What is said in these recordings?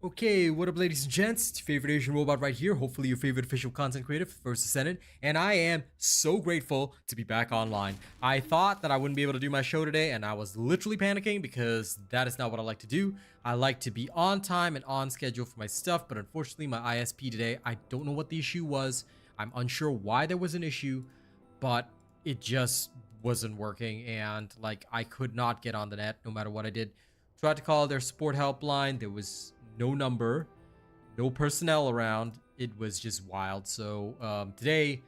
Okay, what up, ladies and gents? It's your favorite Asian robot right here. Hopefully, your favorite official content creator, First Descendant. And I am so grateful to be back online. I thought that I wouldn't be able to do my show today, and I was literally panicking because that is not what I like to do. I like to be on time and on schedule for my stuff, but unfortunately, my ISP today, I don't know what the issue was. I'm unsure why there was an issue, but it just wasn't working, and like I could not get on the net no matter what I did. Tried to call their support helpline. There was no number, no personnel around. It was just wild. So today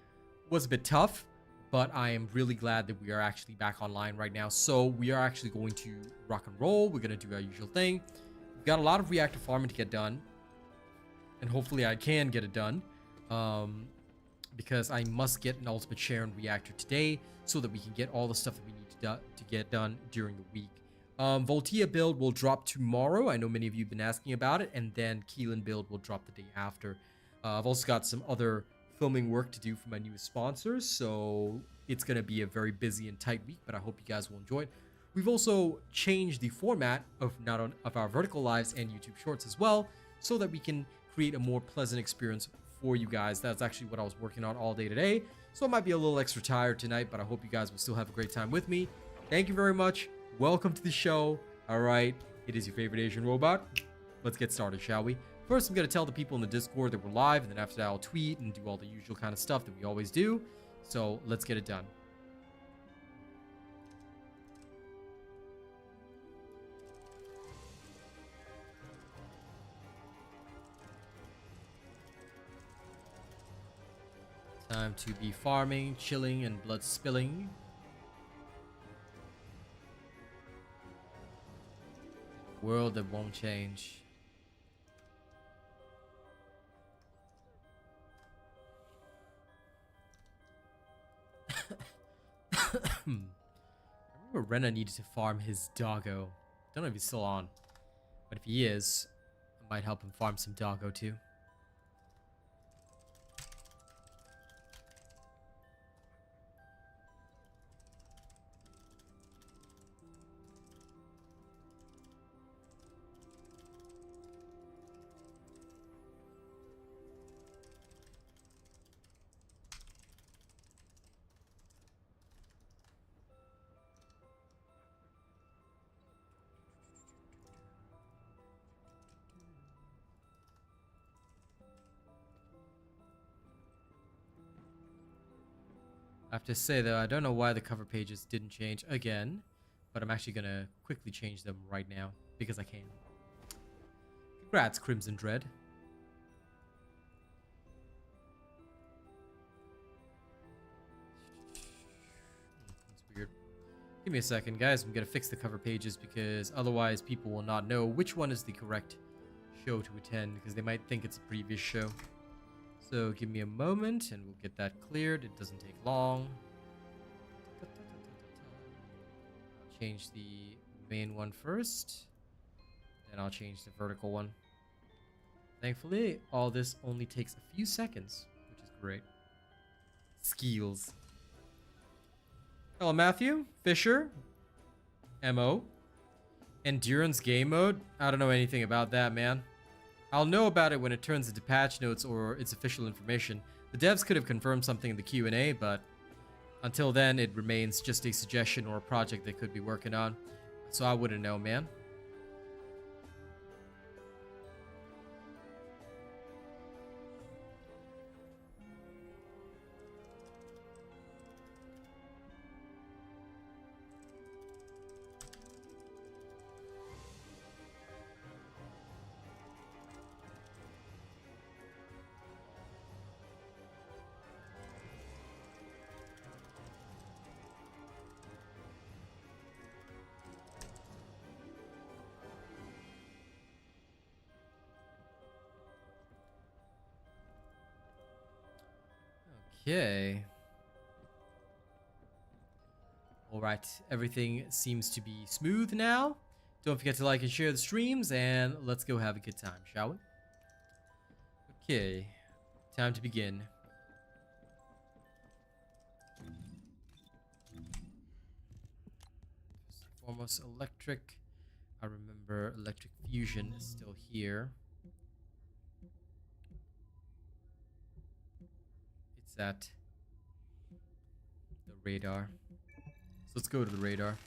was a bit tough, but I am really glad that we are actually back online right now. So we are actually going to rock and roll. We're going to do our usual thing. We've got a lot of reactor farming to get done, and hopefully I can get it done because I must get an ultimate Sharen reactor today so that we can get all the stuff that we need to get done during the week. Voltia build will drop tomorrow. I know many of you have been asking about it. And then Keelan build will drop the day after. I've also got some other filming work to do for my newest sponsors. So it's going to be a very busy and tight week, but I hope you guys will enjoy it. We've also changed the format of our vertical lives and YouTube shorts as well, so that we can create a more pleasant experience for you guys. That's actually what I was working on all day today. So I might be a little extra tired tonight, but I hope you guys will still have a great time with me. Thank you very much. Welcome to the show. All right, it is your favorite Asian robot. Let's get started, shall we? First, I'm going to tell the people in the Discord that we're live, and then after that, I'll tweet and do all the usual kind of stuff that we always do. So let's get it done. Time to be farming, chilling, and blood spilling. World that won't change. I remember Rena needed to farm his doggo. Don't know if he's still on, but if he is, I might help him farm some doggo too. I have to say though, I don't know why the cover pages didn't change again, but I'm actually gonna quickly change them right now because I can. Congrats, Crimson Dread. That's weird. Give me a second, guys. I'm gonna fix the cover pages because otherwise people will not know which one is the correct show to attend because they might think it's a previous show. So give me a moment and we'll get that cleared. It doesn't take long. I'll change the main one first. Then I'll change the vertical one. Thankfully, all this only takes a few seconds, which is great. Skills. Hello, Matthew, Fisher, Mo. Endurance game mode? I don't know anything about that, man. I'll know about it when it turns into patch notes or its official information. The devs could have confirmed something in the Q&A, but until then, it remains just a suggestion or a project they could be working on. So I wouldn't know, man. Okay. Alright, everything seems to be smooth now. Don't forget to like and share the streams, and let's go have a good time, shall we? Okay, time to begin. First and foremost, electric. I remember electric fusion is still here. that? The radar. So let's go to the radar.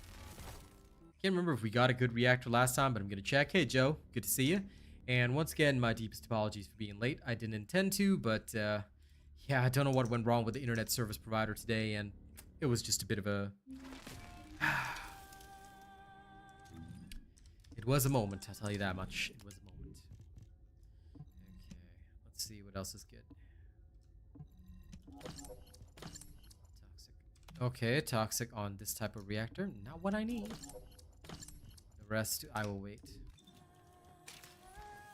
Can't remember if we got a good reactor last time, but I'm gonna check. Hey Joe, good to see you. And once again, my deepest apologies for being late. I didn't intend to, but yeah, I don't know what went wrong with the internet service provider today, and it was just a bit of a... It was a moment, I'll tell you that much. It was a moment. Okay, let's see what else is good. Toxic. Okay, toxic on this type of reactor. Not what I need. The rest, I will wait.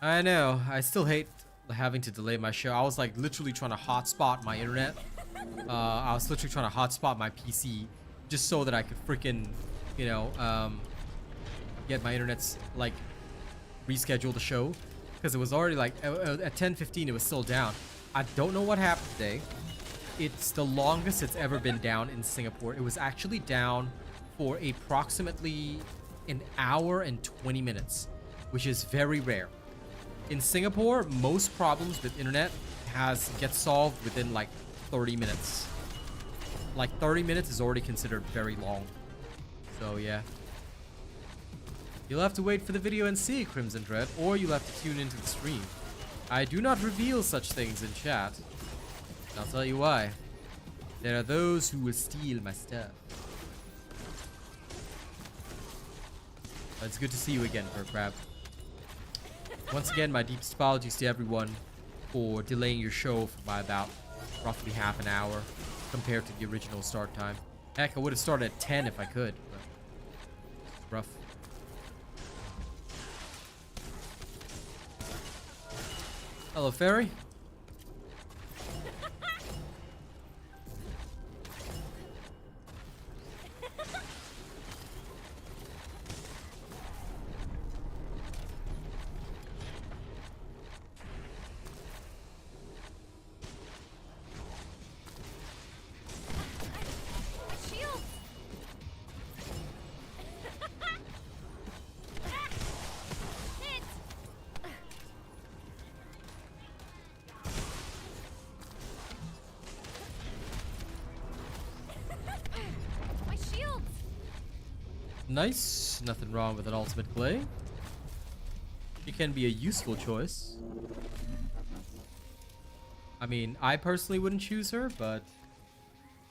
I know, I still hate having to delay my show. I was like literally trying to hotspot my internet. I was literally trying to hotspot my PC just so that I could freaking, you know, get my internet's like reschedule the show, because it was already like at 10:15 it was still down. I don't know what happened today. It's the longest it's ever been down in Singapore. It was actually down for approximately an hour and 20 minutes, which is very rare. In Singapore, most problems with internet get solved within like 30 minutes. Like 30 minutes is already considered very long. So yeah. You'll have to wait for the video and see, Crimson Dread, or you'll have to tune into the stream. I do not reveal such things in chat. I'll tell you why. There are those who will steal my stuff. But it's good to see you again, Crab. Once again, my deepest apologies to everyone for delaying your show by about roughly half an hour compared to the original start time. Heck, I would have started at 10 if I could, but rough. Hello, Fairy. Nice. Nothing wrong with an ultimate play. She can be a useful choice. I mean, I personally wouldn't choose her, but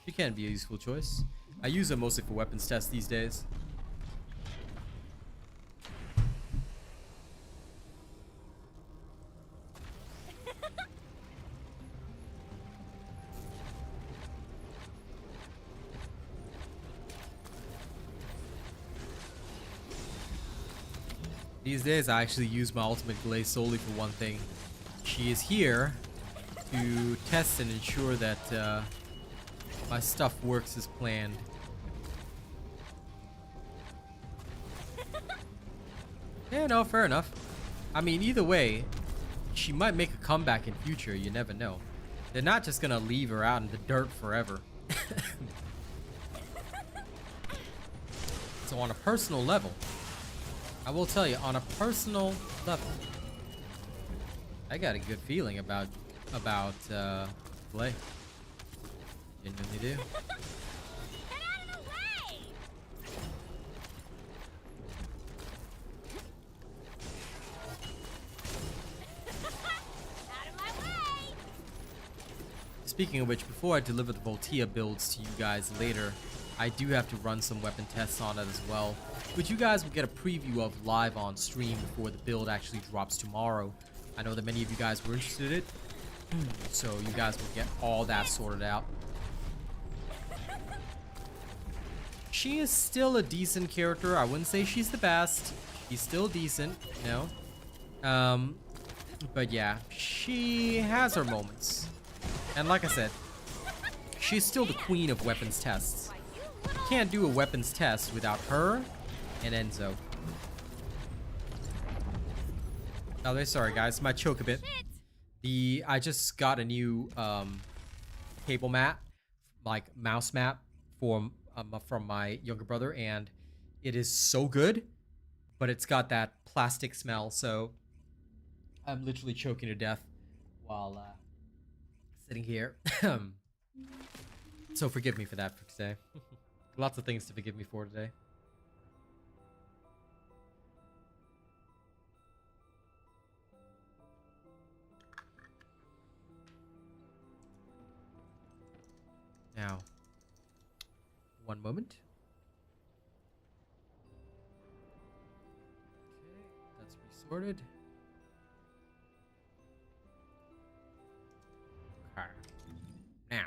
she can be a useful choice. I use her mostly for weapons tests these days. These days, I actually use my ultimate glaze solely for one thing. She is here to test and ensure that my stuff works as planned. Yeah, no, fair enough. I mean, either way, she might make a comeback in future. You never know. They're not just gonna leave her out in the dirt forever. So on a personal level, I will tell you, on a personal level, I got a good feeling about Blay. Genuinely do. Get out of the way! Out of my way! Speaking of which, before I deliver the Voltia builds to you guys later, I do have to run some weapon tests on it as well, which you guys will get a preview of live on stream before the build actually drops tomorrow. I know that many of you guys were interested in it, so you guys will get all that sorted out. She is still a decent character. I wouldn't say she's the best. She's still decent, you know. But yeah, she has her moments. And like I said, she's still the queen of weapons tests. You can't do a weapons test without her and Enzo. Oh, sorry guys, might choke a bit. I just got a new cable mat, like mouse mat from my younger brother, and it is so good, but it's got that plastic smell, so I'm literally choking to death while sitting here. So forgive me for that for today. Lots of things to forgive me for today. Now, one moment. Okay, that's resorted. Okay. Now.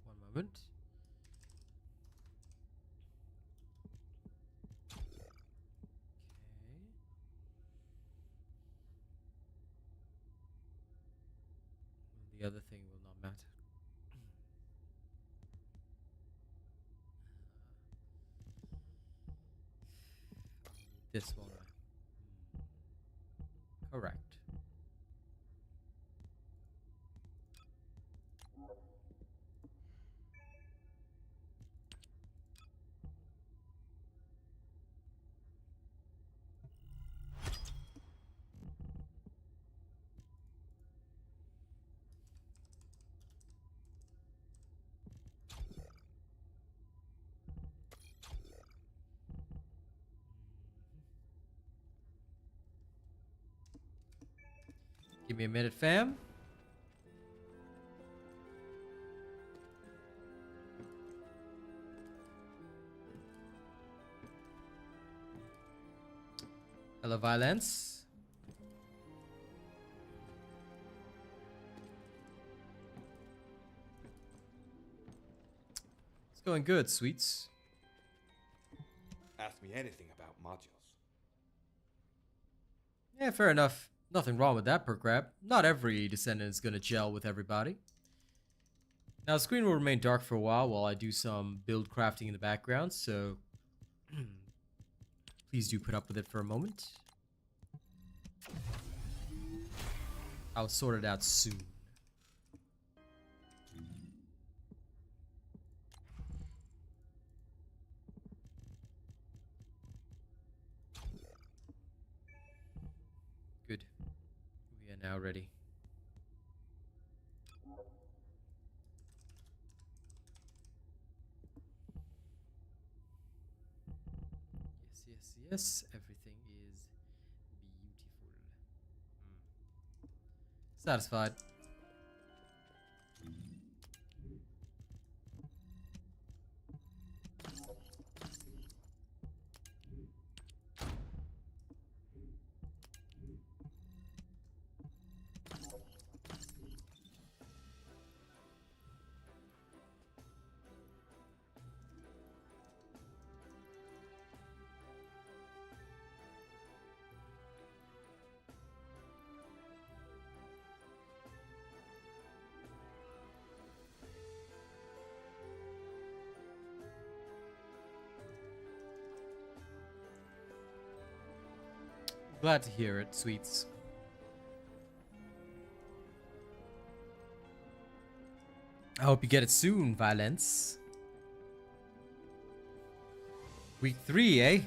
One moment. Okay. The other thing will not matter. This won't I? Correct. Give me a minute, fam. Hello, Violence. It's going good, sweets. Ask me anything about modules. Yeah, fair enough. Nothing wrong with that, perk grab. Not every Descendant is gonna gel with everybody. Now, the screen will remain dark for a while I do some build crafting in the background, so please do put up with it for a moment. I'll sort it out soon. Good. We are now ready. Yes, everything is beautiful. Satisfied. Glad to hear it, sweets. I hope you get it soon, Violence. Week 3, eh?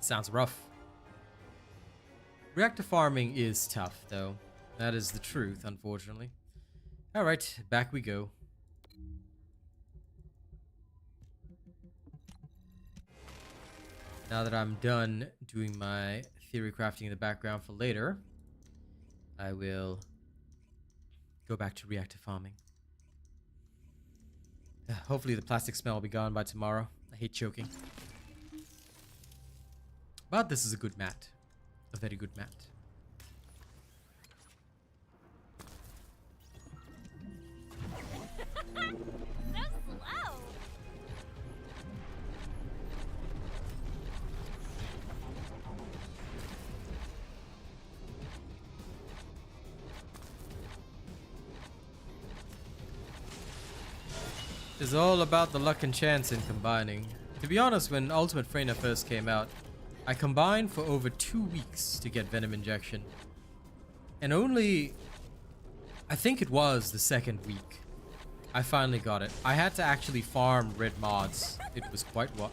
Sounds rough. Reactor farming is tough, though. That is the truth, unfortunately. Alright, back we go. Now that I'm done doing my theory crafting in the background for later, I will go back to reactor farming. Hopefully the plastic smell will be gone by tomorrow. I hate choking. But this is a good mat. A very good mat. So slow. It's all about the luck and chance in combining. To be honest, when Ultimate Freyna first came out, I combined for over 2 weeks to get Venom Injection. And only, I think it was the second week, I finally got it. I had to actually farm red mods. It was quite wild.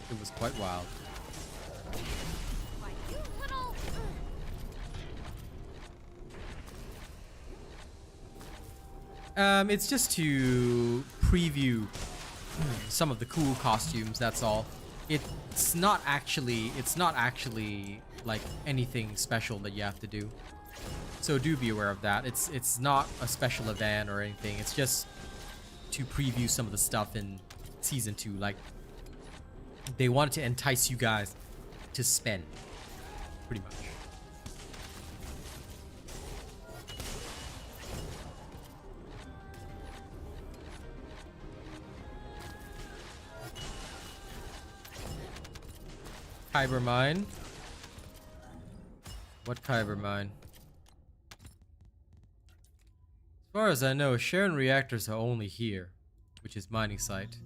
Why, you little... It's just to preview some of the cool costumes, that's all. It's not actually like anything special that you have to do. So do be aware of that. It's not a special event or anything. It's just to preview some of the stuff in season 2. Like, they wanted to entice you guys to spend, pretty much. Kyber mine. What Kyber mine? As far as I know, Sharen reactors are only here, which is mining site.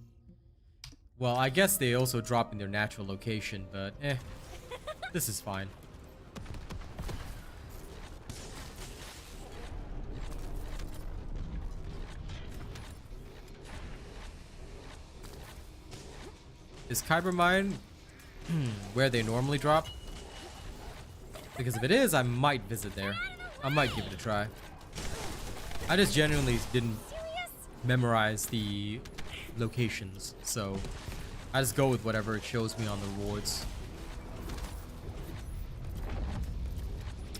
Well, I guess they also drop in their natural location, but this is fine. Is Kyber mine where they normally drop? Because if it is, I might visit there. I might give it a try. I just genuinely didn't memorize the locations, so I just go with whatever it shows me on the rewards.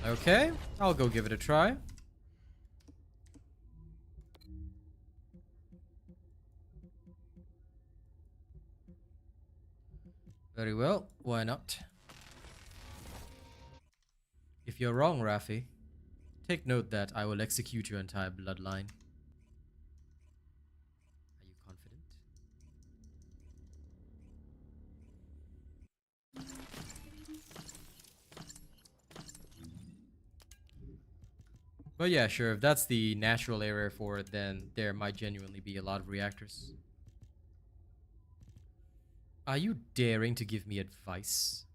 Okay, I'll go give it a try. Very well, why not? If you're wrong, Raffi, take note that I will execute your entire bloodline. Are you confident? But yeah, sure, if that's the natural area for it, then there might genuinely be a lot of reactors. Are you daring to give me advice?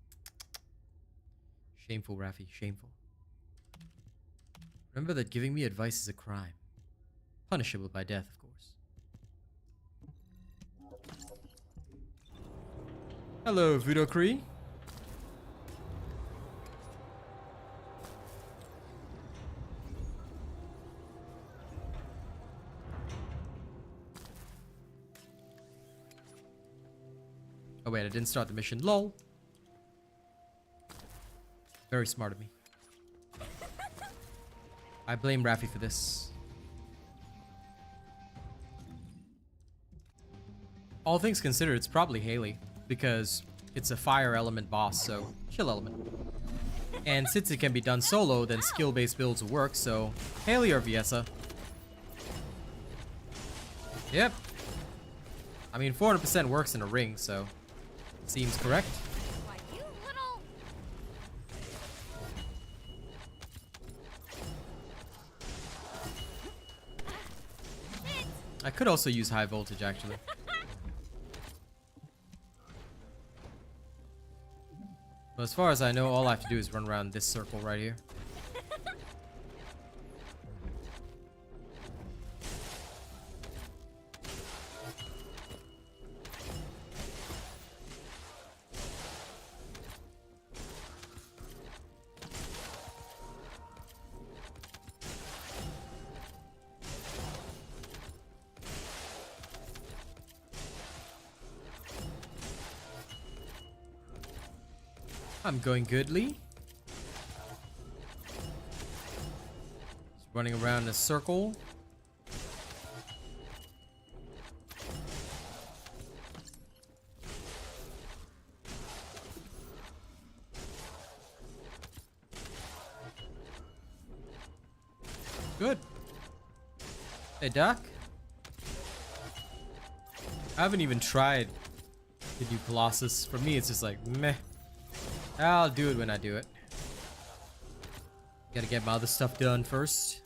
Shameful, Raffi, shameful. Remember that giving me advice is a crime. Punishable by death, of course. Hello, Vudokri. Oh wait, I didn't start the mission. Lol. Very smart of me. I blame Raffi for this. All things considered, it's probably Haley, because it's a fire element boss, so chill element. And since it can be done solo, then skill-based builds will work, so Haley or Viessa. Yep. I mean, 400% works in a ring, so seems correct. Why, you little... I could also use high voltage, actually. But as far as I know, all I have to do is run around this circle right here. I'm going goodly. Just running around in a circle. Good. Hey, Doc. I haven't even tried the new Colossus. For me, it's just like, meh. I'll do it when I do it. Gotta get my other stuff done first.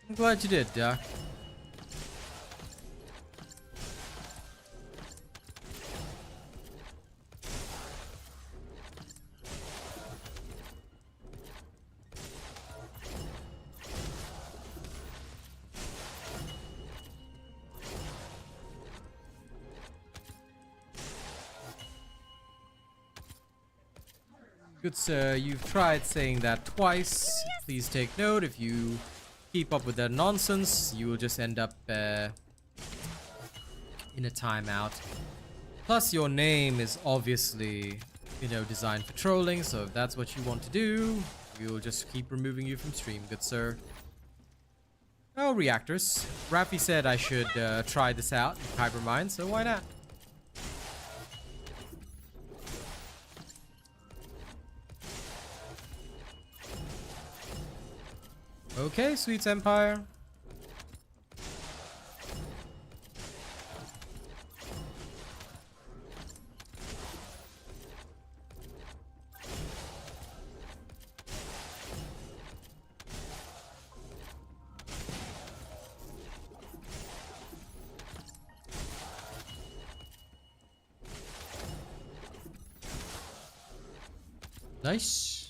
I'm glad you did, Doc. Good sir, you've tried saying that twice. Please take note, if you keep up with that nonsense, you will just end up in a timeout. Plus, your name is obviously, you know, designed for trolling, so if that's what you want to do, we will just keep removing you from stream, good sir. Oh, reactors. Raffy said I should try this out in Hypermind, so why not? Okay, Sweets Empire. Nice.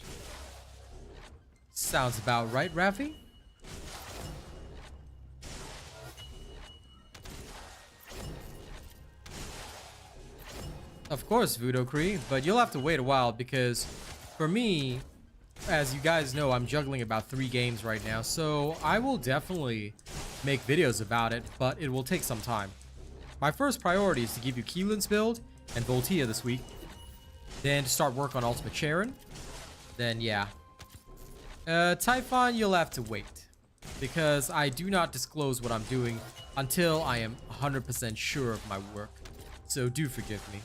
Sounds about right, Raffy. Of course, Voodoo Cree, but you'll have to wait a while because for me, as you guys know, I'm juggling about 3 games right now, so I will definitely make videos about it, but it will take some time. My first priority is to give you Keelan's build and Voltea this week, then to start work on Ultimate Sharen, then yeah. Typhon, you'll have to wait, because I do not disclose what I'm doing until I am 100% sure of my work, so do forgive me.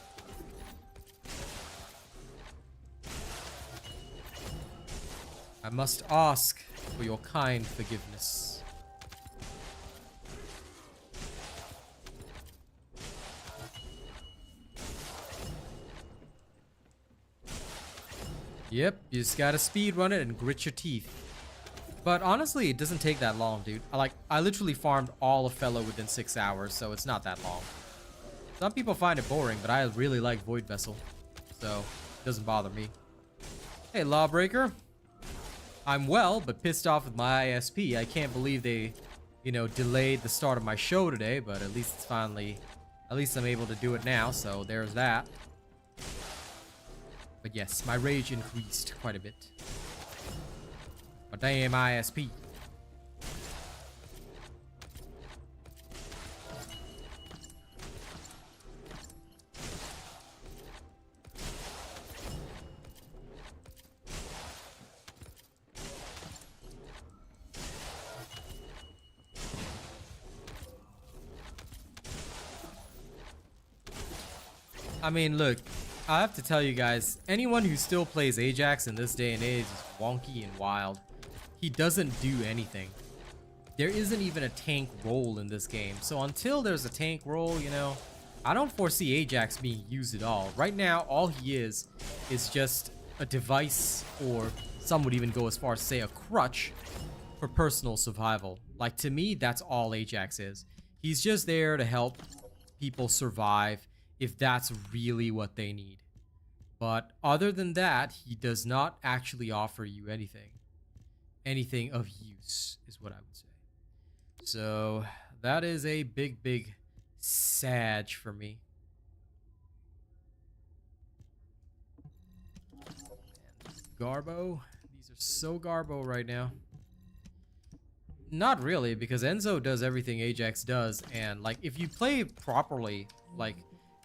I must ask for your kind forgiveness. Yep, you just gotta speed run it and grit your teeth. But honestly, it doesn't take that long, dude. I literally farmed all of Fellow within 6 hours, so it's not that long. Some people find it boring, but I really like Void Vessel, so it doesn't bother me. Hey, Lawbreaker. I'm well, but pissed off with my ISP. I can't believe they, you know, delayed the start of my show today, but at least it's finally, at least I'm able to do it now, so there's that. But yes, my rage increased quite a bit. But damn ISP. I mean, look, I have to tell you guys, anyone who still plays Ajax in this day and age is wonky and wild. He doesn't do anything. There isn't even a tank role in this game. So until there's a tank role, you know, I don't foresee Ajax being used at all. Right now, all he is just a device, or some would even go as far as say a crutch for personal survival. Like, to me, that's all Ajax is. He's just there to help people survive if that's really what they need. But other than that, he does not actually offer you anything. Anything of use is what I would say. So that is a big sag for me. And Garbo, these are so Garbo right now. Not really, because Enzo does everything Ajax does, and like if you play properly, like,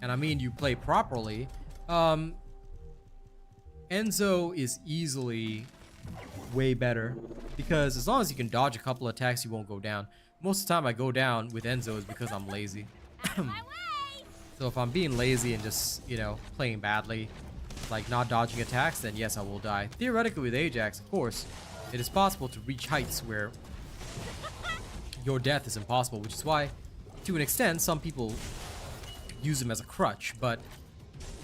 and I mean you play properly, Enzo is easily way better, because as long as you can dodge a couple attacks, you won't go down. most of the time I go down with Enzo is because I'm lazy. My way! So if I'm being lazy and just, you know, playing badly, like not dodging attacks, then yes, I will die. Theoretically with Ajax, of course, it is possible to reach heights where your death is impossible, which is why, to an extent, some people use him as a crutch. But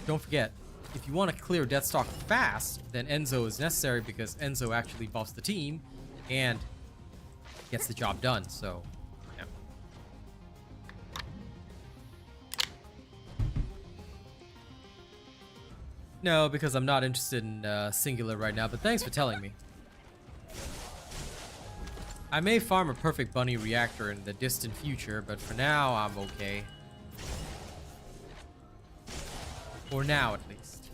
don't forget, if you want to clear Deathstalk fast, then Enzo is necessary because Enzo actually buffs the team and gets the job done. So, yeah. No, because I'm not interested in Singular right now, but thanks for telling me. I may farm a perfect bunny reactor in the distant future, but for now, I'm okay. For now, at least.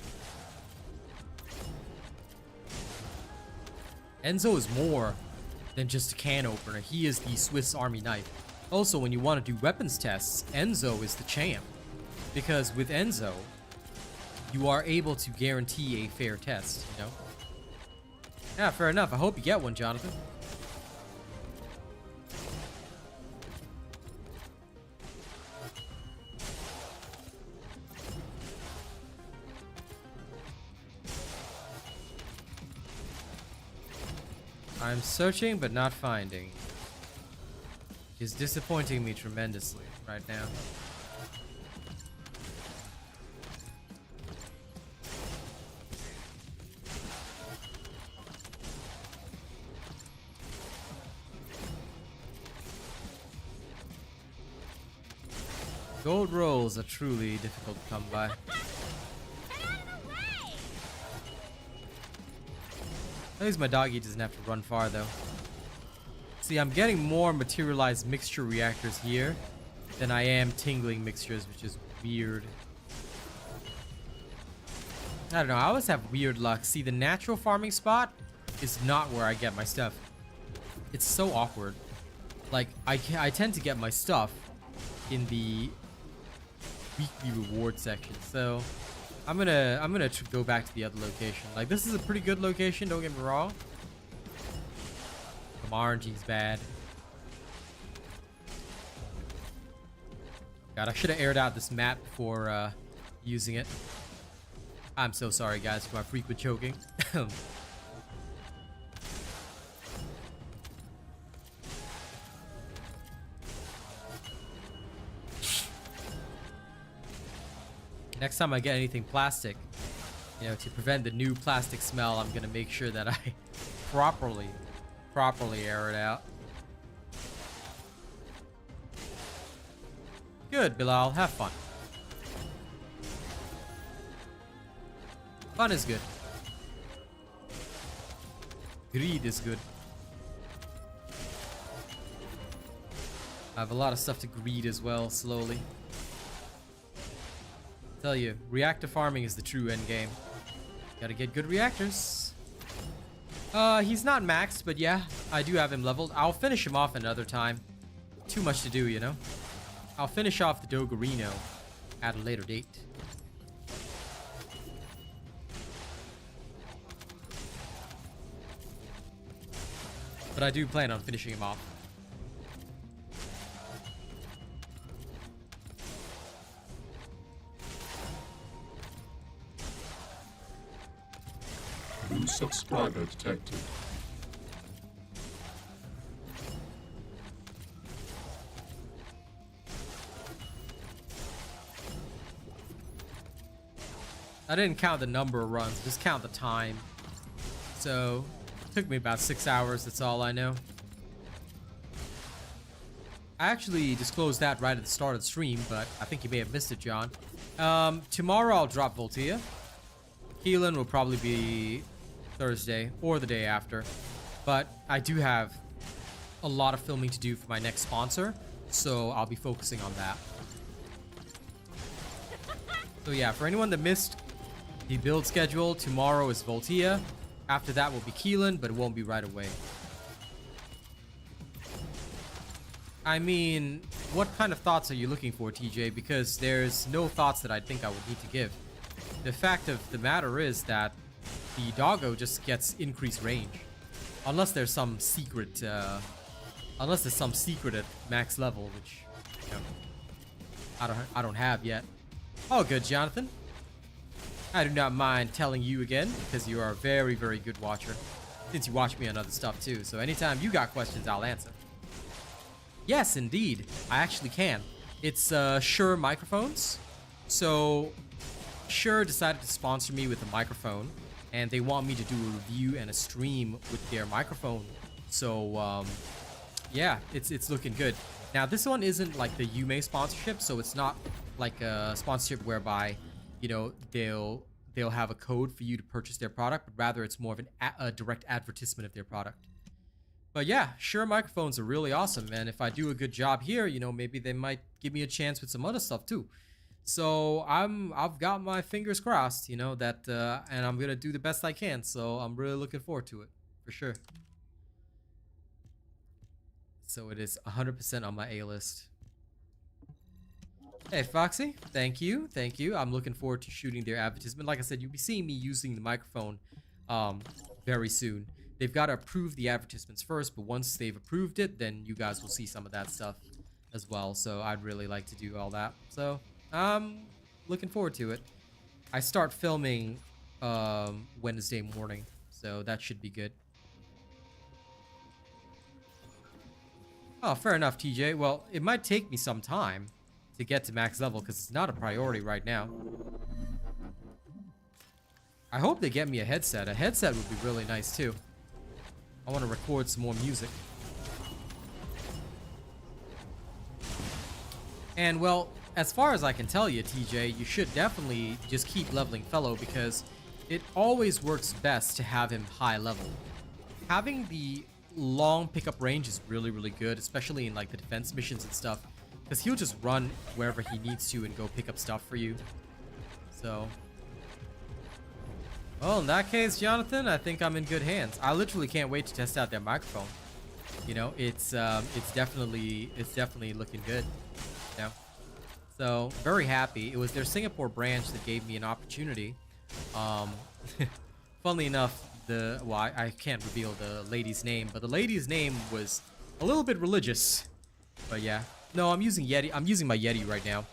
Enzo is more than just a can opener. He is the Swiss Army knife. Also, when you want to do weapons tests, Enzo is the champ. Because with Enzo, you are able to guarantee a fair test, you know? Yeah, fair enough. I hope you get one, Jonathan. I'm searching but not finding. It is disappointing me tremendously right now. Gold rolls are truly difficult to come by. Get out of the way! At least my doggy doesn't have to run far though. See, I'm getting more materialized mixture reactors here than I am tingling mixtures, which is weird. I don't know, I always have weird luck. See, the natural farming spot is not where I get my stuff. It's so awkward. Like, I tend to get my stuff in the weekly reward section, so I'm gonna go back to the other location. Like, this is a pretty good location, don't get me wrong. The RNG's bad. God, I should have aired out this map before using it. I'm so sorry, guys, for my frequent choking. Next time I get anything plastic, you know, to prevent the new plastic smell, I'm gonna make sure that I properly air it out. Good, Bilal, have fun. Fun is good. Greed is good. I have a lot of stuff to greed as well, slowly. Tell you, reactor farming is the true end game. Gotta get good reactors. He's not maxed, but yeah, I do have him leveled. I'll finish him off another time. Too much to do, you know? I'll finish off the Doggerino at a later date. But I do plan on finishing him off. New subscriber detected. I didn't count the number of runs, just count the time. So, it took me about 6 hours, that's all I know. I actually disclosed that right at the start of the stream, but I think you may have missed it, John. Tomorrow I'll drop Voltia. Keelan will probably be Thursday or the day after. But I do have a lot of filming to do for my next sponsor, so I'll be focusing on that. So yeah, for anyone that missed the build schedule, tomorrow is Voltia. After that will be Keelan, but it won't be right away. I mean, what kind of thoughts are you looking for, TJ? Because there's no thoughts that I think I would need to give. The fact of the matter is that the doggo just gets increased range. Unless there's some secret Unless there's some secret at max level, which, you know, I don't have yet. Oh, good, Jonathan. I do not mind telling you again, because you are a very, very good watcher. Since you watch me on other stuff too, so anytime you got questions, I'll answer. Yes, indeed, I actually can. It's Shure microphones. So Shure decided to sponsor me with a microphone, and they want me to do a review and a stream with their microphone. So yeah, it's looking good. Now this one isn't like the Yume sponsorship, so it's not like a sponsorship whereby, you know, they'll have a code for you to purchase their product, but rather it's more of a direct advertisement of their product. But yeah, Shure microphones are really awesome, and if I do a good job here, you know, maybe they might give me a chance with some other stuff too. So I've got my fingers crossed, you know, that and I'm gonna do the best I can. So I'm really looking forward to it for sure. So it is 100% on my A list. Hey Foxy, thank you. I'm looking forward to shooting their advertisement. Like I said, you'll be seeing me using the microphone very soon. They've got to approve the advertisements first, but once they've approved it, then you guys will see some of that stuff as well. So I'd really like to do all that. So I'm looking forward to it. I start filming Wednesday morning, so that should be good. Oh, fair enough, TJ. Well, it might take me some time to get to max level because it's not a priority right now. I hope they get me a headset. A headset would be really nice too. I want to record some more music. And well, as far as I can tell you, TJ, you should definitely just keep leveling Fellow because it always works best to have him high level. Having the long pickup range is really, really good, especially in like the defense missions and stuff, because he'll just run wherever he needs to and go pick up stuff for you. So, well, in that case, Jonathan, I think I'm in good hands. I literally can't wait to test out their microphone. You know, it's definitely looking good. You know? So very happy. It was their Singapore branch that gave me an opportunity. Funnily enough, I can't reveal the lady's name, but the lady's name was a little bit religious. But yeah, no, I'm using Yeti. I'm using my Yeti right now.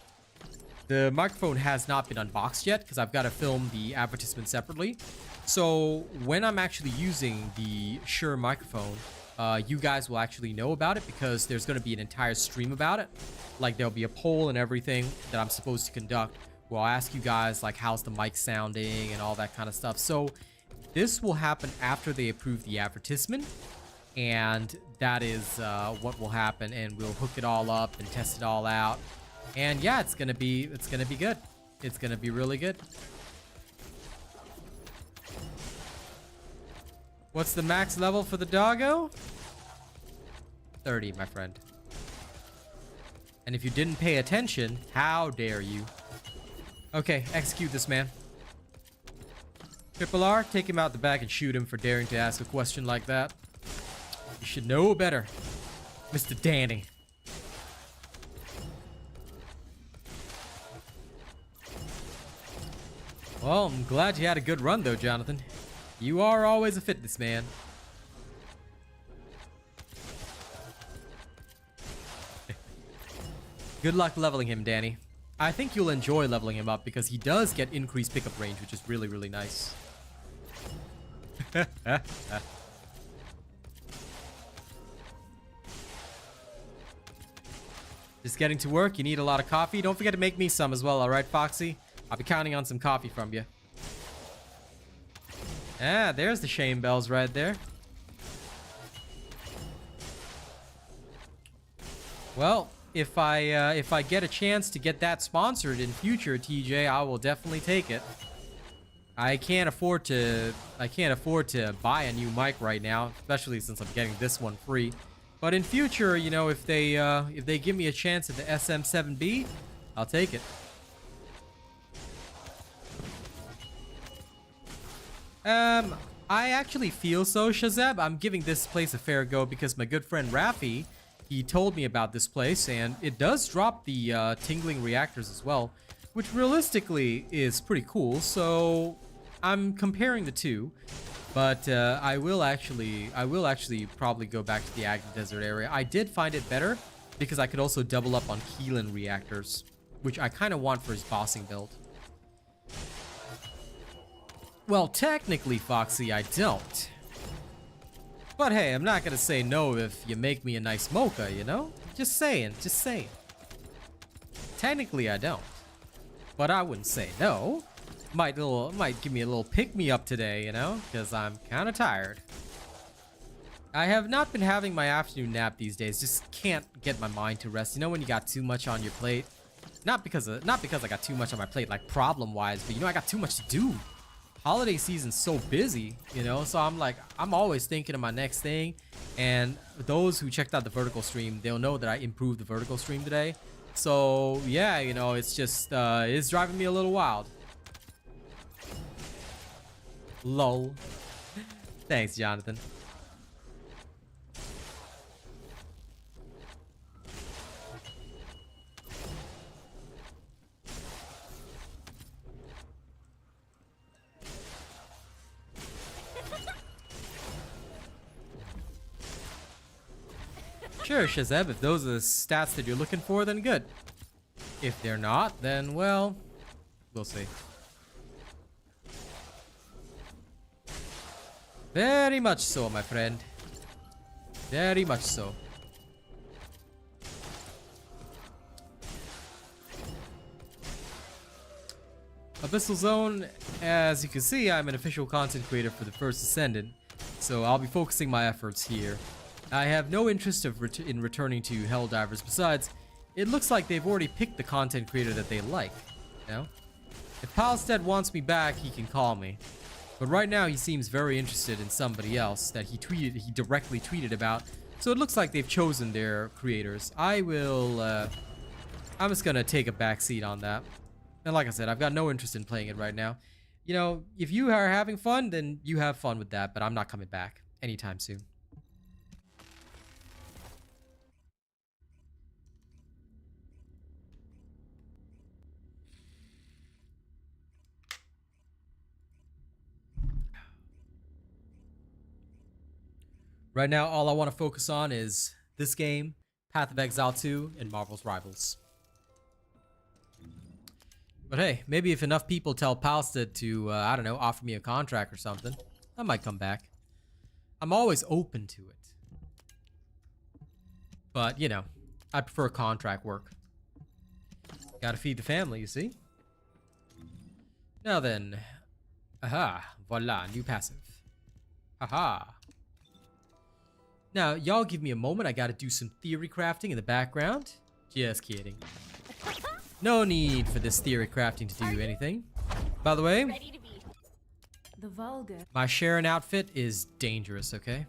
The microphone has not been unboxed yet because I've got to film the advertisement separately. So when I'm actually using the Shure microphone, you guys will actually know about it because there's going to be an entire stream about it. Like there'll be a poll and everything that I'm supposed to conduct where I'll ask you guys like how's the mic sounding and all that kind of stuff. So this will happen after they approve the advertisement, and that is what will happen, and we'll hook it all up and test it all out. And yeah, it's gonna be good. It's gonna be really good. What's the max level for the doggo? 30, my friend. And if you didn't pay attention, how dare you? Okay, execute this man. Triple R, take him out the back and shoot him for daring to ask a question like that. You should know better, Mr. Danny. Well, I'm glad you had a good run though, Jonathan. You are always a fitness man. Good luck leveling him, Danny. I think you'll enjoy leveling him up because he does get increased pickup range, which is really, really nice. Just getting to work. You need a lot of coffee. Don't forget to make me some as well, alright, Foxy? I'll be counting on some coffee from you. Ah, there's the shame bells right there. Well, if I get a chance to get that sponsored in future, TJ, I will definitely take it. I can't afford to buy a new mic right now, especially since I'm getting this one free. But in future, you know, if they give me a chance at the SM7B, I'll take it. I actually feel so, Shazab. I'm giving this place a fair go because my good friend Rafi, he told me about this place, and it does drop the tingling reactors as well, which realistically is pretty cool. So I'm comparing the two. But I will actually probably go back to the Agni Desert area. I did find it better because I could also double up on Keelan reactors, which I kind of want for his bossing build. Well, technically, Foxy, I don't. But hey, I'm not gonna say no if you make me a nice mocha, you know? Just saying, just saying. Technically, I don't. But I wouldn't say no. Might give me a little pick-me-up today, you know? Because I'm kind of tired. I have not been having my afternoon nap these days. Just can't get my mind to rest. You know when you got too much on your plate? Not because I got too much on my plate, like problem-wise, but you know I got too much to do. Holiday season's so busy, you know, so I'm always thinking of my next thing. And those who checked out the vertical stream, they'll know that I improved the vertical stream today. So yeah, you know, it's just it's driving me a little wild. Lol. Thanks, Jonathan. Sure, Shazeb, if those are the stats that you're looking for, then good. If they're not, then, well, we'll see. Very much so, my friend. Very much so. Abyssal Zone, as you can see, I'm an official content creator for the First Descendant, so I'll be focusing my efforts here. I have no interest in returning to Helldivers. Besides, it looks like they've already picked the content creator that they like, you know? If Palstead wants me back, he can call me. But right now, he seems very interested in somebody else that he directly tweeted about. So it looks like they've chosen their creators. I'm just gonna take a back seat on that. And like I said, I've got no interest in playing it right now. You know, if you are having fun, then you have fun with that, but I'm not coming back anytime soon. Right now, all I want to focus on is this game, Path of Exile 2, and Marvel's Rivals. But hey, maybe if enough people tell Palstead to, I don't know, offer me a contract or something, I might come back. I'm always open to it. But, you know, I prefer contract work. Gotta feed the family, you see? Now then. Aha, voila, new passive. Aha. Now, y'all give me a moment. I gotta do some theory crafting in the background. Just kidding. No need for this theory crafting to do anything. By the way, Ready to be. The vulgar. my Sharen outfit is dangerous, okay?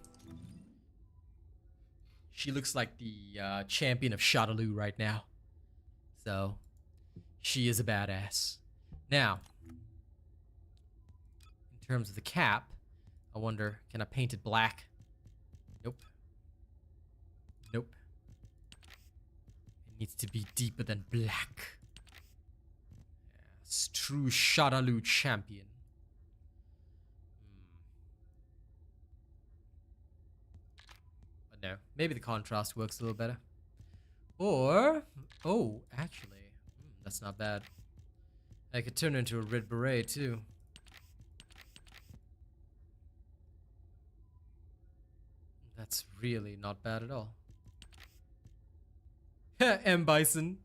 She looks like the champion of Shadaloo right now. So, she is a badass. Now, in terms of the cap, I wonder, can I paint it black? Nope. Nope. It needs to be deeper than black. Yes, true Shadaloo champion. But no, maybe the contrast works a little better. Or, oh, actually, that's not bad. I could turn into a red beret too. That's really not bad at all. M. Bison.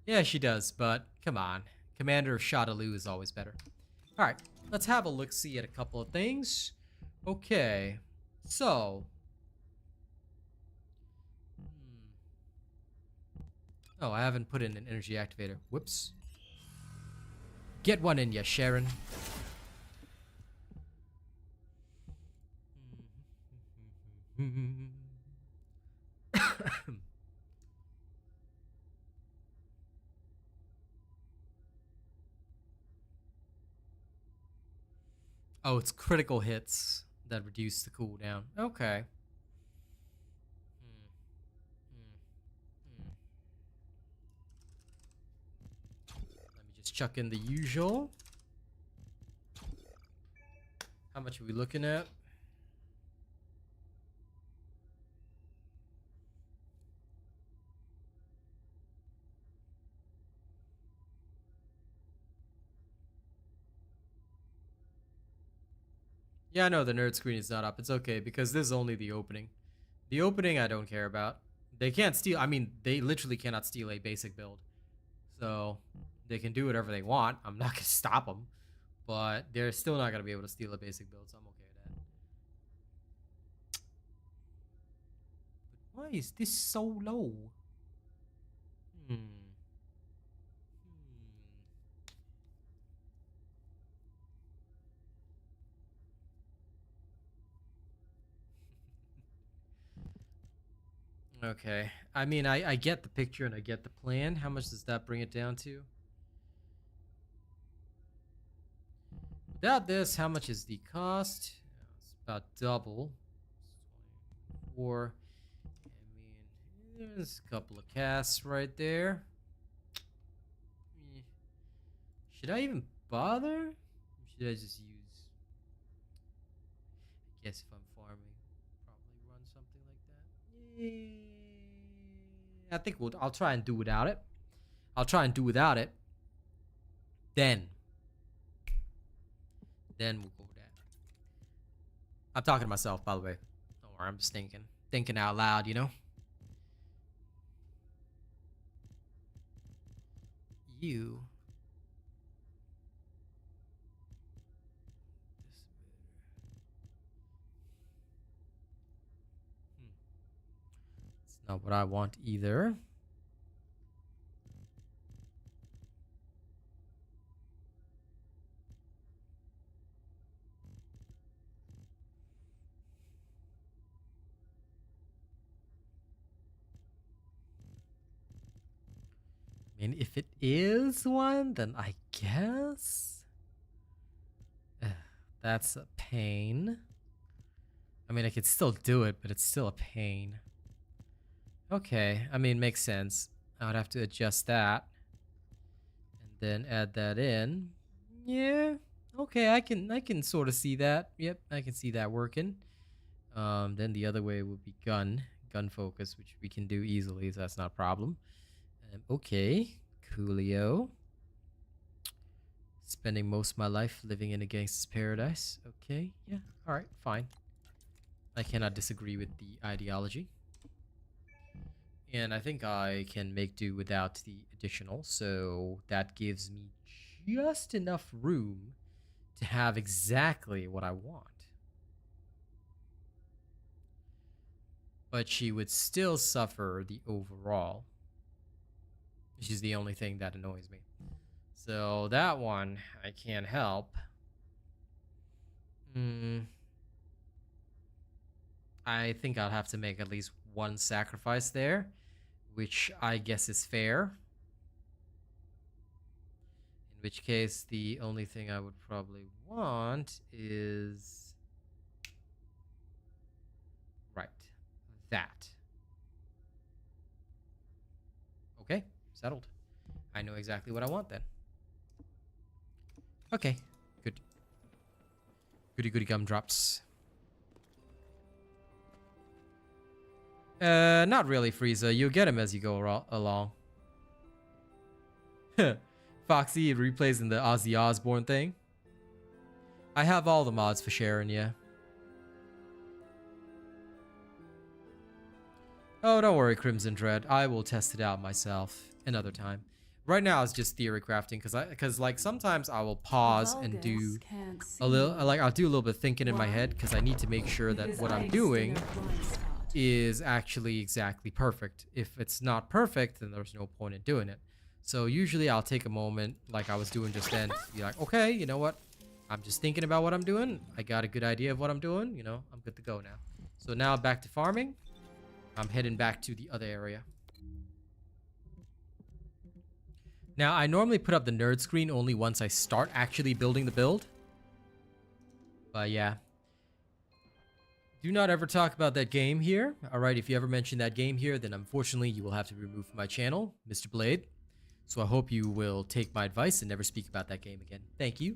Yeah, she does, but come on. Commander of Shadaloo is always better. Alright, let's have a look-see at a couple of things. Okay, so... Oh, I haven't put in an energy activator. Whoops. Get one in ya, Sharen. Oh, it's critical hits that reduce the cooldown. Okay. Let me just chuck in the usual. How much are we looking at? Yeah, I know the nerd screen is not up. It's okay because this is only the opening. The opening I don't care about. They can't steal. I mean, they literally cannot steal a basic build. So they can do whatever they want. I'm not going to stop them. But they're still not going to be able to steal a basic build. So I'm okay with that. But why is this so low? Okay. I mean, I get the picture and I get the plan. How much does that bring it down to? Without this, how much is the cost? It's about double. 24. I mean, there's a couple of casts right there. Should I even bother? Or should I just use... I guess if I'm farming, probably run something like that. Yeah. I think I'll try and do without it. I'll try and do without it. Then we'll go with that. I'm talking to myself, by the way. Don't worry, I'm just thinking out loud, you know. You. It's not what I want either. And if it is one, then I guess that's a pain. I mean, I could still do it, but it's still a pain. Okay, I mean, makes sense. I would have to adjust that and then add that in. Yeah, okay, I can sort of see that. Yep, I can see that working. Then the other way would be gun focus, which we can do easily, so that's not a problem. Okay, coolio. Spending most of my life living in a gangster's paradise. Okay, yeah, alright, fine. I cannot disagree with the ideology. And I think I can make do without the additional, so that gives me just enough room to have exactly what I want. But she would still suffer the overall, which is the only thing that annoys me. So that one, I can't help. I think I'll have to make at least one sacrifice there, which I guess is fair. In which case, the only thing I would probably want is... right. That. Okay, settled. I know exactly what I want then. Okay, good. Goody goody gumdrops. Not really, Frieza. You'll get him as you go along. Foxy replays in the Ozzy Osbourne thing. I have all the mods for Sharen, yeah. Oh, don't worry, Crimson Dread. I will test it out myself another time. Right now, it's just theory crafting because like sometimes I will pause and do a little, like I'll do a little bit of thinking in my head because I need to make sure that what I'm doing is actually exactly perfect. If it's not perfect, then there's no point in doing it. So usually I'll take a moment, like I was doing just then, to be like, okay, you know what? I'm just thinking about what I'm doing. I got a good idea of what I'm doing. You know, I'm good to go now. So now back to farming. I'm heading back to the other area. Now, I normally put up the nerd screen only once I start actually building the build. But yeah. Do not ever talk about that game here. Alright, if you ever mention that game here, then unfortunately you will have to be removed from my channel, Mr. Blade. So I hope you will take my advice and never speak about that game again. Thank you.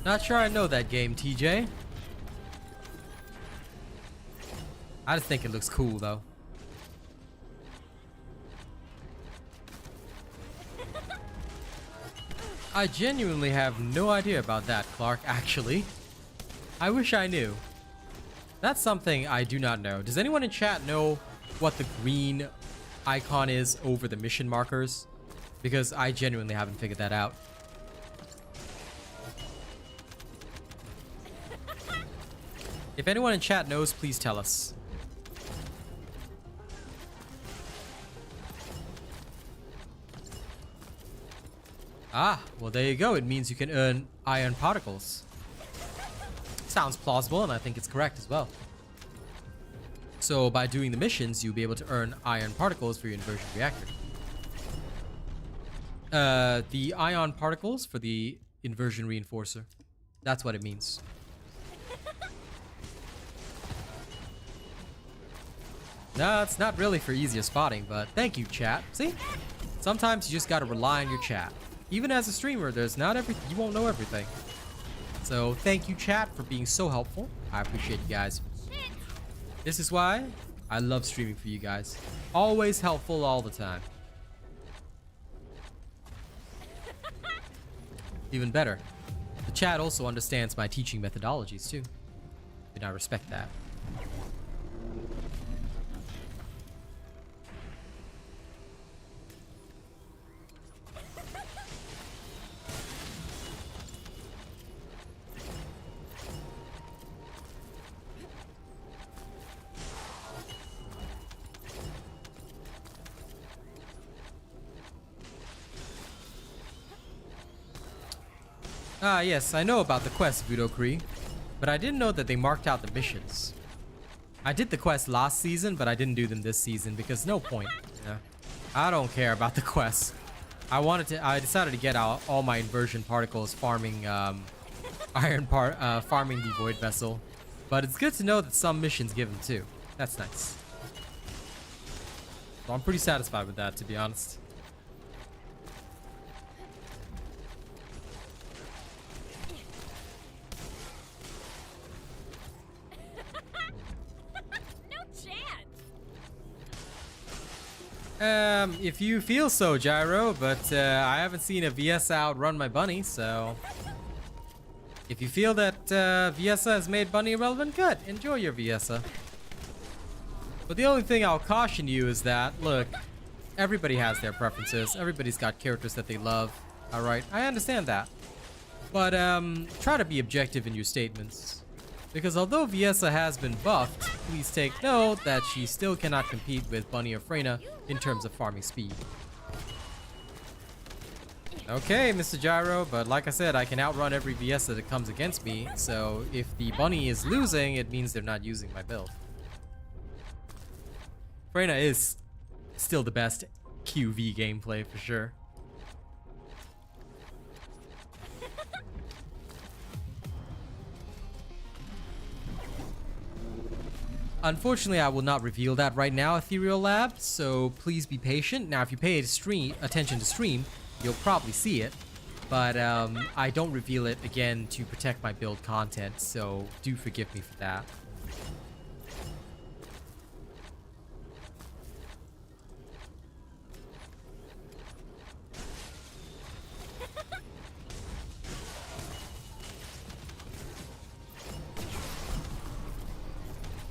Not sure I know that game, TJ. I just think it looks cool, though. I genuinely have no idea about that, Clark, actually. I wish I knew. That's something I do not know. Does anyone in chat know what the green icon is over the mission markers? Because I genuinely haven't figured that out. If anyone in chat knows, please tell us. Ah, well there you go. It means you can earn iron particles. Sounds plausible, and I think it's correct as well. So by doing the missions, you'll be able to earn iron particles for your inversion reactor. The ion particles for the inversion reinforcer. That's what it means. No, it's not really for easier spotting, but thank you, chat. See? Sometimes you just gotta rely on your chat. Even as a streamer, you won't know everything. So thank you, chat, for being so helpful. I appreciate you guys. This is why I love streaming for you guys. Always helpful all the time. Even better, the chat also understands my teaching methodologies too. And I respect that. Ah, yes, I know about the quest, Budokri, but I didn't know that they marked out the missions. I did the quest last season, but I didn't do them this season because no point. Yeah. I don't care about the quests. I decided to get out all my inversion particles farming farming the void vessel. But it's good to know that some missions give them too. That's nice. So I'm pretty satisfied with that, to be honest. If you feel so, Gyro, but I haven't seen a VS outrun my bunny, so if you feel that Viesa has made bunny irrelevant, good. Enjoy your Viesa. But the only thing I'll caution you is that, look, everybody has their preferences. Everybody's got characters that they love. Alright, I understand that. But try to be objective in your statements. Because although Viesa has been buffed, please take note that she still cannot compete with Bunny or Freyna in terms of farming speed. Okay, Mr. Gyro, but like I said, I can outrun every Viesa that comes against me, so if the Bunny is losing, it means they're not using my build. Freyna is still the best QV gameplay for sure. Unfortunately, I will not reveal that right now, Ethereal Lab, so please be patient. Now, if you pay attention to stream, you'll probably see it, but I don't reveal it again to protect my build content, so do forgive me for that.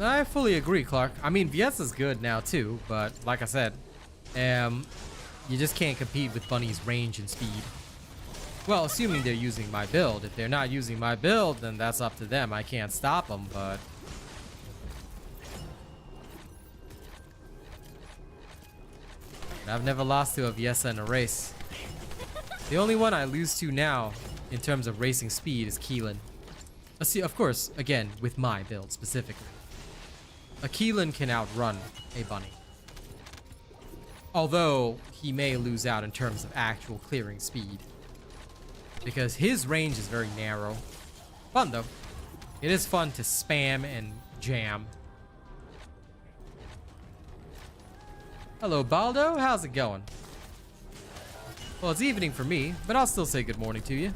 I fully agree, Clark. I mean, VS is good now too, but like I said, you just can't compete with Bunny's range and speed. Well, assuming they're using my build. If they're not using my build, then that's up to them. I can't stop them, but... I've never lost to a VS in a race. The only one I lose to now, in terms of racing speed, is Keelan. See, of course, again, with my build specifically. A Keelan can outrun a Bunny. Although, he may lose out in terms of actual clearing speed. Because his range is very narrow. Fun though. It is fun to spam and jam. Hello Baldo, how's it going? Well, it's evening for me, but I'll still say good morning to you.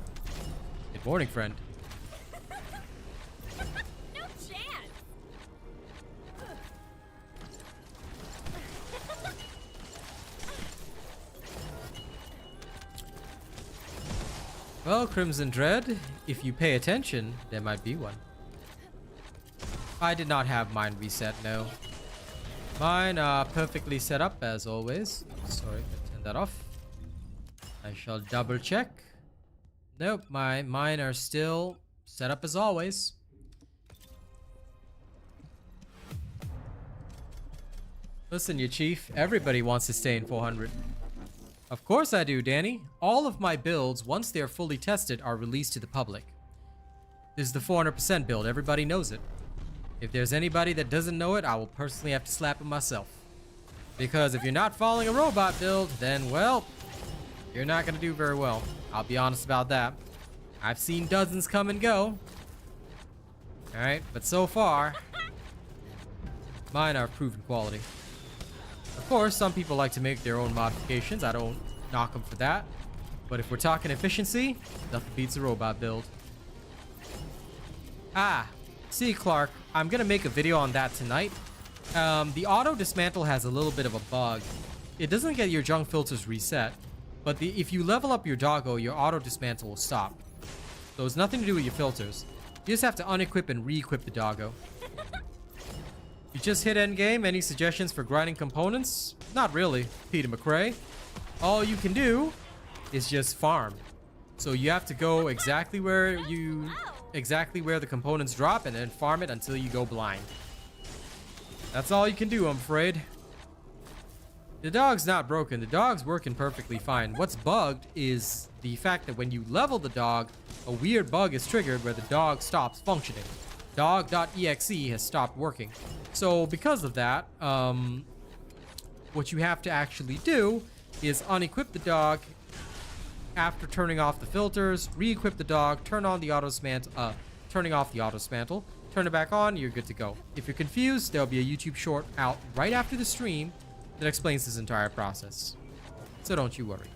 Good morning, friend. No chance. Well, Crimson Dread, if you pay attention, there might be one. I did not have mine reset, no. Mine are perfectly set up as always. Sorry, I turned that off. I shall double check. Nope, mine are still set up as always. Listen, you chief, everybody wants to stay in 400. Of course I do, Danny. All of my builds, once they're fully tested, are released to the public. This is the 400% build. Everybody knows it. If there's anybody that doesn't know it, I will personally have to slap him myself. Because if you're not following a robot build, then, well, you're not going to do very well. I'll be honest about that. I've seen dozens come and go. Alright, but so far, mine are proven quality. Of course, some people like to make their own modifications. I don't knock them for that. But if we're talking efficiency, nothing beats a robot build. Ah, see, Clark, I'm going to make a video on that tonight. The auto dismantle has a little bit of a bug. It doesn't get your junk filters reset, but if you level up your doggo, your auto dismantle will stop. So it's nothing to do with your filters. You just have to unequip and re-equip the doggo. You just hit endgame. Any suggestions for grinding components? Not really, Peter McRae. All you can do is just farm. So you have to go exactly where the components drop and then farm it until you go blind. That's all you can do, I'm afraid. The dog's not broken. The dog's working perfectly fine. What's bugged is the fact that when you level the dog, a weird bug is triggered where the dog stops functioning. Dog.exe has stopped working. So because of that, what you have to actually do is unequip the dog after turning off the filters, re-equip the dog, turn on the turning off the auto dismantle, turn it back on, you're good to go. If you're confused, there'll be a YouTube short out right after the stream that explains this entire process. So don't you worry.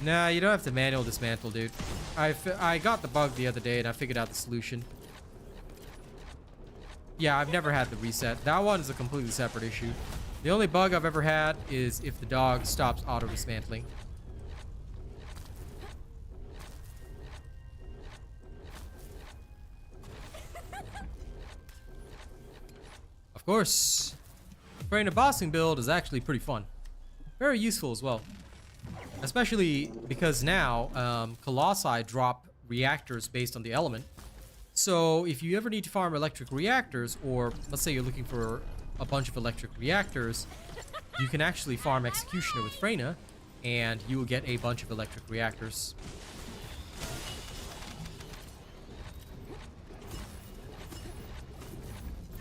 Nah, you don't have to manual dismantle, dude. I got the bug the other day and I figured out the solution. Yeah, I've never had the reset. That one is a completely separate issue. The only bug I've ever had is if the dog stops auto dismantling. Of course, Freyna bossing build is actually pretty fun. Very useful as well. Especially because now Colossi drop reactors based on the element. So if you ever need to farm electric reactors, or let's say you're looking for a bunch of electric reactors, you can actually farm Executioner with Freyna, and you will get a bunch of electric reactors.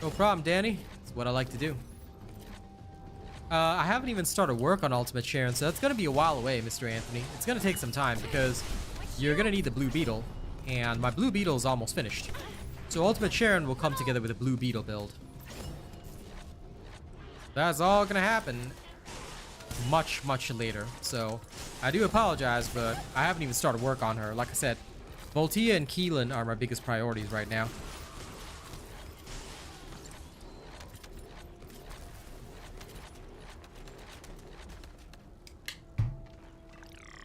No problem, Danny. It's what I like to do. I haven't even started work on Ultimate Sharen, so that's going to be a while away, Mr. Anthony. It's going to take some time because you're going to need the Blue Beetle, and my Blue Beetle is almost finished. So Ultimate Sharen will come together with a Blue Beetle build. That's all going to happen much, much later. So I do apologize, but I haven't even started work on her. Like I said, Voltia and Keelan are my biggest priorities right now.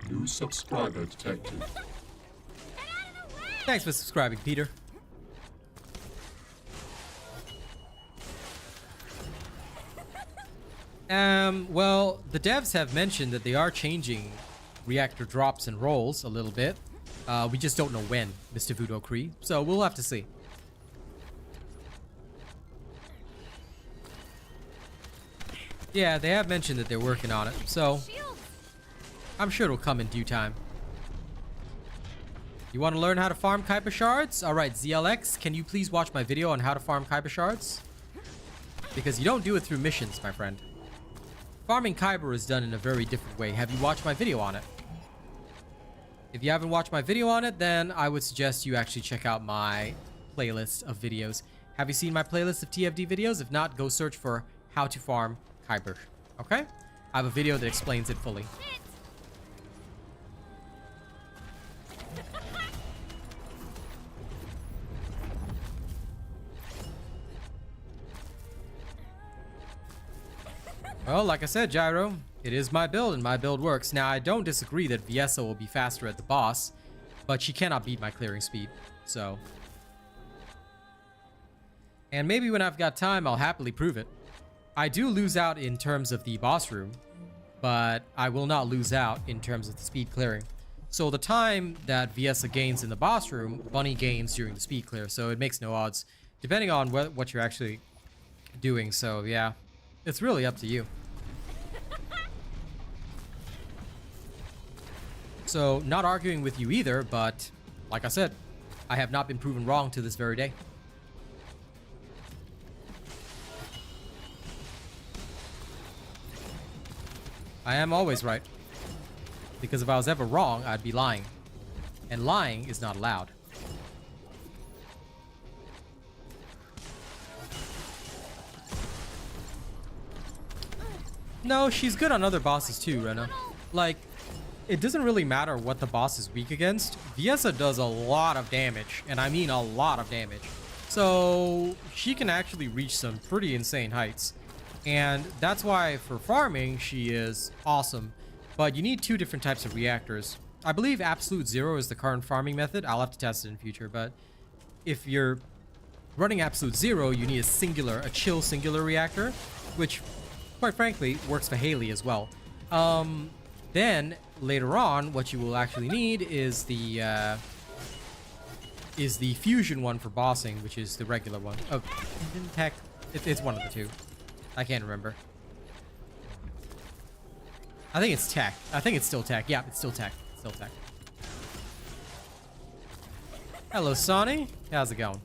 New subscriber detected. Thanks for subscribing, Peter. Well, the devs have mentioned that they are changing reactor drops and rolls a little bit. We just don't know when, Mr. Voodoo Cree. So we'll have to see. Yeah, they have mentioned that they're working on it. So Shield. I'm sure it'll come in due time. You want to learn how to farm Kuiper shards? Alright, ZLX, can you please watch my video on how to farm Kuiper shards? Because you don't do it through missions, my friend. Farming Kuiper is done in a very different way. Have you watched my video on it? If you haven't watched my video on it, then I would suggest you actually check out my playlist of videos. Have you seen my playlist of TFD videos? If not, go search for how to farm Kuiper. Okay? I have a video that explains it fully. Hit. Well, like I said, Gyro, it is my build and my build works. Now, I don't disagree that Viessa will be faster at the boss, but she cannot beat my clearing speed, so. And maybe when I've got time, I'll happily prove it. I do lose out in terms of the boss room, but I will not lose out in terms of the speed clearing. So the time that Viessa gains in the boss room, Bunny gains during the speed clear, so it makes no odds, depending on what you're actually doing, so yeah. It's really up to you. So, not arguing with you either, but like I said, I have not been proven wrong to this very day. I am always right. Because if I was ever wrong, I'd be lying. And lying is not allowed. No, she's good on other bosses too, Rena. Like, it doesn't really matter what the boss is weak against. Viessa does a lot of damage, and I mean a lot of damage. So, she can actually reach some pretty insane heights. And that's why for farming, she is awesome. But you need two different types of reactors. I believe Absolute Zero is the current farming method. I'll have to test it in future, but if you're running Absolute Zero, you need a chill singular reactor, which quite frankly works for Haley as well. Then later on, what you will actually need is the fusion one for bossing, which is the regular one. Oh, tech. It's one of the two. I can't remember. I think it's tech. I think it's still tech. Yeah, it's still tech. Still tech. Hello, Sonny. How's it going?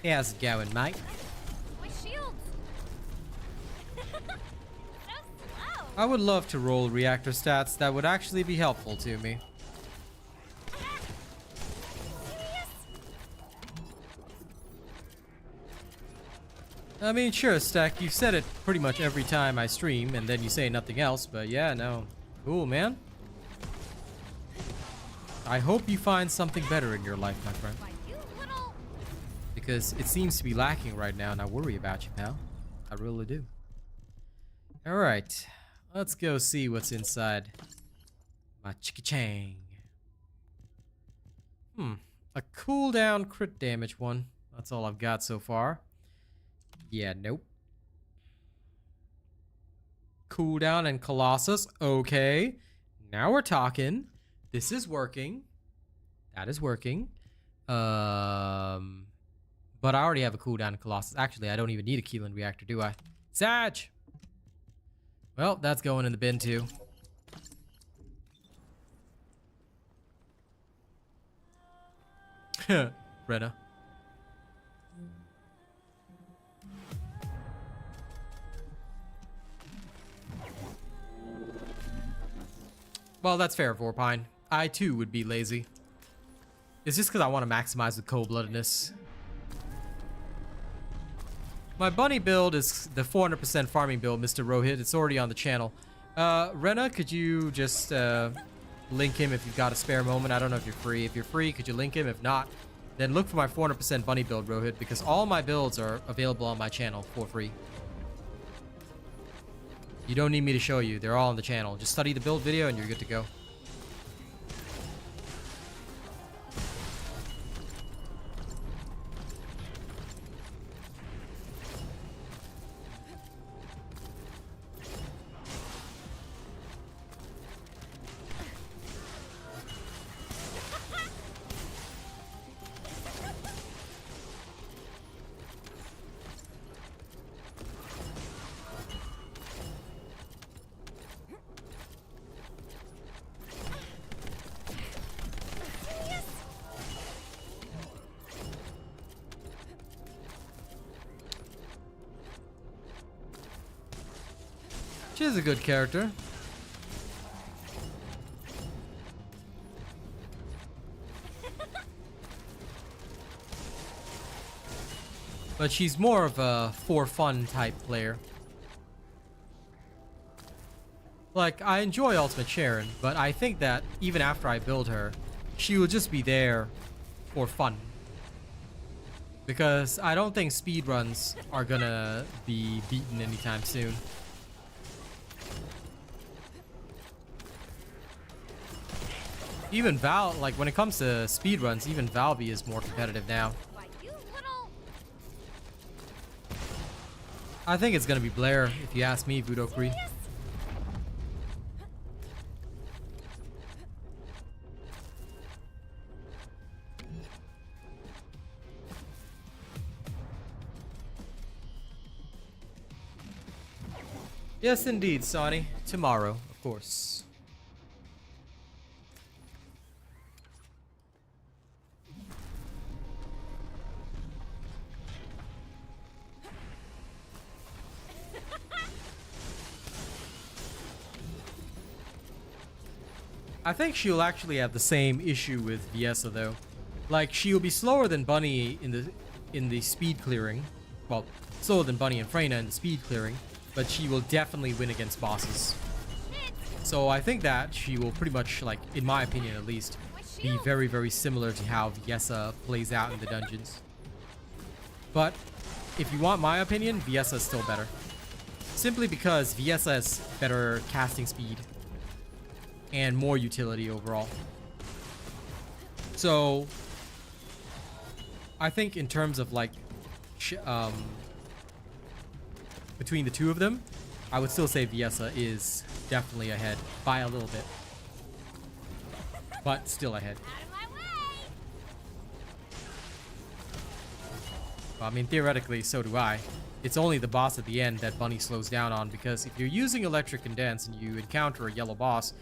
How's it going, mate? My shields. So slow. I would love to roll reactor stats. That would actually be helpful to me. Serious? I mean, sure, Stack. You said it pretty much every time I stream, and then you say nothing else. But yeah, no. Cool, man. I hope you find something better in your life, my friend. Why, you little... Because it seems to be lacking right now, and I worry about you, pal. I really do. Alright. Let's go see what's inside my chicka-chang. A cooldown crit damage one. That's all I've got so far. Yeah, nope. Cooldown and Colossus. Okay. Now we're talking. This is working. That is working. But I already have a cooldown in Colossus. Actually, I don't even need a Keelan reactor, do I? Sag! Well, that's going in the bin too. Rena. Well, that's fair, Vorpine. I too would be lazy. It's just because I want to maximize the cold-bloodedness. My bunny build is the 400% farming build, Mr. Rohit. It's already on the channel. Rena, could you just link him if you've got a spare moment? I don't know if you're free. If you're free, could you link him? If not, then look for my 400% bunny build, Rohit, because all my builds are available on my channel for free. You don't need me to show you. They're all on the channel. Just study the build video and you're good to go. She's a good character. But she's more of a for fun type player. Like, I enjoy Ultimate Sharen, but I think that even after I build her, she will just be there for fun. Because I don't think speedruns are gonna be beaten anytime soon. Even Val, like when it comes to speedruns, even Valby is more competitive now. Why, you little... I think it's gonna be Blair, if you ask me, Voodoo Cree. Yes, indeed, Sonny. Tomorrow, of course. I think she'll actually have the same issue with Viessa though. Like she'll be slower than Bunny in the speed clearing. Well, slower than Bunny and Freyna in the speed clearing, but she will definitely win against bosses. So I think that she will pretty much, like in my opinion at least, be very, very similar to how Viessa plays out in the dungeons. But if you want my opinion, Viessa is still better. Simply because Viessa has better casting speed and more utility overall. So I think in terms of like between the two of them, I would still say Viessa is definitely ahead by a little bit, but still ahead. Out of my way! Well, I mean, theoretically, so do I. It's only the boss at the end that Bunny slows down on, because if you're using Electric Condense and you encounter a yellow boss,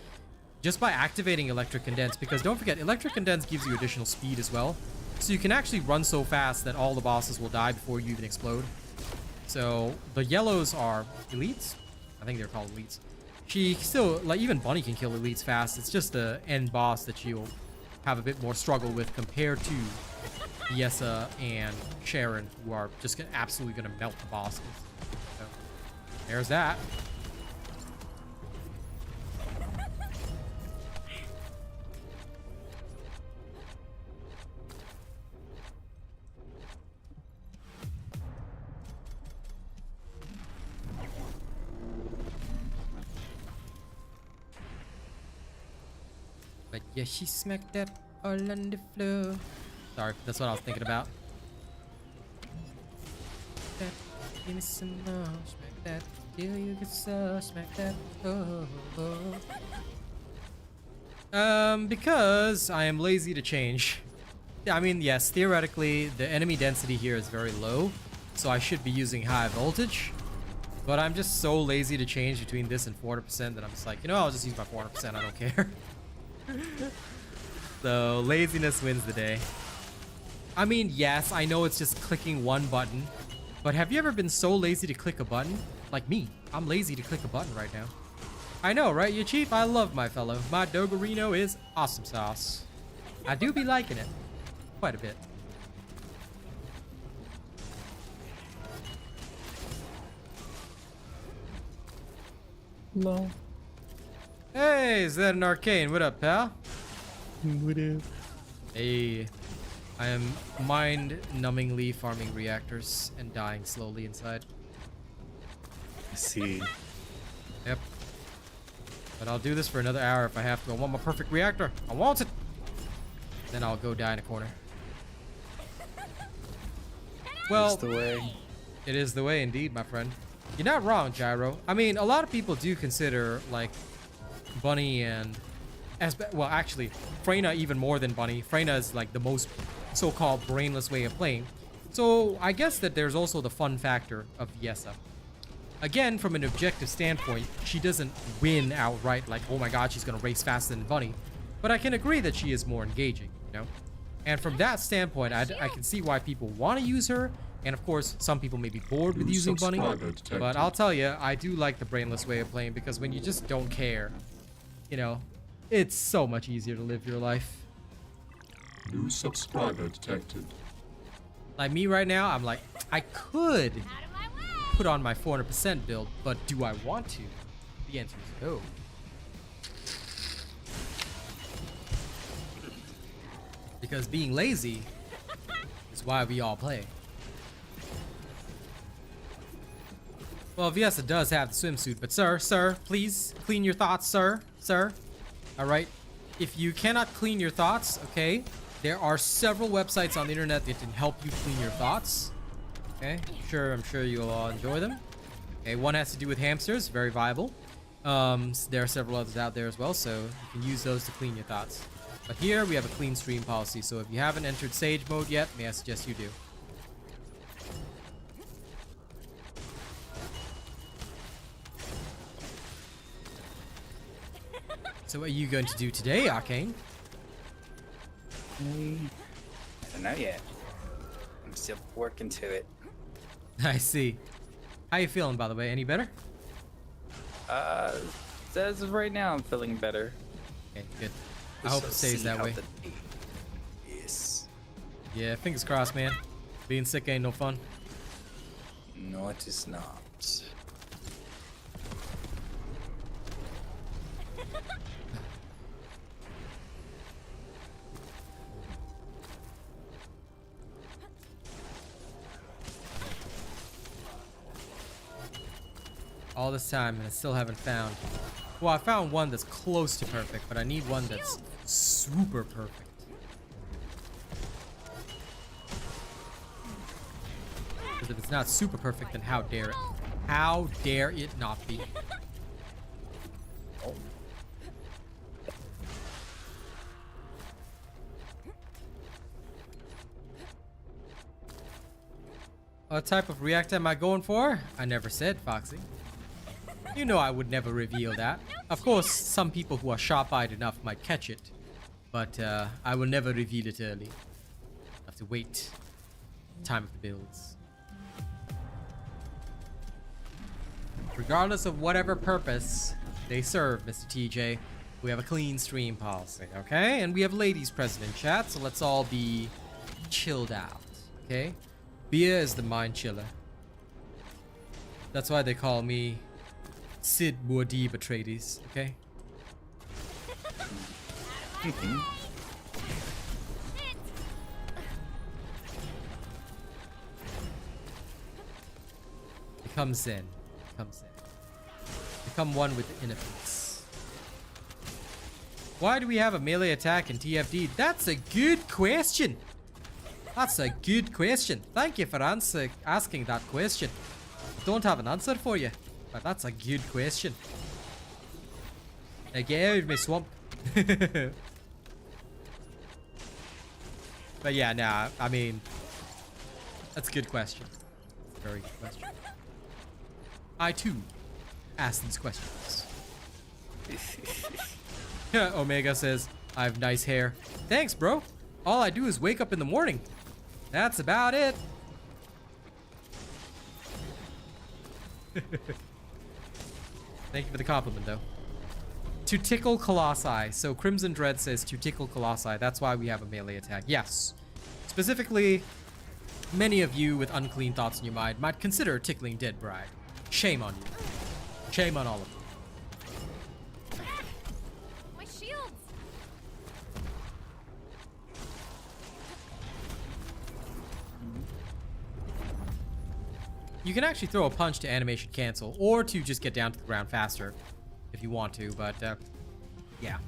just by activating Electric Condense, because don't forget, Electric Condense gives you additional speed as well, so you can actually run so fast that all the bosses will die before you even explode. So the yellows are elites. I think they're called elites. She still, like, even Bunny can kill elites fast. It's just the end boss that she'll have a bit more struggle with compared to Viessa and Sharen, who are just absolutely gonna melt the bosses. So there's that. But yeah, she smacked that all on the floor. Sorry, that's what I was thinking about. That, give me some more, smack that till you get so, smack that. Because I am lazy to change. I mean, yes, theoretically, the enemy density here is very low, so I should be using high voltage. But I'm just so lazy to change between this and 400% that I'm just like, you know, I'll just use my 400%, I don't care. So laziness wins the day. I mean, yes, I know it's just clicking one button, but have you ever been so lazy to click a button? Like me, I'm lazy to click a button right now. I know, right, you chief? I love my fellow. My Doggerino is awesome sauce. I do be liking it quite a bit. No. Hey, is that an arcane? What up, pal? What up? Hey, I am mind-numbingly farming reactors and dying slowly inside. I see. Yep. But I'll do this for another hour if I have to. I want my perfect reactor. I want it. Then I'll go die in a corner. Well, That's the way. it is the way indeed, my friend. You're not wrong, Gyro. I mean, a lot of people do consider, like, Bunny and... well, actually, Freyna even more than Bunny. Freyna is, like, the most so-called brainless way of playing. So, I guess that there's also the fun factor of Viessa. Again, from an objective standpoint, she doesn't win outright, like, oh my god, she's gonna race faster than Bunny. But I can agree that she is more engaging, you know? And from that standpoint, I can see why people want to use her, And of course, some people may be bored with New using bunny, subscriber detected. but I'll tell you, I do like the brainless way of playing because when you just don't care, you know, it's so much easier to live your life. New subscriber detected. Like me right now, I'm like, I could Out of my way! put on my 400% build, but do I want to? The answer is no. Because being lazy is why we all play. Well, Viesa does have the swimsuit, but sir, please clean your thoughts, sir. Alright? If you cannot clean your thoughts, okay, there are several websites on the internet that can help you clean your thoughts. Okay, I'm sure you'll all enjoy them. Okay, one has to do with hamsters, very viable. There are several others out there as well, so you can use those to clean your thoughts. But here we have a clean stream policy, so if you haven't entered Sage mode yet, may I suggest you do. So what are you going to do today, Arcane? I don't know yet. I'm still working to it. I see. How you feeling, by the way? Any better? As of right now, I'm feeling better. Okay, good. I hope it stays that way. Yes. Yeah, fingers crossed, man. Being sick ain't no fun. No, it is not. All this time and I still haven't found. Well, I found one that's close to perfect, but I need one that's super perfect. Because if it's not super perfect, then how dare it? How dare it not be? What type of reactor am I going for? I never said, Foxy. You know I would never reveal that. Of course, some people who are sharp-eyed enough might catch it, but I will never reveal it early. I have to wait. Time of the builds. Regardless of whatever purpose they serve, Mr. TJ, we have a clean stream policy, okay? And we have ladies present in chat, so let's all be chilled out, okay? Beer is the mind chiller. That's why they call me Sid Bourdi Betraydes, okay? Become Zen. Become Zen. Become one with the inner peace. Why do we have a melee attack in TFD? That's a good question. That's a good question. Thank you for asking that question. Don't have an answer for you, but that's a good question. Now get out of my swamp. But yeah, nah, I mean, that's a good question. Very good question. I too ask these questions. Omega says, I have nice hair. Thanks, bro. All I do is wake up in the morning. That's about it. Thank you for the compliment, though. To tickle Colossi. So Crimson Dread says to tickle Colossi. That's why we have a melee attack. Yes. Specifically, many of you with unclean thoughts in your mind might consider tickling Dead Bride. Shame on you. Shame on all of you. My shields! You can actually throw a punch to animation cancel, or to just get down to the ground faster if you want to, but yeah.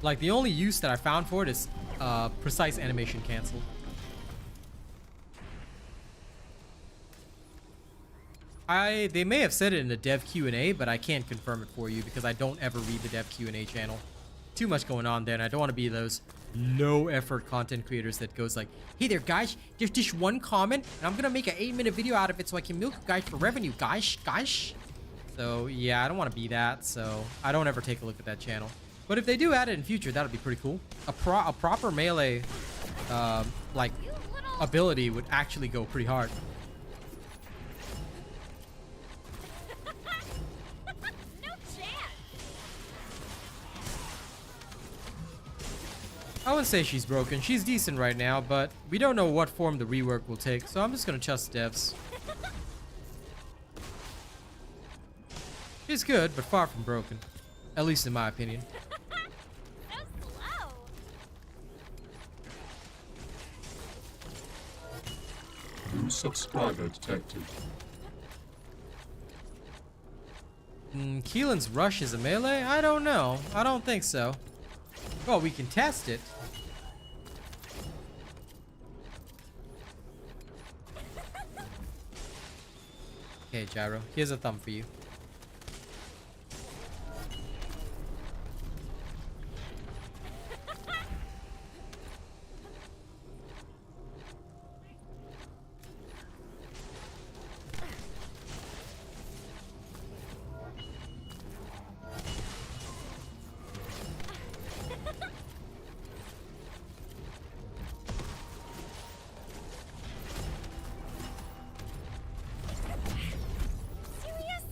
Like, the only use that I found for it is precise animation cancel. They may have said it in the dev Q&A, but I can't confirm it for you because I don't ever read the dev Q&A channel. Too much going on there, and I don't want to be those no effort content creators that goes like, hey there guys, there's this one comment and I'm gonna make an 8-minute video out of it so I can milk you guys for revenue, guys. So yeah, I don't want to be that, so I don't ever take a look at that channel. But if they do add it in future, that would be pretty cool. A proper melee like You little... ability would actually go pretty hard. No chance. I wouldn't say she's broken. She's decent right now, but we don't know what form the rework will take, so I'm just gonna trust devs. She's good, but far from broken. At least in my opinion. So slow. New subscriber detected. Keelan's rush is a melee? I don't know. I don't think so. Well, we can test it. Okay, Gyro, here's a thumb for you. Serious?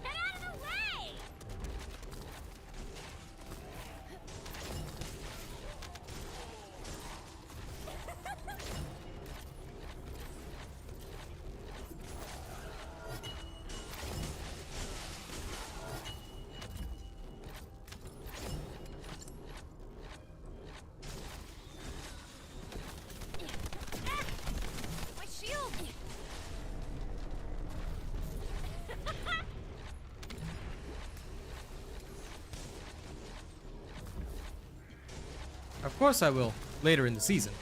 Get out of the way! My shield! Of course I will, later in the season.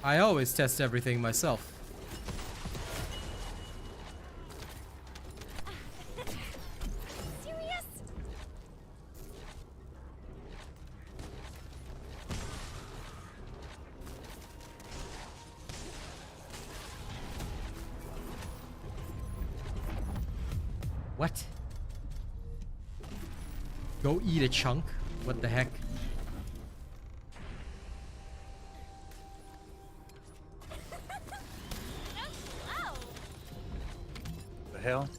I always test everything myself. Serious? What? Go eat a chunk? What the heck? So slow. The hell?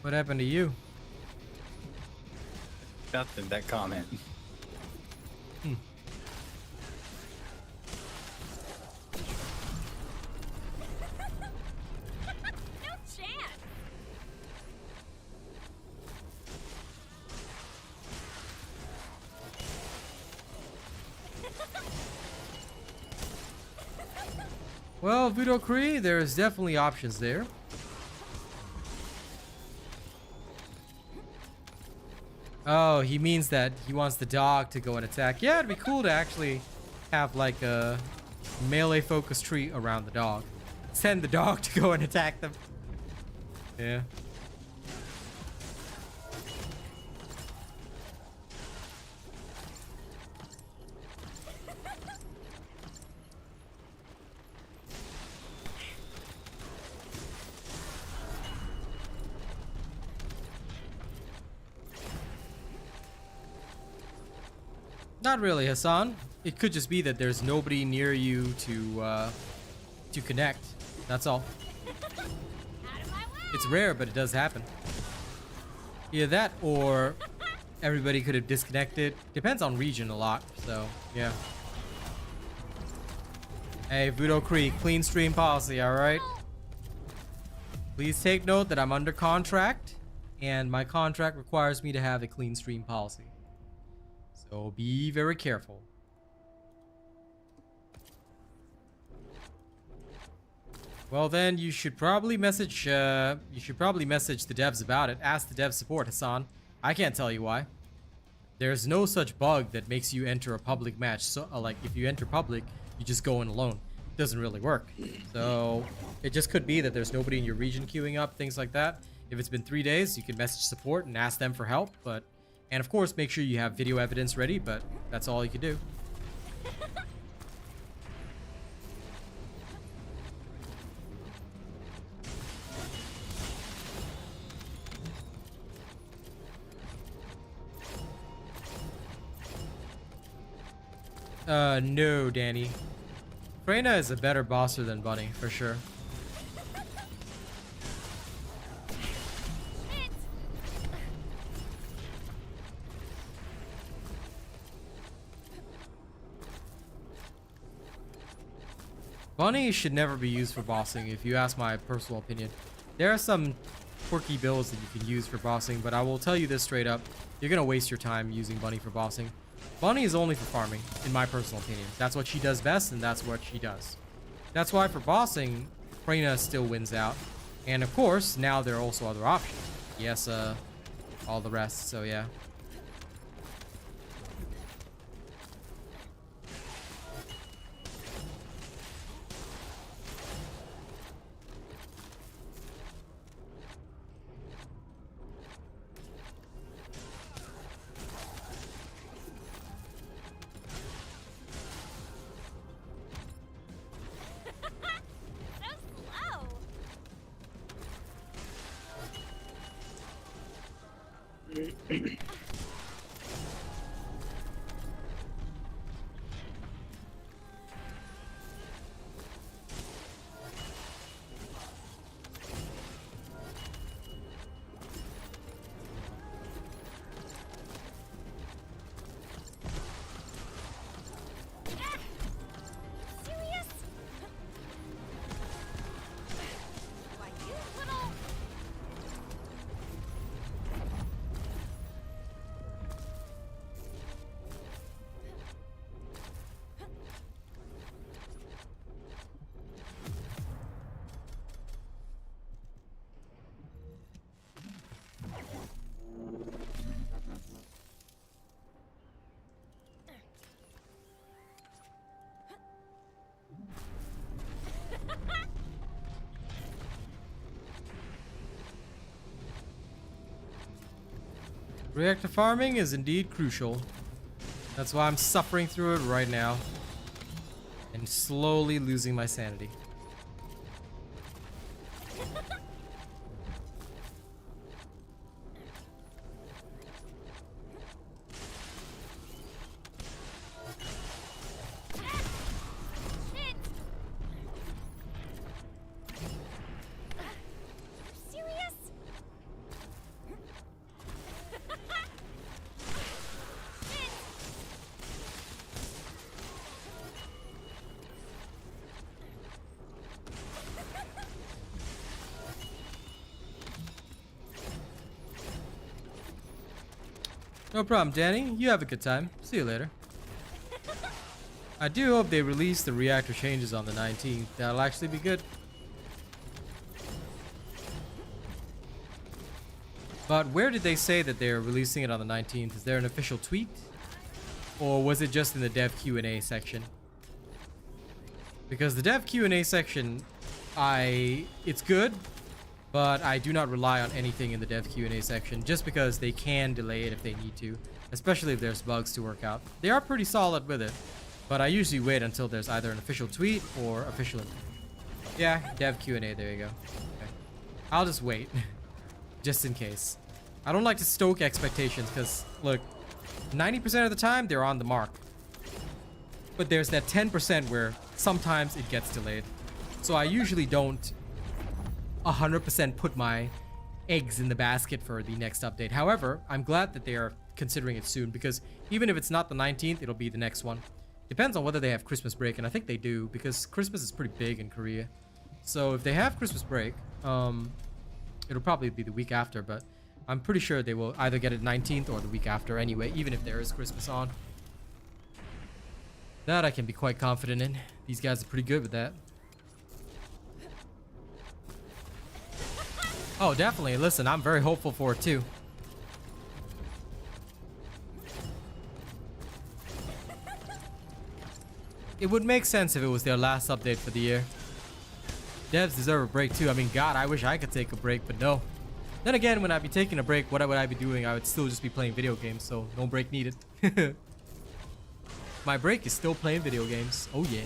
What happened to you? Nothing, that comment. No chance. Well, Voodoo Cree, there's definitely options there. Oh, he means that he wants the dog to go and attack. Yeah, it'd be cool to actually have like a melee focus tree around the dog. Send the dog to go and attack them. Yeah. Not really, Hassan. It could just be that there's nobody near you to connect. That's all. Out of my way! It's rare, but it does happen. Either that, or everybody could have disconnected. Depends on region a lot, so yeah. Hey, Voodoo Creek, clean stream policy, alright? Please take note that I'm under contract, and my contract requires me to have a clean stream policy. So be very careful. Well then, you should probably message the devs about it. Ask the dev support, Hassan. I can't tell you why. There's no such bug that makes you enter a public match. So, like, if you enter public, you just go in alone. It doesn't really work. So, it just could be that there's nobody in your region queuing up, things like that. If it's been 3 days, you can message support and ask them for help. And of course, make sure you have video evidence ready, but that's all you can do. No, Danny. Freyna is a better bosser than Bunny, for sure. Bunny should never be used for bossing, if you ask my personal opinion. There are some quirky builds that you can use for bossing, but I will tell you this straight up. You're gonna waste your time using Bunny for bossing. Bunny is only for farming, in my personal opinion. That's what she does best, and that's what she does. That's why for bossing, Freyna still wins out. And of course, now there are also other options. Yes, all the rest, so yeah. Reactor farming is indeed crucial. That's why I'm suffering through it right now. And slowly losing my sanity. No problem, Danny. You have a good time. See you later. I do hope they release the reactor changes on the 19th. That'll actually be good. But where did they say that they're releasing it on the 19th? Is there an official tweet? Or was it just in the dev Q&A section? Because the dev Q&A section, it's good, but I do not rely on anything in the dev Q&A section just because they can delay it if they need to, especially if there's bugs to work out. They are pretty solid with it, but I usually wait until there's either an official tweet or official info. Yeah, dev Q&A, there you go. Okay. I'll just wait, just in case. I don't like to stoke expectations because, look, 90% of the time, they're on the mark. But there's that 10% where sometimes it gets delayed. So I usually don't 100% put my eggs in the basket for the next update. However, I'm glad that they are considering it soon, because even if it's not the 19th, it'll be the next one. Depends on whether they have Christmas break, and I think they do, because Christmas is pretty big in Korea. So if they have Christmas break, it'll probably be the week after, but I'm pretty sure they will either get it 19th or the week after anyway, even if there is Christmas on. That I can be quite confident in. These guys are pretty good with that. Oh, definitely. Listen, I'm very hopeful for it too. It would make sense if it was their last update for the year. Devs deserve a break too. I mean, God, I wish I could take a break, but no. Then again, when I'd be taking a break, what would I be doing? I would still just be playing video games, so no break needed. My break is still playing video games. Oh yeah.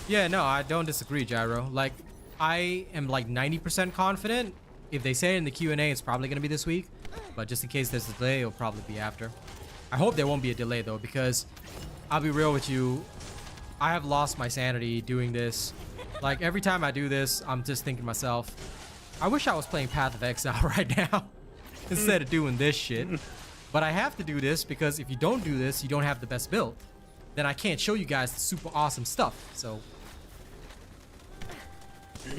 Yeah, no, I don't disagree, Gyro. Like, I am like 90% confident. If they say it in the Q&A, it's probably going to be this week. But just in case there's a delay, it'll probably be after. I hope there won't be a delay, though, because I'll be real with you. I have lost my sanity doing this. Like, every time I do this, I'm just thinking to myself, I wish I was playing Path of Exile right now instead of doing this shit. But I have to do this because if you don't do this, you don't have the best build. Then I can't show you guys the super awesome stuff. So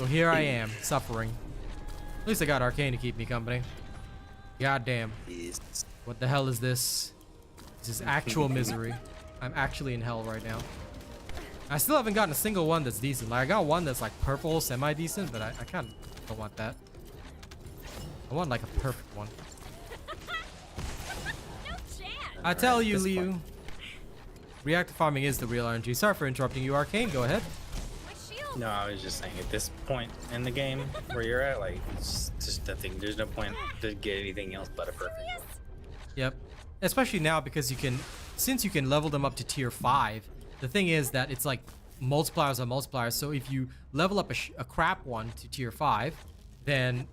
here I am, suffering. At least I got Arcane to keep me company. God damn. What the hell is this? This is actual misery. I'm actually in hell right now. I still haven't gotten a single one that's decent. Like, I got one that's like purple, semi-decent, but I kind of don't want that. I want like a perfect one. No chance. I tell you, this Liu. Reactor farming is the real RNG. Sorry for interrupting you, Arcane. Go ahead. My shield. No, I was just saying at this point in the game where you're at, like, it's just nothing. There's no point to get anything else but a perfect one. Yep. Especially now because you can, since you can level them up to tier 5, the thing is that it's like multipliers on multipliers. So if you level up a crap one to tier 5, then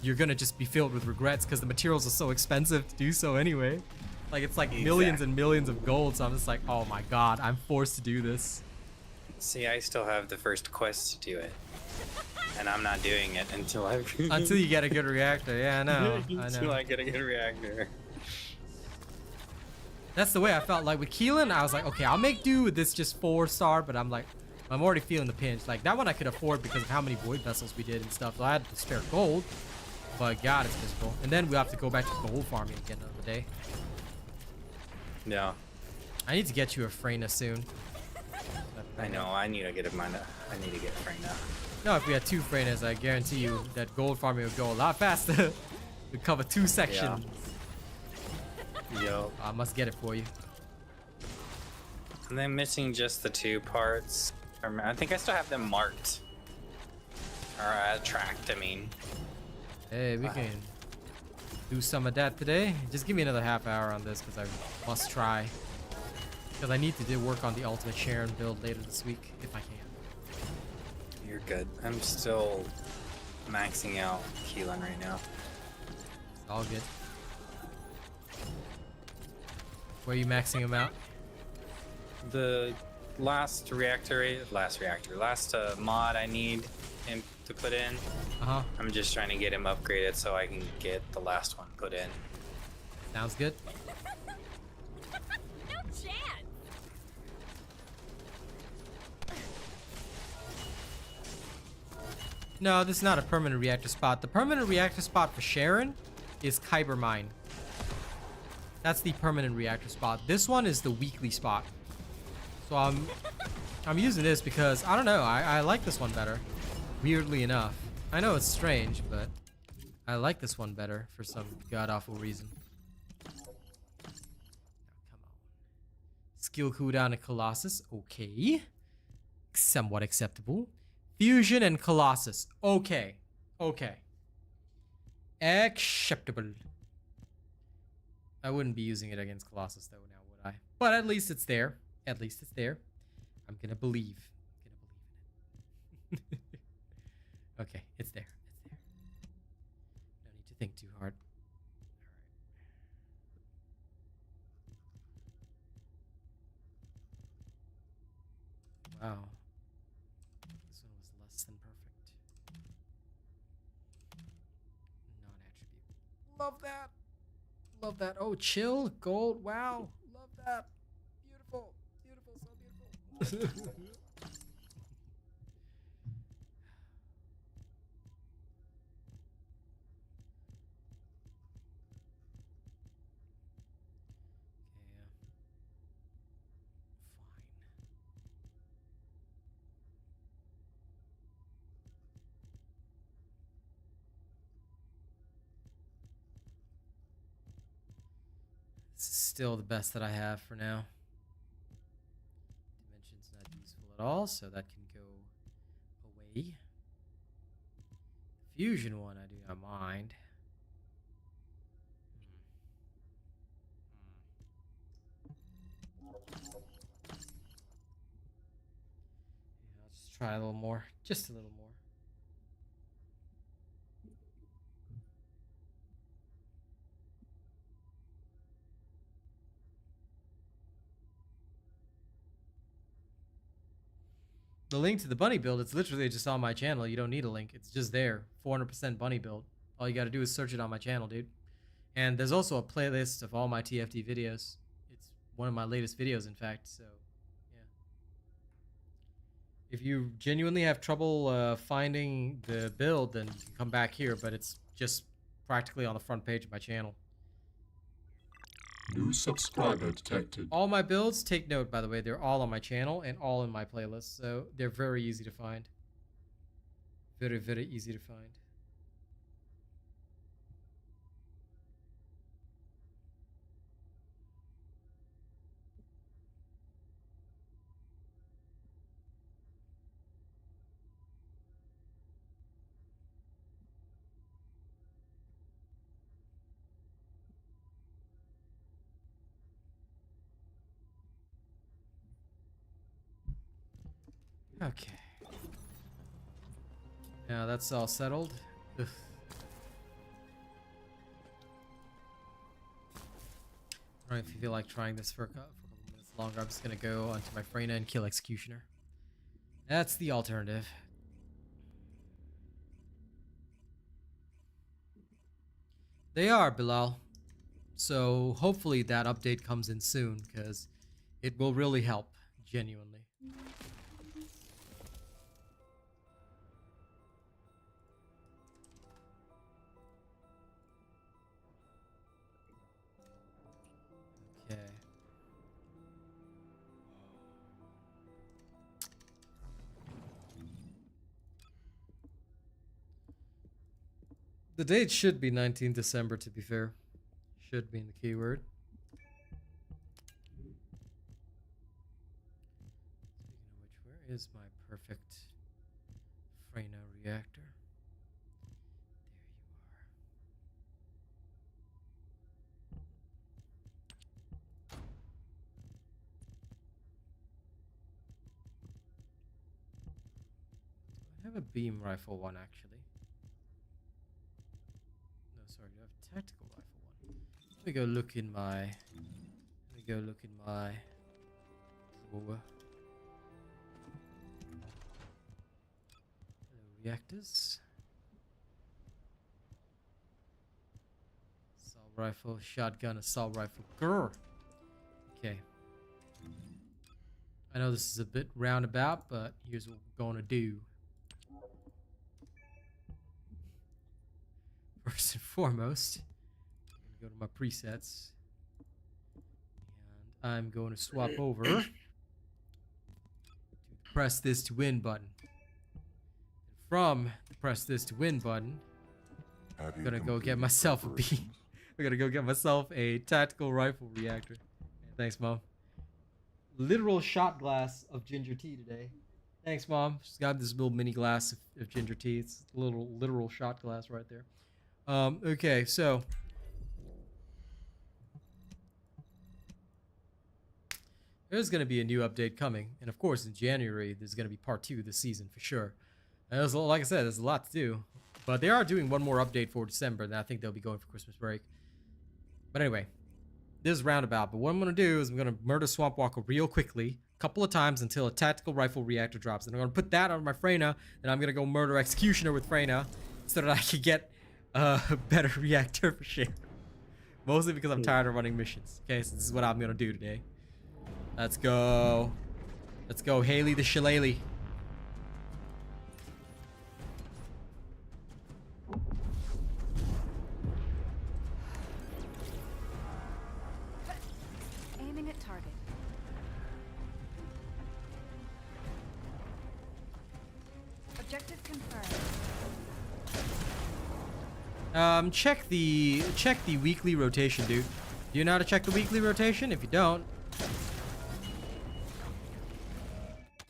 you're gonna just be filled with regrets because the materials are so expensive to do so anyway. Like, it's like millions and millions of gold. So I'm just like, oh my God, I'm forced to do this. See, I still have the first quest to do it. And I'm not doing it until I Until you get a good reactor. Yeah, I know. until I get a good reactor. That's the way I felt. Like with Keelan, I was like, okay, I'll make do with this just 4-star, but I'm like, I'm already feeling the pinch. Like, that one I could afford because of how many void vessels we did and stuff. So I had to spare gold, but God, it's miserable. And then we have to go back to gold farming again another day. Yeah. I need to get you a Freyna soon. I know, I need to get a mana. I need to get a Freyna. No, if we had 2 Freynas, I guarantee you that gold farming would go a lot faster. We'd cover 2 sections. Yo. I must get it for you. And then missing just the 2 parts. I think I still have them marked. Or tracked, I mean. Hey, we can do some of that today. Just give me another half hour on this because I must try. Because I need to do work on the ultimate Sharen build later this week, if I can. You're good. I'm still maxing out Keelan right now. It's all good. Where are you maxing him out? The last mod I need him to put in. Uh-huh. I'm just trying to get him upgraded so I can get the last one put in. Sounds good. No chance. No, this is not a permanent reactor spot. The permanent reactor spot for Sharen is Kyber Mine. That's the permanent reactor spot. This one is the weekly spot. So I'm using this because, I don't know, I like this one better. Weirdly enough. I know it's strange, but I like this one better for some god-awful reason. Now, come on. Skill cooldown and Colossus. Okay. Somewhat acceptable. Fusion and Colossus. Okay. Okay. Acceptable. I wouldn't be using it against Colossus though now, would I? But at least it's there. At least it's there. I'm gonna believe. I'm gonna believe in it. Okay, it's there. It's there. No need to think too hard. Alright. Wow. Love that. Love that. Oh, chill. Gold. Wow. Love that. Beautiful. Beautiful. So beautiful. This is still the best that I have for now. Dimension's not useful at all, so that can go away. Fusion one, I do not mind. Yeah, I'll just try a little more. Just a little more. The link to the bunny build, it's literally just on my channel. You don't need a link. It's just there. 400% bunny build. All you got to do is search it on my channel, dude. And there's also a playlist of all my TFT videos. It's one of my latest videos, in fact. So, yeah. If you genuinely have trouble finding the build, then you can come back here. But it's just practically on the front page of my channel. New subscriber detected. All my builds, take note, by the way, they're all on my channel and all in my playlist, so they're very easy to find. Very, very easy to find. Okay. Now that's all settled. Ugh. I don't know if you feel like trying this for a couple minutes longer. I'm just gonna go onto my Freyna and kill Executioner. That's the alternative. They are, Bilal. So hopefully that update comes in soon, because it will really help, genuinely. Okay. The date should be 19th December, to be fair. Should be in the keyword. Speaking of which, where is my perfect Freyna reactor? I have a beam rifle one, actually. No, sorry, I have a tactical rifle one. Let me go look in my drawer. Hello, reactors. Assault rifle, shotgun, assault rifle. Grr. Okay. I know this is a bit roundabout, but here's what we're gonna do. First and foremost, I'm going to go to my presets, and I'm going to swap over to press this to win button. And from the press this to win button, I'm gonna go get myself a beam. I'm gonna go get myself a tactical rifle reactor. Thanks, Mom. Literal shot glass of ginger tea today. Thanks, Mom. She's got this little mini glass of ginger tea. It's a little literal shot glass right there. Okay, so there's going to be a new update coming, and of course in January there's going to be part 2 this season for sure. And there's, like I said, there's a lot to do, but they are doing one more update for December, and I think they'll be going for Christmas break. But anyway, this is roundabout, but what I'm going to do is I'm going to murder Swamp Walker real quickly, a couple of times until a tactical rifle reactor drops, and I'm going to put that on my Freyna, and I'm going to go murder Executioner with Freyna so that I can get better reactor for sure. Mostly because I'm tired of running missions. Okay, so this is what I'm gonna do today. Let's go. Let's go, Haley the Shillelagh. Aiming at target. Objective confirmed. Check the weekly rotation, dude. Do you know how to check the weekly rotation? If you don't,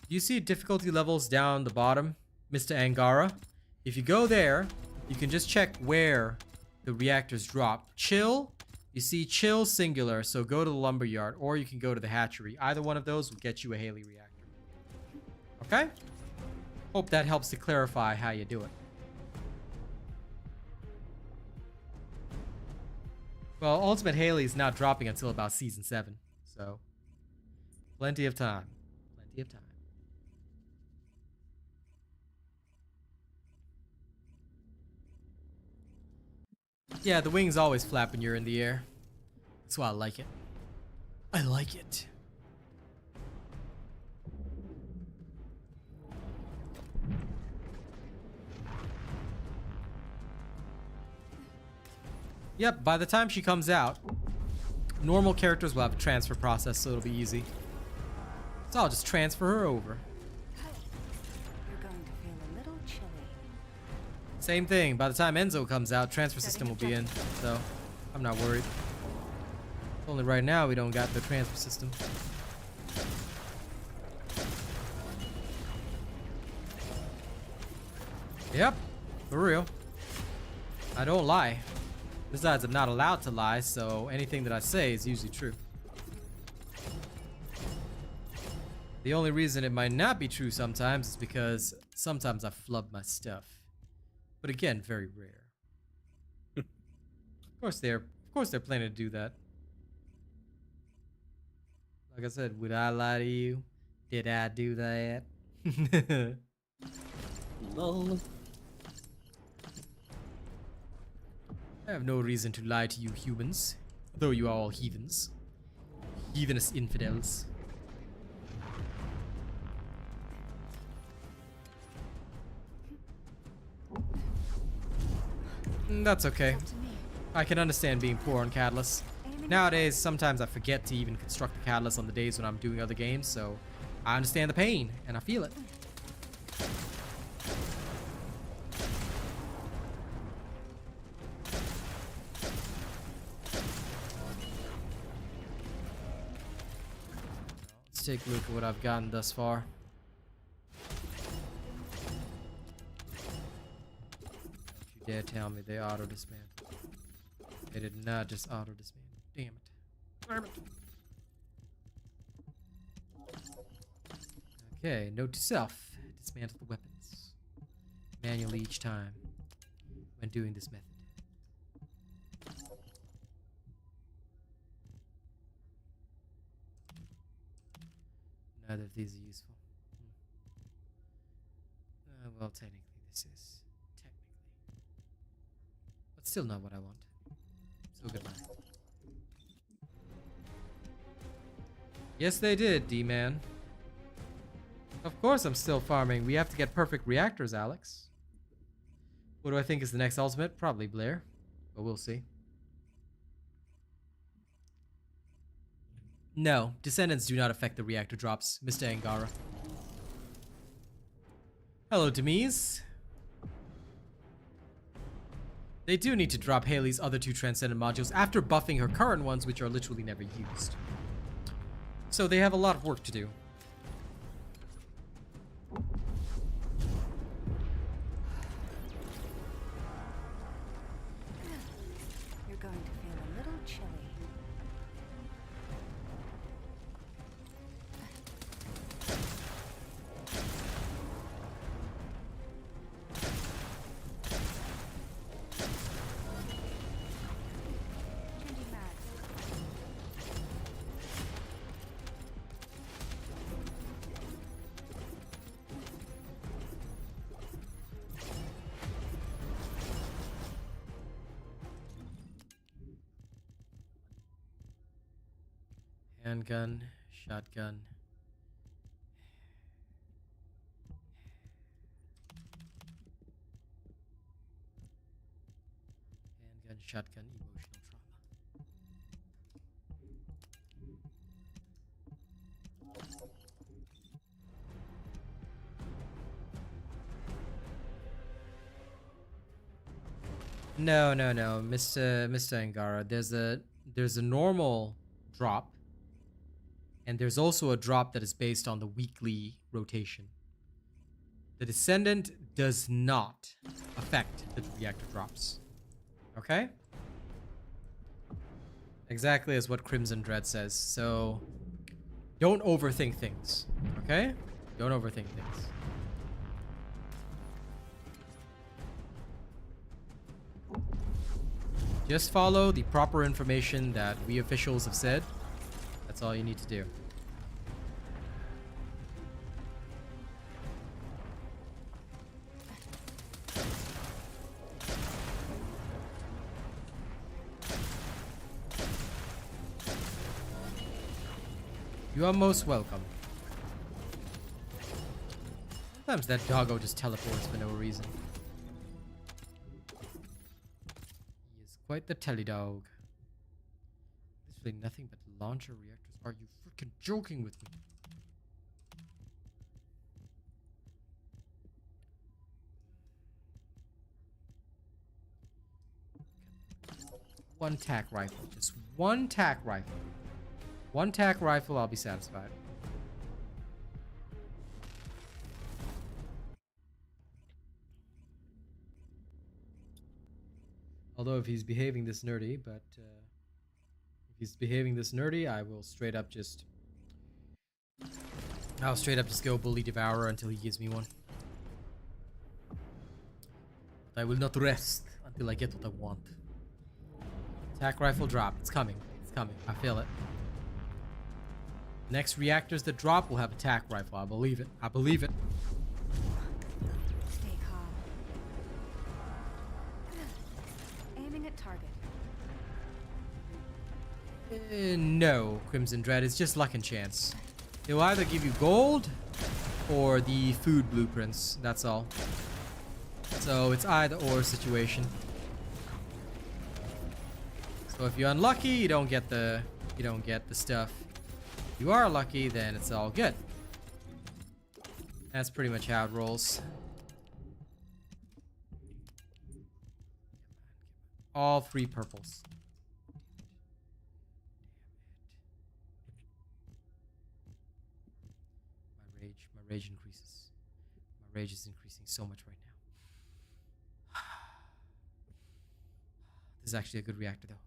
you see difficulty levels down the bottom, Mr. Angara. If you go there, you can just check where the reactors drop. Chill, you see chill singular, so go to the lumberyard, or you can go to the hatchery. Either one of those will get you a Haley reactor. Okay? Hope that helps to clarify how you do it. Well, Ultimate Haley's not dropping until about Season 7, so plenty of time. Plenty of time. Yeah, the wings always flap when you're in the air. That's why I like it. I like it. Yep, by the time she comes out, normal characters will have a transfer process, so it'll be easy. So I'll just transfer her over. You're going to feel a little chilly. Same thing, by the time Enzo comes out, transfer system will be in, so I'm not worried. Only right now we don't got the transfer system. Yep, for real. I don't lie. Besides, I'm not allowed to lie, so anything that I say is usually true. The only reason it might not be true sometimes is because sometimes I flub my stuff. But again, very rare. Of course they're planning to do that. Like I said, would I lie to you? Did I do that? Lol. I have no reason to lie to you humans, though you are all heathens. Heathenous infidels. That's okay. I can understand being poor on Catalyst. Nowadays, sometimes I forget to even construct the Catalyst on the days when I'm doing other games, so I understand the pain, and I feel it. Let's take a look at what I've gotten thus far. Don't you dare tell me they auto-dismantled. They did not just auto-dismantle. Damn it. Damn it. Okay, note to self. Dismantle the weapons. Manually each time when doing this method. Neither of these are useful. Well, technically this is. Technically. But still not what I want. So goodbye. Yes, they did, D-Man. Of course I'm still farming. We have to get perfect reactors, Alex. What do I think is the next ultimate? Probably Blair. But we'll see. No, Descendants do not affect the reactor drops, Mr. Angara. Hello, Demise. They do need to drop Haley's other two Transcendent modules after buffing her current ones, which are literally never used. So they have a lot of work to do. You're going to feel a little chilly. Changing mags. Handgun, shotgun. Handgun, shotgun, emotional trauma. No, no, no, Mr. Angara. There's a normal drop, and there's also a drop that is based on the weekly rotation. The Descendant does not affect the reactor drops. Okay? Exactly as what Crimson Dread says. So don't overthink things. Okay? Don't overthink things. Just follow the proper information that we officials have said. That's all you need to do. You are most welcome. Sometimes that doggo just teleports for no reason. He is quite the telly-dog. Literally nothing but launcher reactors. Are you freaking joking with me? One tack rifle. Just one tack rifle. One tack rifle, I'll be satisfied. Although if he's behaving this nerdy, but if he's behaving this nerdy, I will straight up just... I'll straight up just go bully Devourer until he gives me one. But I will not rest until I get what I want. Attack rifle drop. It's coming. It's coming. I feel it. Next reactors that drop will have attack rifle. I believe it. I believe it. Stay calm. Aiming at target. No, Crimson Dread. It's just luck and chance. He'll either give you gold or the food blueprints. That's all. So it's either or situation. So if you're unlucky, you don't get the stuff. If you are lucky, then it's all good. That's pretty much how it rolls. All 3 purples. My rage increases. My rage is increasing so much right now. This is actually a good reactor, though.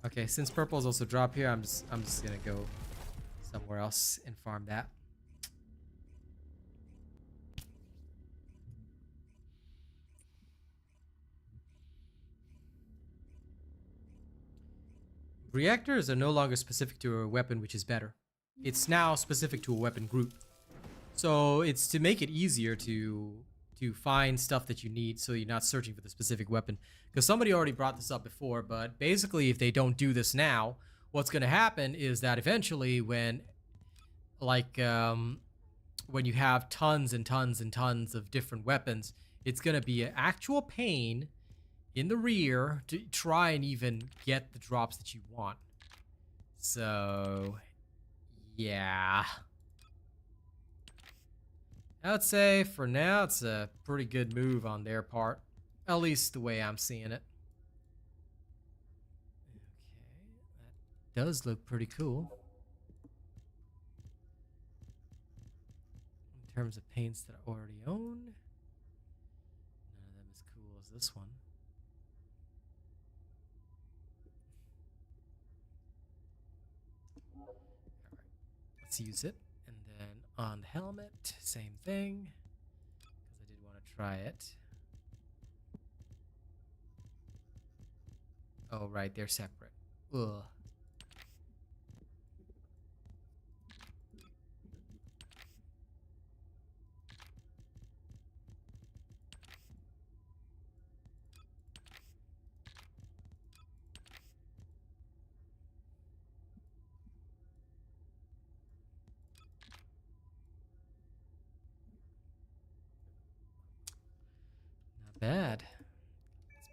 Okay, since purples also drop here, I'm just gonna go somewhere else and farm that. Reactors are no longer specific to a weapon, which is better. It's now specific to a weapon group. So it's to make it easier to find stuff that you need, so you're not searching for the specific weapon. Because somebody already brought this up before, but basically if they don't do this now, what's going to happen is that eventually when you have tons and tons and tons of different weapons, it's going to be an actual pain in the rear to try and even get the drops that you want. So yeah, I would say for now it's a pretty good move on their part, at least the way I'm seeing it. Okay, that does look pretty cool in terms of paints that I already own. None of them as cool as this one. Let's use it. And then on the helmet, same thing, because I did want to try it. Oh, right, they're separate. Ugh.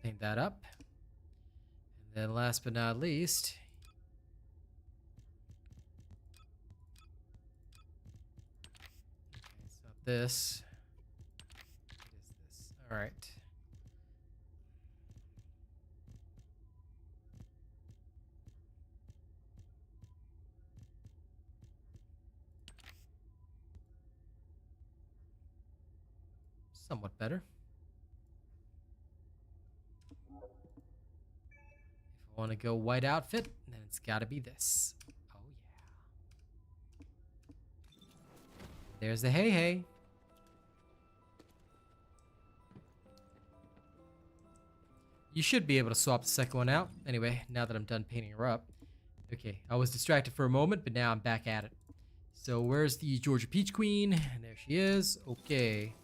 Paint that up. And then last but not least, okay, it's not this. What is this? All right. Somewhat better. If I want to go white outfit, then it's got to be this. Oh yeah. There's the hey hey. You should be able to swap the second one out. Anyway, now that I'm done painting her up. Okay, I was distracted for a moment, but now I'm back at it. So where's the Georgia Peach Queen? There she is. Okay.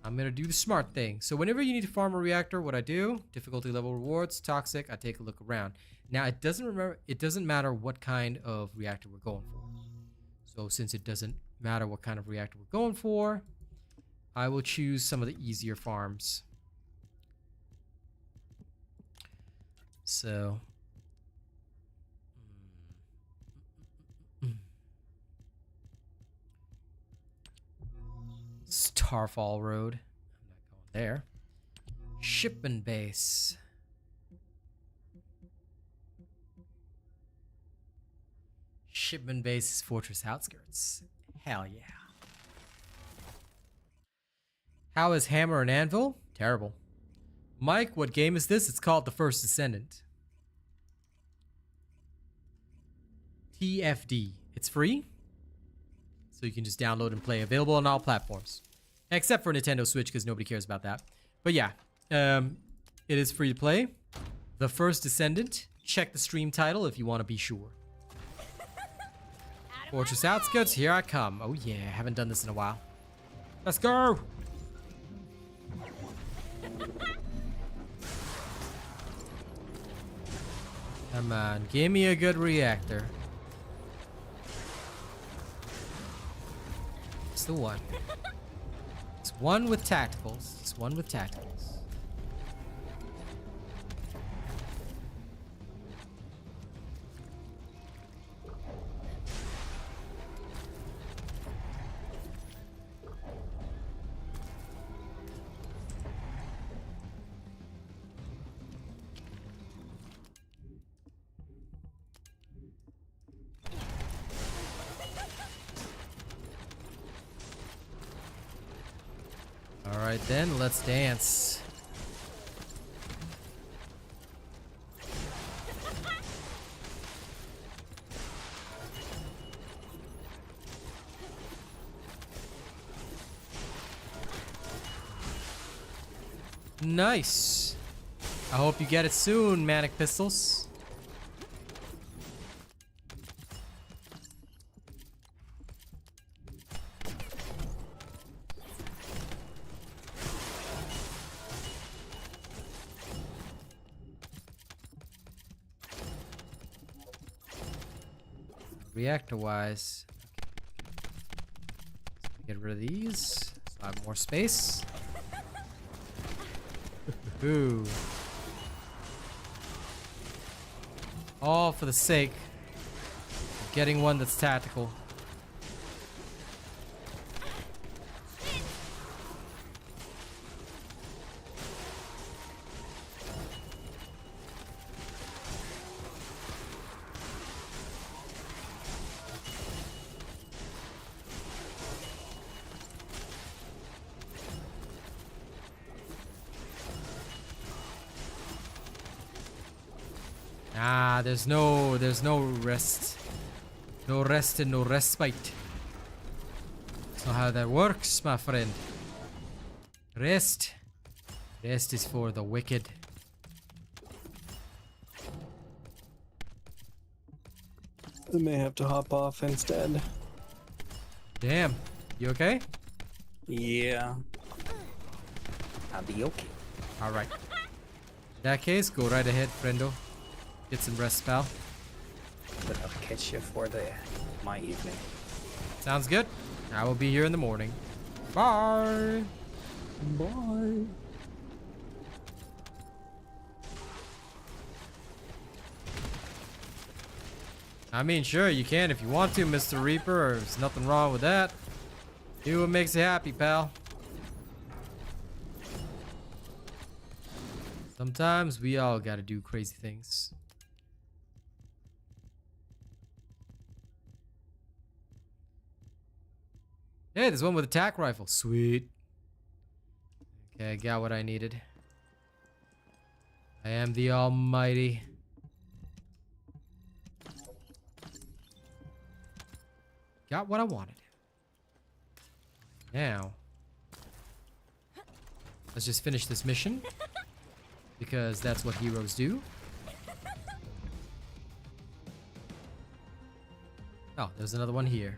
I'm gonna do the smart thing. So whenever you need to farm a reactor, what I do, difficulty level rewards, toxic, I take a look around. Now it doesn't matter what kind of reactor we're going for. So since it doesn't matter what kind of reactor we're going for, I will choose some of the easier farms. So Starfall Road. I'm not going there. Shipment base. Shipment base is Fortress Outskirts. Hell yeah. How is Hammer and Anvil? Terrible. Mike, what game is this? It's called The First Descendant. TFD. It's free, so you can just download and play. Available on all platforms, except for Nintendo Switch, because nobody cares about that. But yeah, it is free to play. The First Descendant. Check the stream title if you want to be sure. Fortress Outskirts, here I come. Oh yeah, haven't done this in a while. Let's go! Come on, give me a good reactor. It's the one. It's one with tacticals. It's one with tacticals. Alright then, let's dance. Nice. I hope you get it soon, Manic Pistols. Reactor wise, get rid of these so I have more space. Ooh. All for the sake of getting one that's tactical. Ah, there's no rest. No rest and no respite. That's not how that works, my friend. Rest. Rest is for the wicked. I may have to hop off instead. Damn. You okay? Yeah. I'll be okay. Alright. In that case, go right ahead, friendo. Get some rest, pal. But I'll catch you for my evening. Sounds good. I will be here in the morning. Bye. Bye. I mean, sure, you can if you want to, Mr. Reaper. There's nothing wrong with that. Do what makes you happy, pal. Sometimes we all gotta do crazy things. Hey, there's one with attack rifle. Sweet. Okay, I got what I needed. I am the almighty. Got what I wanted. Now, let's just finish this mission. Because that's what heroes do. Oh, there's another one here.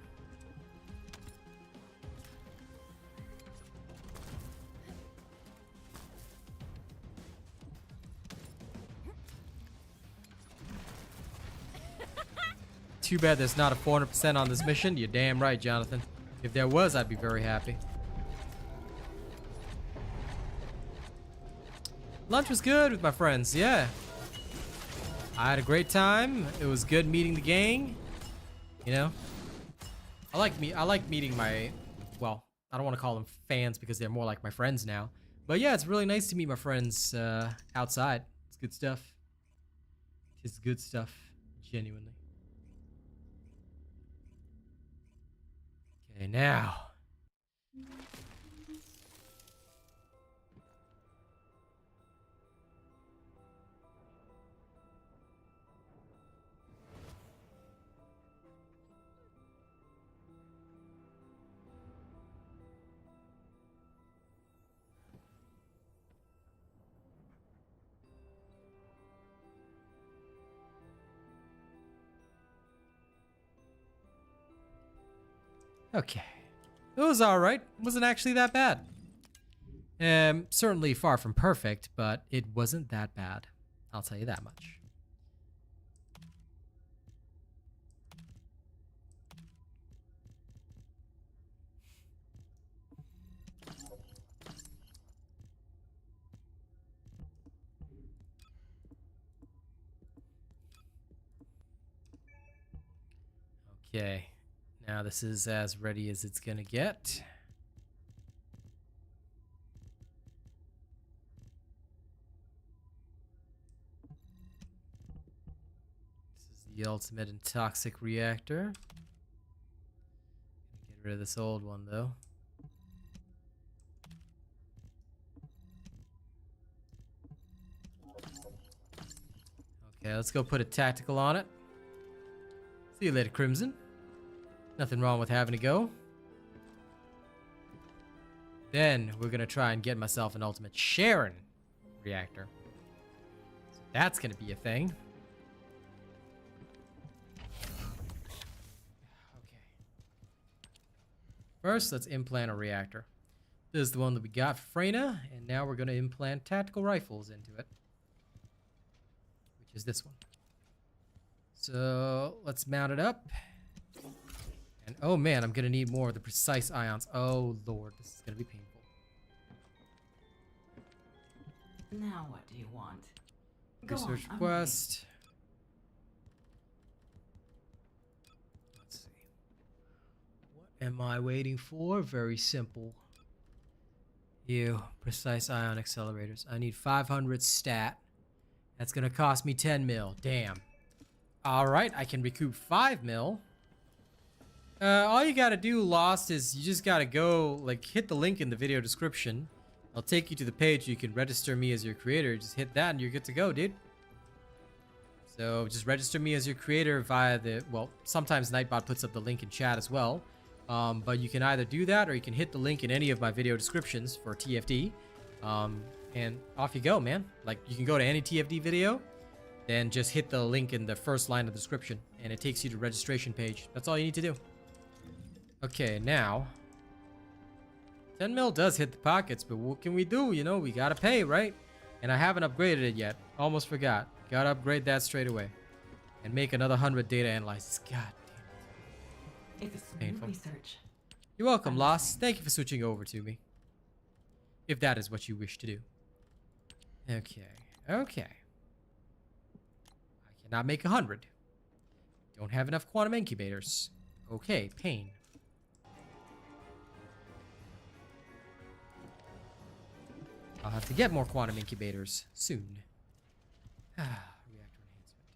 Too bad there's not a 400% on this mission. You're damn right, Jonathan. If there was, I'd be very happy. Lunch was good with my friends, yeah. I had a great time. It was good meeting the gang. You know? I like meeting my, well, I don't want to call them fans because they're more like my friends now. But yeah, it's really nice to meet my friends outside. It's good stuff. It's good stuff, genuinely. Okay, now. Okay. It was alright. It wasn't actually that bad. Certainly far from perfect, but it wasn't that bad. I'll tell you that much. Okay. Now this is as ready as it's gonna get. This is the ultimate and toxic reactor. Get rid of this old one though. Okay, let's go put a tactical on it. See you later, Crimson. Nothing wrong with having to go. Then we're gonna try and get myself an ultimate Sharen reactor. So that's gonna be a thing. Okay. First, let's implant a reactor. This is the one that we got for Freyna, and now we're gonna implant tactical rifles into it, which is this one. So let's mount it up. And oh man, I'm gonna need more of the precise ions. Oh lord, this is gonna be painful. Now what do you want? Go Research on, request. Let's see. What am I waiting for? Very simple. You, precise ion accelerators. I need 500 stat. That's gonna cost me 10 mil. Damn. Alright, I can recoup 5 mil. All you gotta do, Lost, is you just gotta go, like, hit the link in the video description. I'll take you to the page you can register me as your creator. Just hit that and you're good to go, dude. So just register me as your creator via the, well, sometimes Nightbot puts up the link in chat as well. But you can either do that or you can hit the link in any of my video descriptions for TFD. And off you go, man. Like, you can go to any TFD video, then just hit the link in the first line of the description and it takes you to the registration page. That's all you need to do. Okay, now 10 mil does hit the pockets, but what can we do? You know, we gotta pay, right? And I haven't upgraded it yet. Almost forgot. Gotta upgrade that straight away. And make another 100 data analyzers. God damn it. It's a smooth Painful. research. You're welcome, Lost. Thank you for switching over to me. If that is what you wish to do. Okay. Okay. I cannot make 100. Don't have enough quantum incubators. Okay, pain. I'll have to get more quantum incubators soon. Reactor enhancement.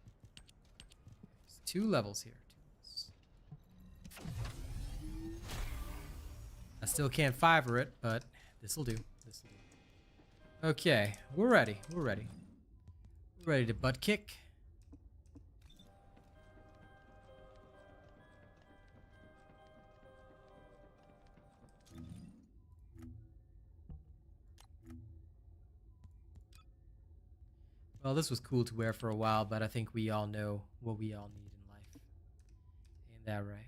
There's 2 levels here. I still can't fiber it, but this'll do. This'll do. Okay, we're ready. We're ready. We're ready to butt kick. Well, this was cool to wear for a while, but I think we all know what we all need in life. Ain't that right?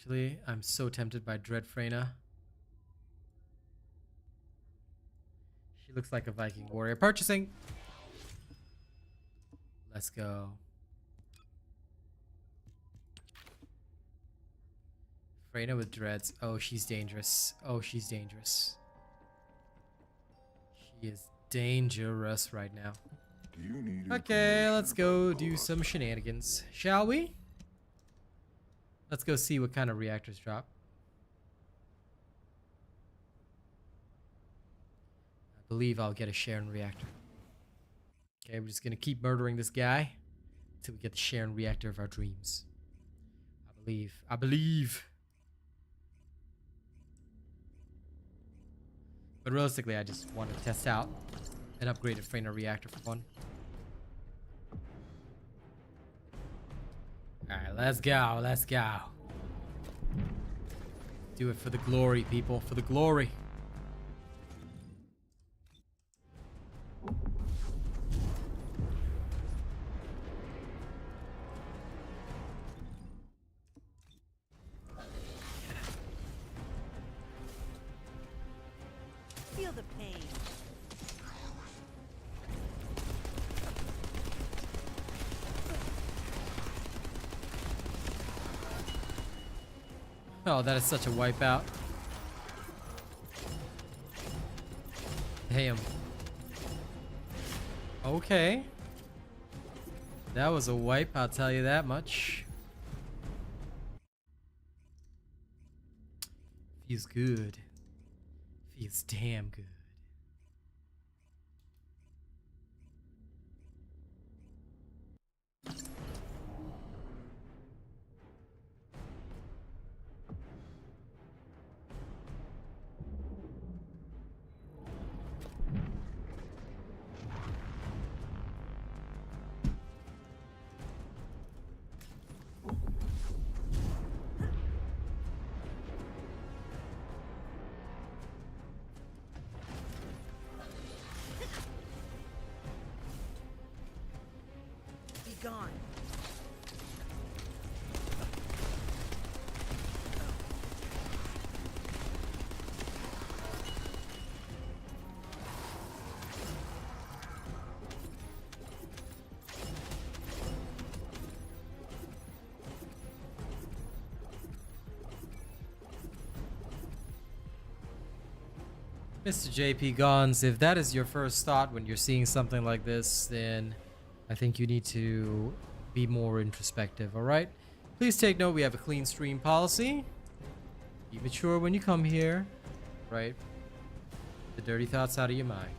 Actually, I'm so tempted by Dread Freyna. She looks like a Viking warrior. Purchasing! Let's go. Freyna with dreads. Oh, she's dangerous. Oh, she's dangerous. She is dangerous right now. Do you need Okay, let's go do some shenanigans. Shall we? Let's go see what kind of reactors drop. I believe I'll get a Sharen reactor. Okay, we're just gonna keep murdering this guy until we get the Sharen reactor of our dreams. I believe. I believe. But realistically, I just want to test out an upgraded Freyna reactor for fun. Alright, let's go, let's go. Do it for the glory, people, for the glory. Feel the pain. Oh, that is such a wipeout. Damn. Okay. That was a wipe, I'll tell you that much. Feels good. Feels damn good. Be gone. Mr. JP Gons, if that is your first thought when you're seeing something like this, then I think you need to be more introspective, alright? Please take note, we have a clean stream policy. Be mature when you come here, right? The dirty thoughts out of your mind.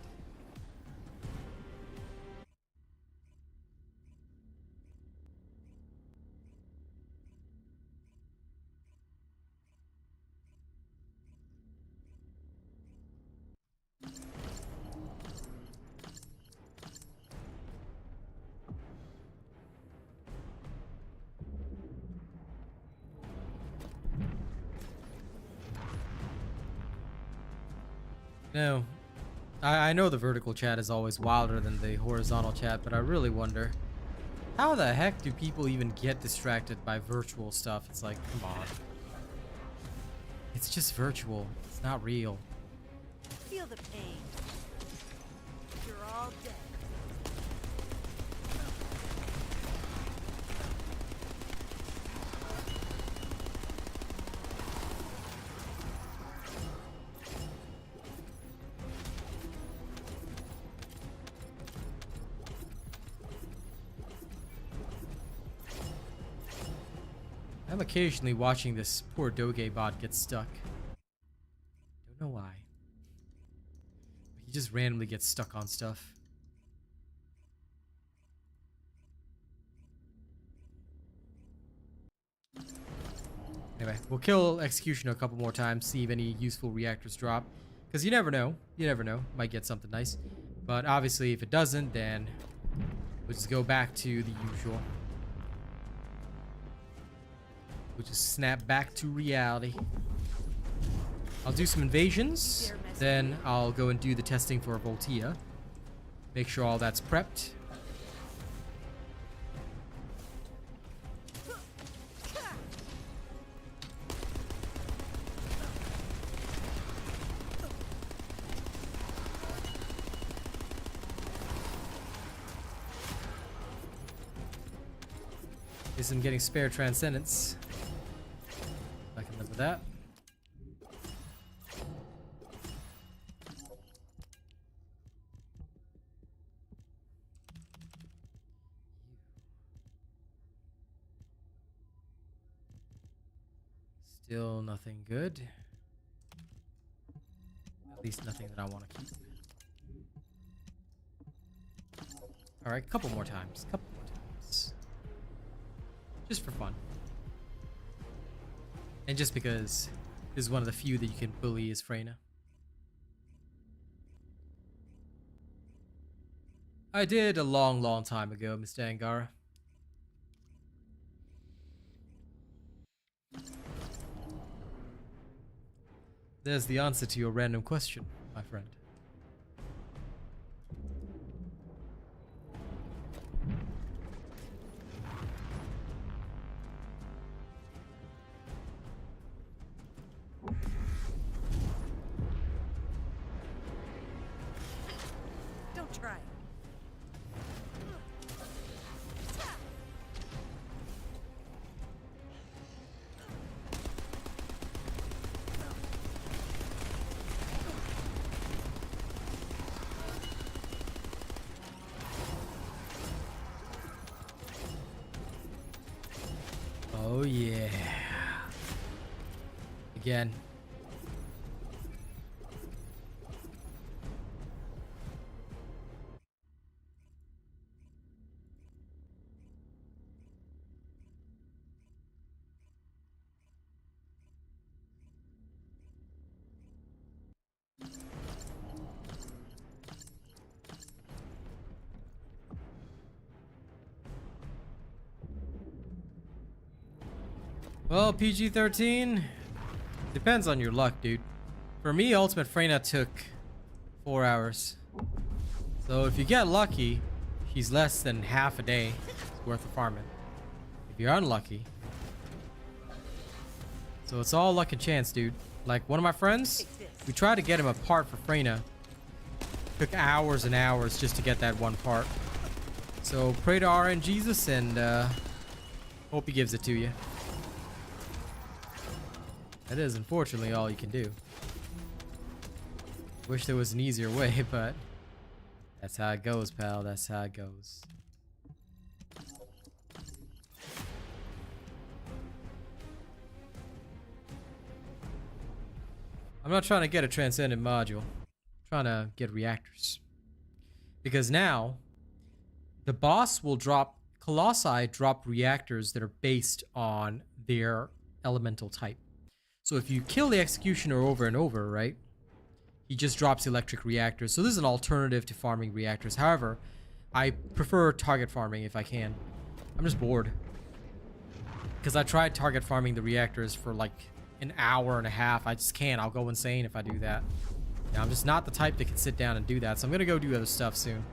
No, I know the vertical chat is always wilder than the horizontal chat, but I really wonder How the heck do people even get distracted by virtual stuff? It's like, come on. It's just virtual. It's not real. Feel the pain. You're all dead. I'm occasionally watching this poor Doge bot get stuck. Don't know why. He just randomly gets stuck on stuff. Anyway, we'll kill Executioner a couple more times, see if any useful reactors drop. Because you never know. You never know. Might get something nice. But obviously, if it doesn't, then we'll just go back to the usual. We'll just snap back to reality. I'll do some invasions. Then I'll go and do the testing for Voltia. Make sure all that's prepped. Guess I'm getting spare Transcendants. I can live with that. Still nothing good. At least nothing that I want to keep. Alright, couple more times. Couple more times. Just for fun. And just because this is one of the few that you can bully is Freyna. I did a long time ago, Mr. Angara. There's the answer to your random question, my friend. Don't try. Oh yeah. Again. Well, PG-13 depends on your luck, dude. For me, Ultimate Freyna took 4 hours. So if you get lucky, she's less than half a day worth of farming. If you're unlucky, so it's all luck and chance, dude. Like one of my friends, we tried to get him a part for Freyna. Took hours and hours just to get that one part. So pray to RN Jesus and hope he gives it to you. That is unfortunately all you can do. Wish there was an easier way, but that's how it goes, pal. That's how it goes. I'm not trying to get a Transcendent module. I'm trying to get reactors. Because now, the boss will drop, Colossi drop reactors that are based on their elemental type. So if you kill the Executioner over and over, right, he just drops electric reactors. So this is an alternative to farming reactors. However, I prefer target farming if I can. I'm just bored. Because I tried target farming the reactors for like an hour and a half. I just can't. I'll go insane if I do that. Yeah, I'm just not the type that can sit down and do that. So I'm going to go do other stuff soon.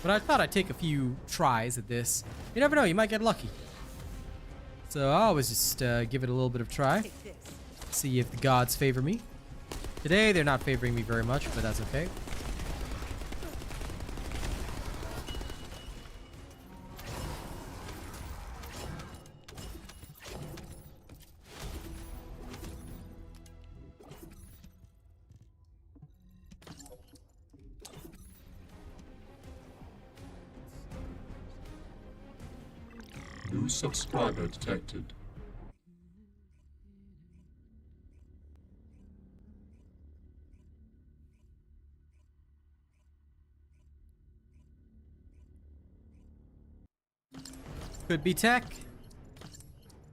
But I thought I'd take a few tries at this. You never know, you might get lucky. So I always just give it a little bit of try. Take this. See if the gods favor me. Today, they're not favoring me very much, but that's okay. New subscriber detected. Could be tech.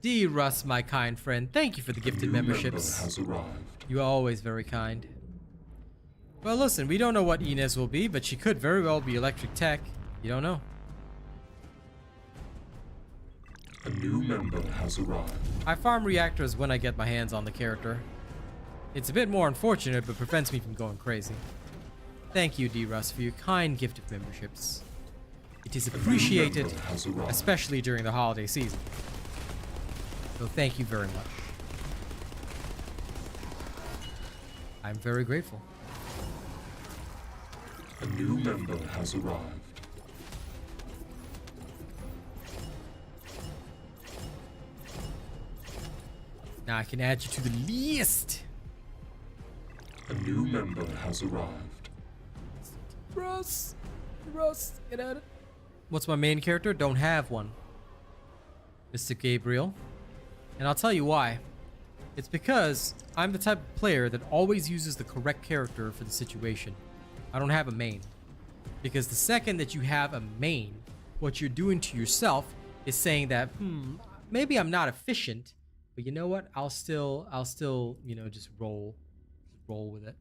D. Russ, my kind friend, thank you for the gifted New member memberships. has arrived. You are always very kind. Well, listen, we don't know what Inez will be, but she could very well be electric tech. You don't know. A new member has arrived. I farm reactors when I get my hands on the character. It's a bit more unfortunate, but prevents me from going crazy. Thank you, D. Russ, for your kind gift of memberships. It is appreciated, member has arrived. especially during the holiday season. So thank you very much. I'm very grateful. A new member has arrived. Now I can add you to the list. A new member has arrived. Russ, get at it. What's my main character? Don't have one. Mr. Gabriel. And I'll tell you why. It's because I'm the type of player that always uses the correct character for the situation. I don't have a main. Because the second that you have a main, what you're doing to yourself is saying that, maybe I'm not efficient, but you know what? I'll still, you know, just roll with it.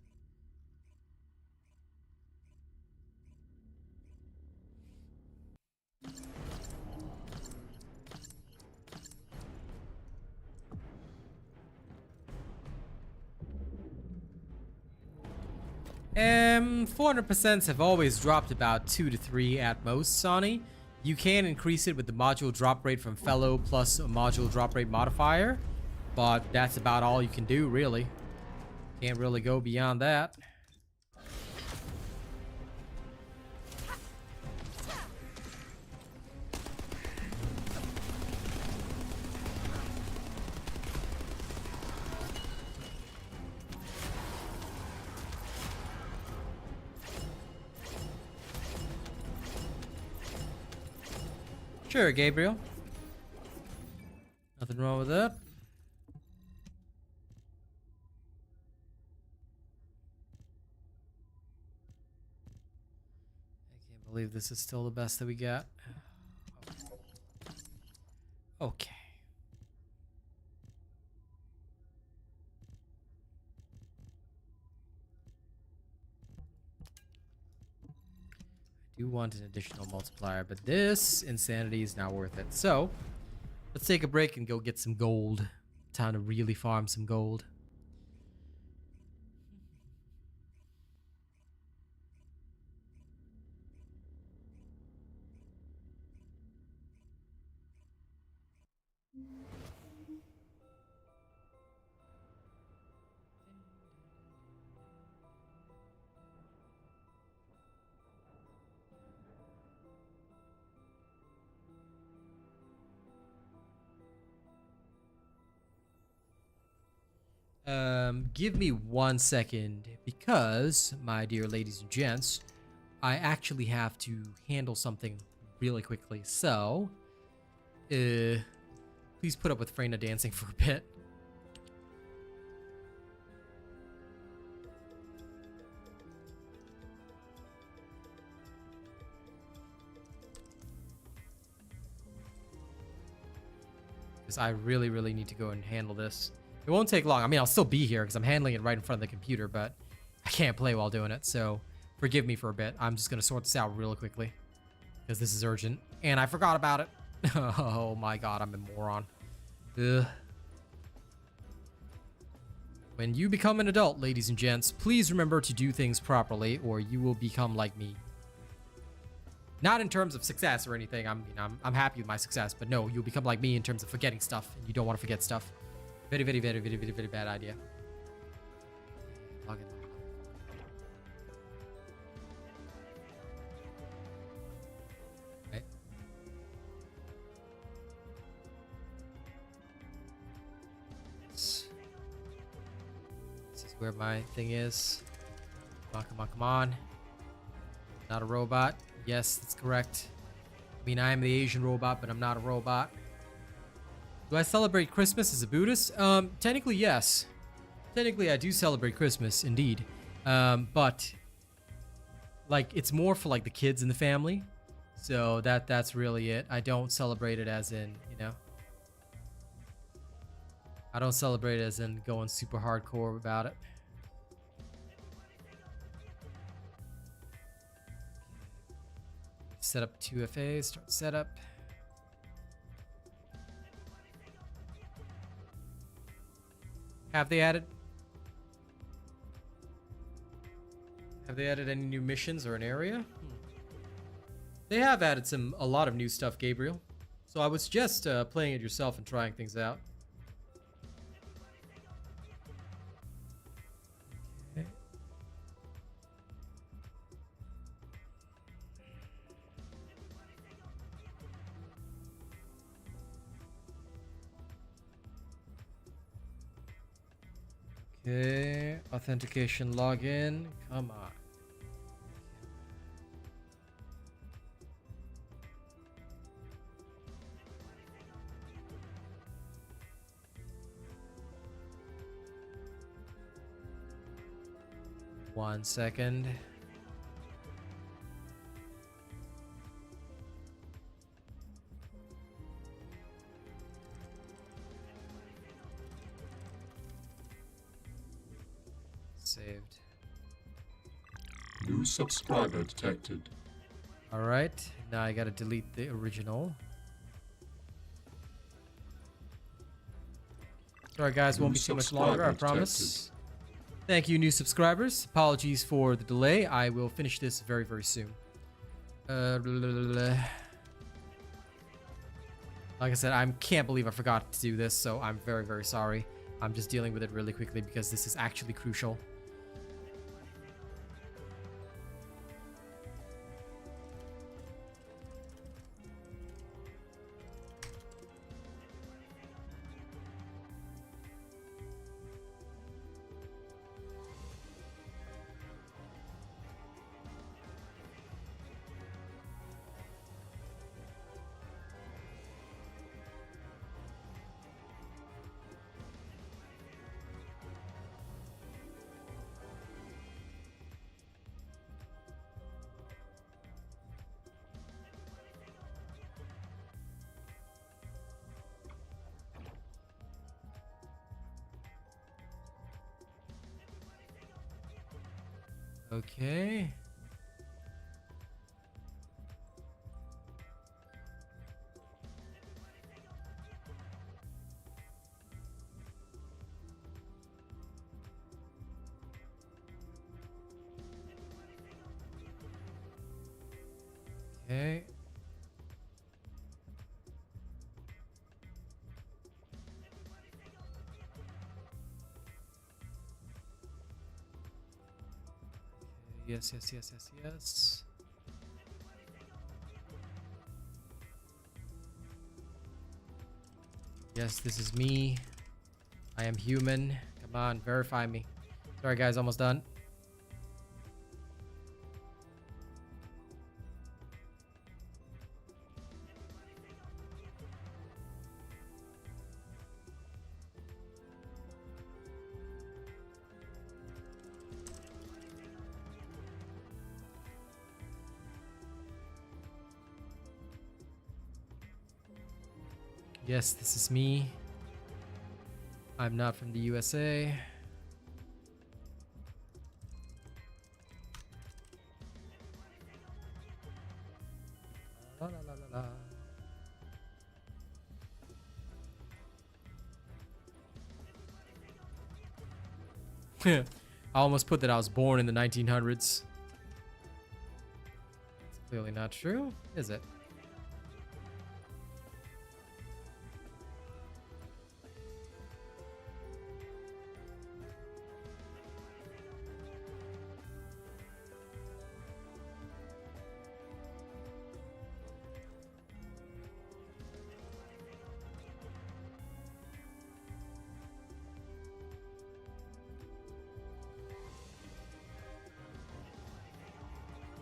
Um, 400% have always dropped about 2 to 3 at most, Sonny. You can increase it with the module drop rate from Fellow plus a module drop rate modifier, but that's about all you can do, really. Can't really go beyond that. Sure, Gabriel. Nothing wrong with that. I can't believe this is still the best that we got. Okay. I do want an additional multiplier, but this insanity is not worth it. So, let's take a break and go get some gold. Time to really farm some gold. Give me 1 second because, my dear ladies and gents, I actually have to handle something really quickly. So, please put up with Freyna dancing for a bit. Because I really, really need to go and handle this. It won't take long. I mean, I'll still be here because I'm handling it right in front of the computer, but I can't play while doing it, so forgive me for a bit. I'm just going to sort this out really quickly because this is urgent, and I forgot about it. Oh my god, I'm a moron. Ugh. When you become an adult, ladies and gents, please remember to do things properly or you will become like me. Not in terms of success or anything. I'm happy with my success, but no, you'll become like me in terms of forgetting stuff, and you don't want to forget stuff. Very, very, very, very, very, very bad idea. Log in. Right. This is where my thing is. Come on, come on, come on. Not a robot. Yes, that's correct. I mean, I am the Asian robot, but I'm not a robot. Do I celebrate Christmas as a Buddhist? Technically, yes. Technically, I do celebrate Christmas, indeed. But like, it's more for like the kids in the family. So that's really it. I don't celebrate it as in, you know. I don't celebrate it as in going super hardcore about it. Set up 2FA, start setup. Have they added any new missions or an area? They have added a lot of new stuff, Gabriel. So I would suggest playing it yourself and trying things out. Okay. Okay, authentication login. Come on. One second. Saved. New subscriber detected. All right, now I gotta delete the original. Sorry guys, won't be too much longer, I promise. Thank you, new subscribers. Apologies for the delay. I will finish this very, very soon. Like I said, I can't believe I forgot to do this, so I'm very, very sorry. I'm just dealing with it really quickly because this is actually crucial. Okay. Okay. Yes, yes, yes, yes, yes. Yes, this is me. I am human. Come on, verify me. Sorry guys, almost done. Yes, this is me. I'm not from the USA. La, la, la, la, la. I almost put that I was born in the 1900s. Clearly not true, is it?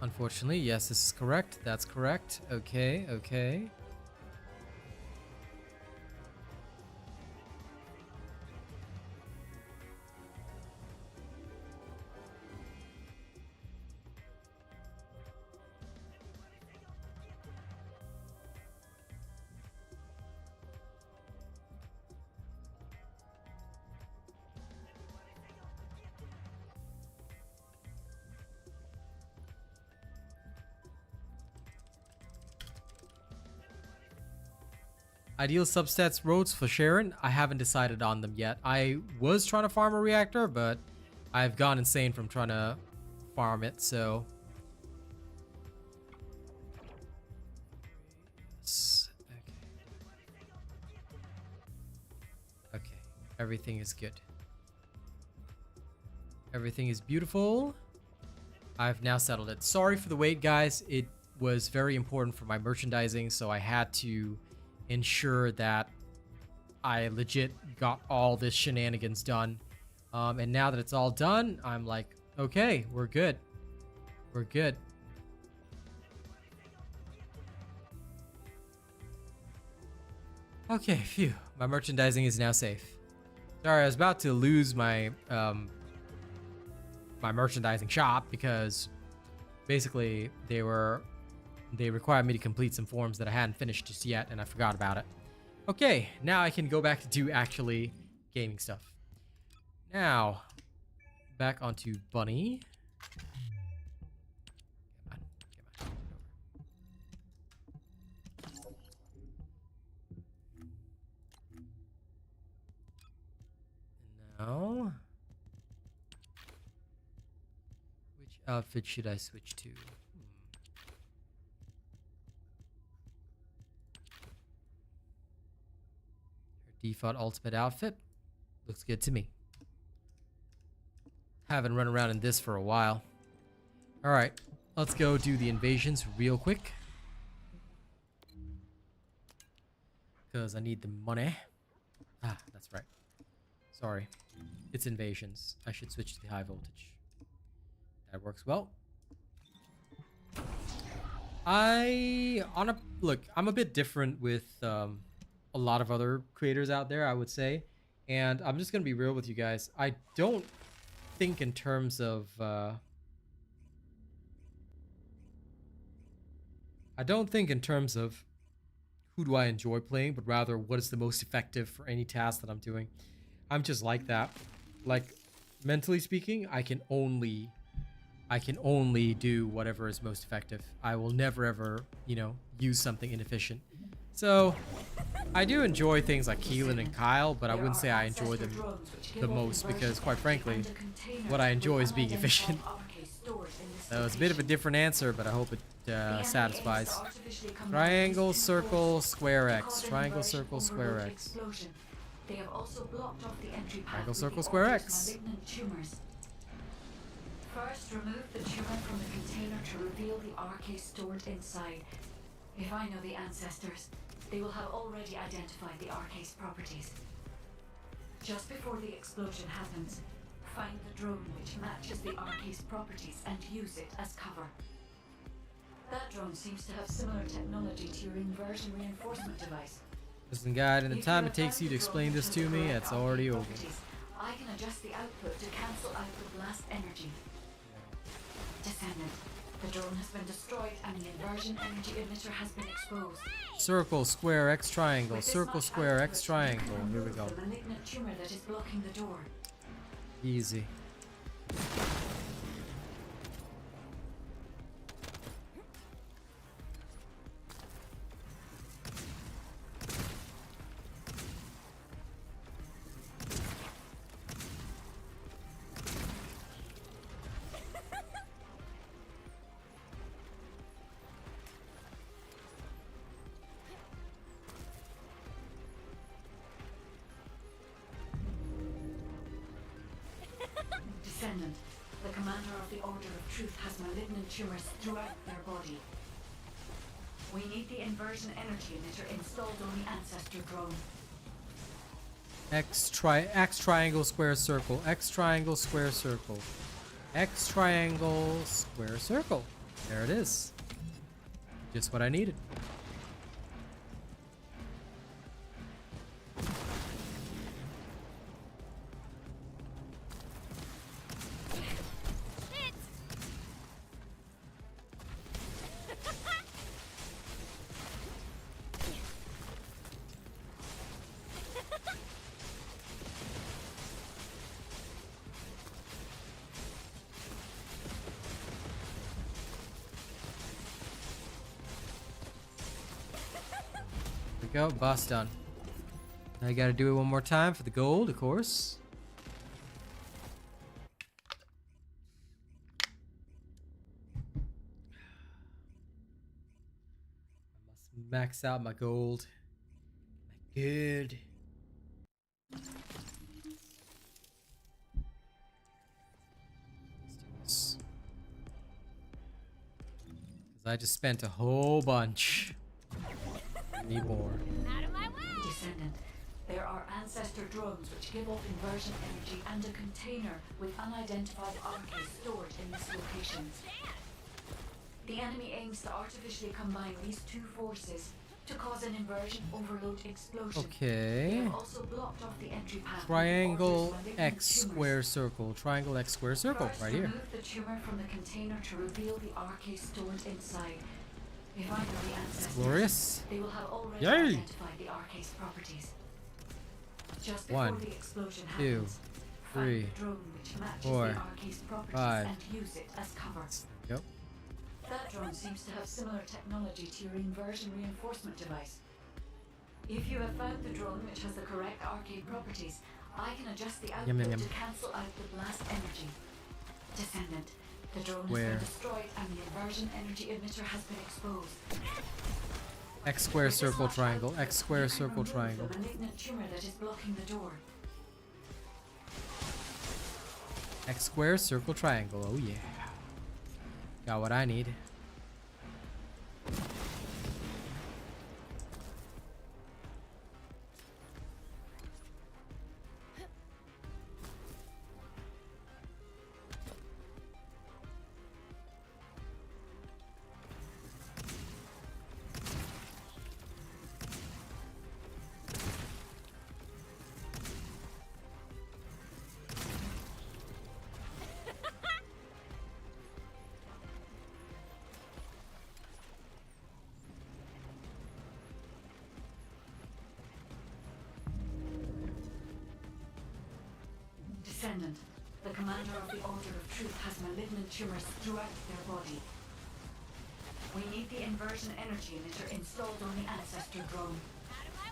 Unfortunately, yes, this is correct. That's correct. Okay, okay. Ideal substats roads for Sharen. I haven't decided on them yet. I was trying to farm a reactor, but I've gone insane from trying to farm it, so. Okay. Okay. Everything is good. Everything is beautiful. I've now settled it. Sorry for the wait, guys. It was very important for my merchandising, so I had to ensure that I legit got all this shenanigans done. And now that it's all done, I'm like, okay, we're good. We're good. Okay, phew. My merchandising is now safe. Sorry, I was about to lose my my merchandising shop because basically they required me to complete some forms that I hadn't finished just yet, and I forgot about it. Okay, now I can go back to actually gaming stuff. Now, back onto Bunny. Come on. Now, which outfit should I switch to? Default ultimate outfit looks good to me. Haven't run around in this for a while. All right, let's go do the invasions real quick, because I need the money. Ah, that's right. Sorry, it's invasions. I should switch to the high voltage. That works well. Look, I'm a bit different with a lot of other creators out there, I would say, and I'm just gonna be real with you guys. I don't think in terms of who do I enjoy playing, but rather what is the most effective for any task that I'm doing. I'm just like that. Like, mentally speaking, I can only do whatever is most effective. I will never ever, use something inefficient. So I do enjoy things like Keelan and Kyle, but I wouldn't say I enjoy them the most because, quite frankly, what I enjoy is being efficient. So it's a bit of a different answer, but I hope it satisfies. Triangle, circle, square X. Triangle, circle, square X. Triangle, circle, square X. First, remove the tumor from the container to reveal the RK stored inside. If I know the ancestors, they will have already identified the RK's properties. Just before the explosion happens, find the drone which matches the RK's properties and use it as cover. That drone seems to have similar technology to your inversion reinforcement device. Listen, guide, in the time it takes you to explain this to me, it's already over. I can adjust the output to cancel out the blast energy. Descendant, the drone has been destroyed and the inversion energy emitter has been exposed. Circle, square, X, triangle. Circle, square, X, triangle. Here we go. The malignant tumor that is blocking the door. Easy. Descendant, the commander of the Order of Truth has malignant tumors throughout their body. We need the inversion energy emitter installed on the ancestor drone. X triangle square circle. X triangle square circle. X triangle square circle. There it is. Just what I needed. Shit! There we go. Boss done. I gotta do it one more time for the gold, of course. I must max out my gold. My good. Let's do this. 'Cause I just spent a whole bunch. Need more. Out of my way! Descendant, there are ancestor drones which give off inversion energy and a container with unidentified RK stored in this location. The enemy aims to artificially combine these two forces to cause an inversion overload explosion. They Okay. have also blocked off the entry path. with Triangle orders malignant X tumors. square circle. Triangle X square circle. First, Right here. remove the tumor from the container to reveal the RK stored inside. If I know the ancestors, Glorious. they will have already Yay! identified the RK's properties. Just before One, the explosion two, happens, three, find the drone which matches four, the RK's properties 5. and use it as cover. Yep. That drone seems to have similar technology to your inversion reinforcement device. If you have found the drone which has the correct RK properties, I can adjust the output Yum, yum, yum. to cancel out the blast energy. Descendant, the drone has Where? been destroyed and the inversion energy emitter has been exposed. X square With this circle much triangle. output, X square you can circle remove triangle. the malignant tumor that is blocking the door. X square circle triangle. Oh yeah. Got what I need. Descendant, the commander of the Order of Truth has malignant tumors throughout their body. We need the inversion energy emitter installed on the ancestor drone.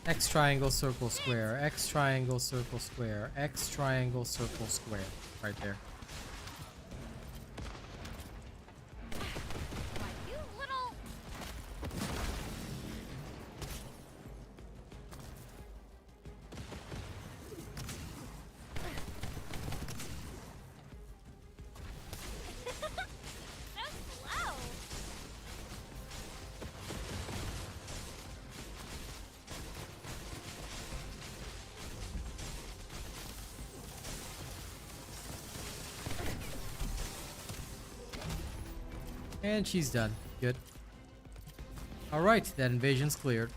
X triangle circle square. X triangle circle square. X triangle circle square. Right there. You little... so slow! And she's done. Good. Alright, that invasion's cleared.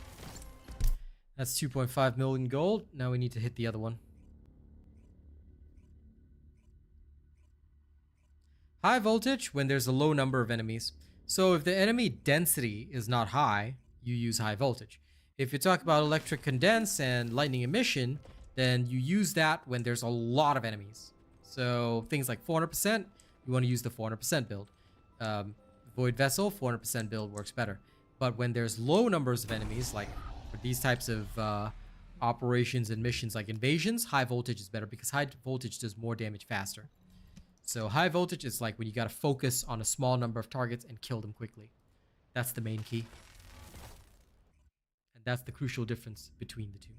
That's 2.5 million gold. Now we need to hit the other one. High voltage when there's a low number of enemies. So if the enemy density is not high, you use high voltage. If you talk about electric condense and lightning emission, then you use that when there's a lot of enemies. So things like 400%, you want to use the 400% build. Void Vessel, 400% build works better. But when there's low numbers of enemies, like for these types of operations and missions like invasions, high voltage is better because high voltage does more damage faster. So high voltage is like when you gotta focus on a small number of targets and kill them quickly. That's the main key. And that's the crucial difference between the two.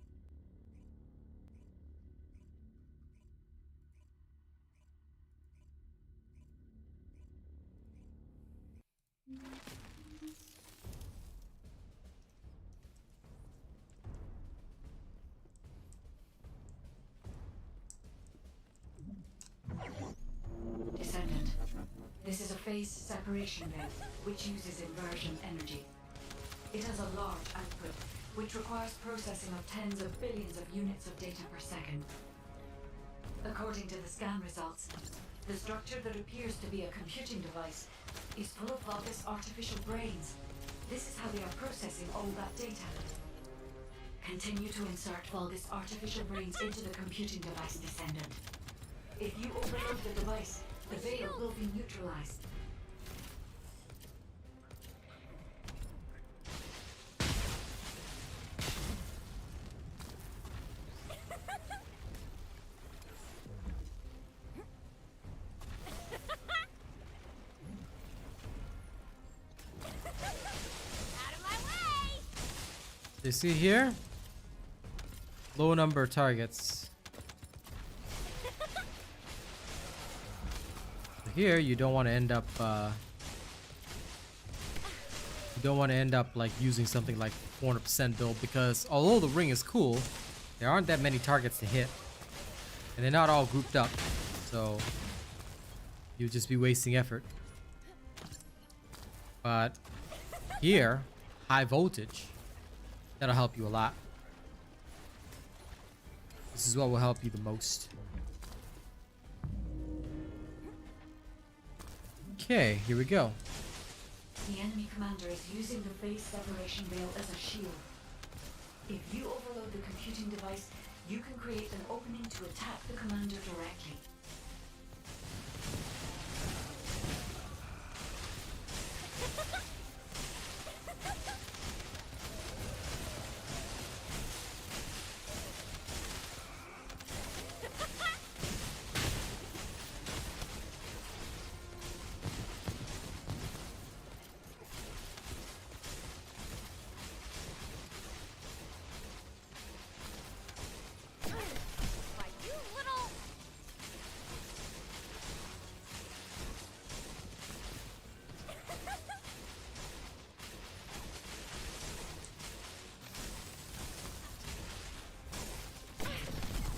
phase separation veil, which uses inversion energy. It has a large output, which requires processing of tens of billions of units of data per second. According to the scan results, the structure that appears to be a computing device is full of Vulgus artificial brains. This is how they are processing all that data. Continue to insert Vulgus artificial brains into the computing device, Descendant. If you overload the device, the veil will be neutralized. Out of my way! You see here? Low number of targets. Here, you don't want to end up. You don't want to end up like using something like 400% build, because although the ring is cool, there aren't that many targets to hit, and they're not all grouped up, so you'll just be wasting effort. But here, high voltage, that'll help you a lot. This is what will help you the most. Okay, here we go. The enemy commander is using the phase separation veil as a shield. If you overload the computing device, you can create an opening to attack the commander directly. Why, you little...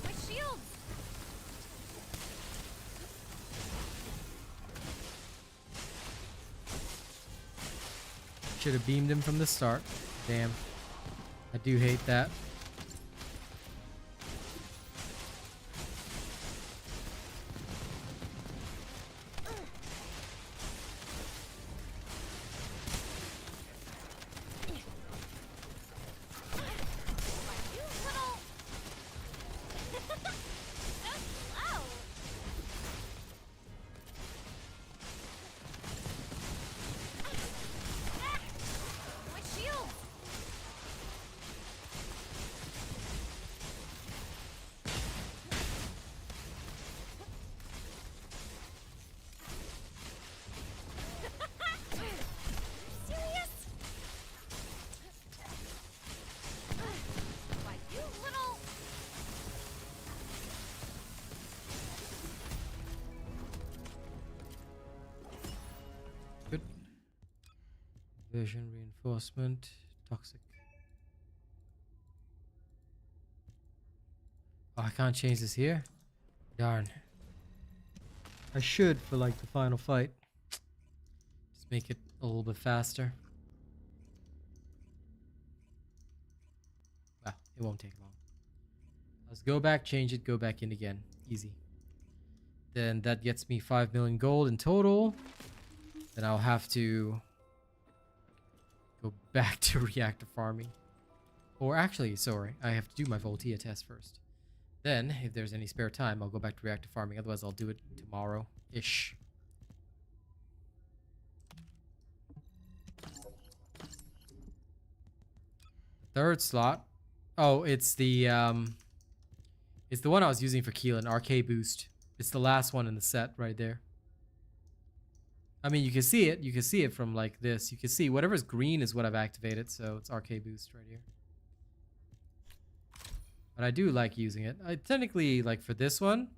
My shields! Should have beamed him from the start. Damn. I do hate that. Why, you little... So slow! My shield! Serious? Why, you little... Good. Vision reinforcement. Toxic. Oh, I can't change this here? Darn. I should for like the final fight. Just make it a little bit faster. Well, it won't take long. Let's go back, change it, go back in again. Easy. Then that gets me 5 million gold in total. Then I'll have to go back to reactor farming. Or actually, sorry, I have to do my Voltia test first. Then, if there's any spare time, I'll go back to reactor farming. Otherwise, I'll do it tomorrow-ish. Third slot. Oh, it's the one I was using for Keelan, RK Boost. It's the last one in the set right there. I mean, you can see it. You can see it from like this. You can see whatever's green is what I've activated. So it's RK Boost right here. But I do like using it. I technically, like for this one,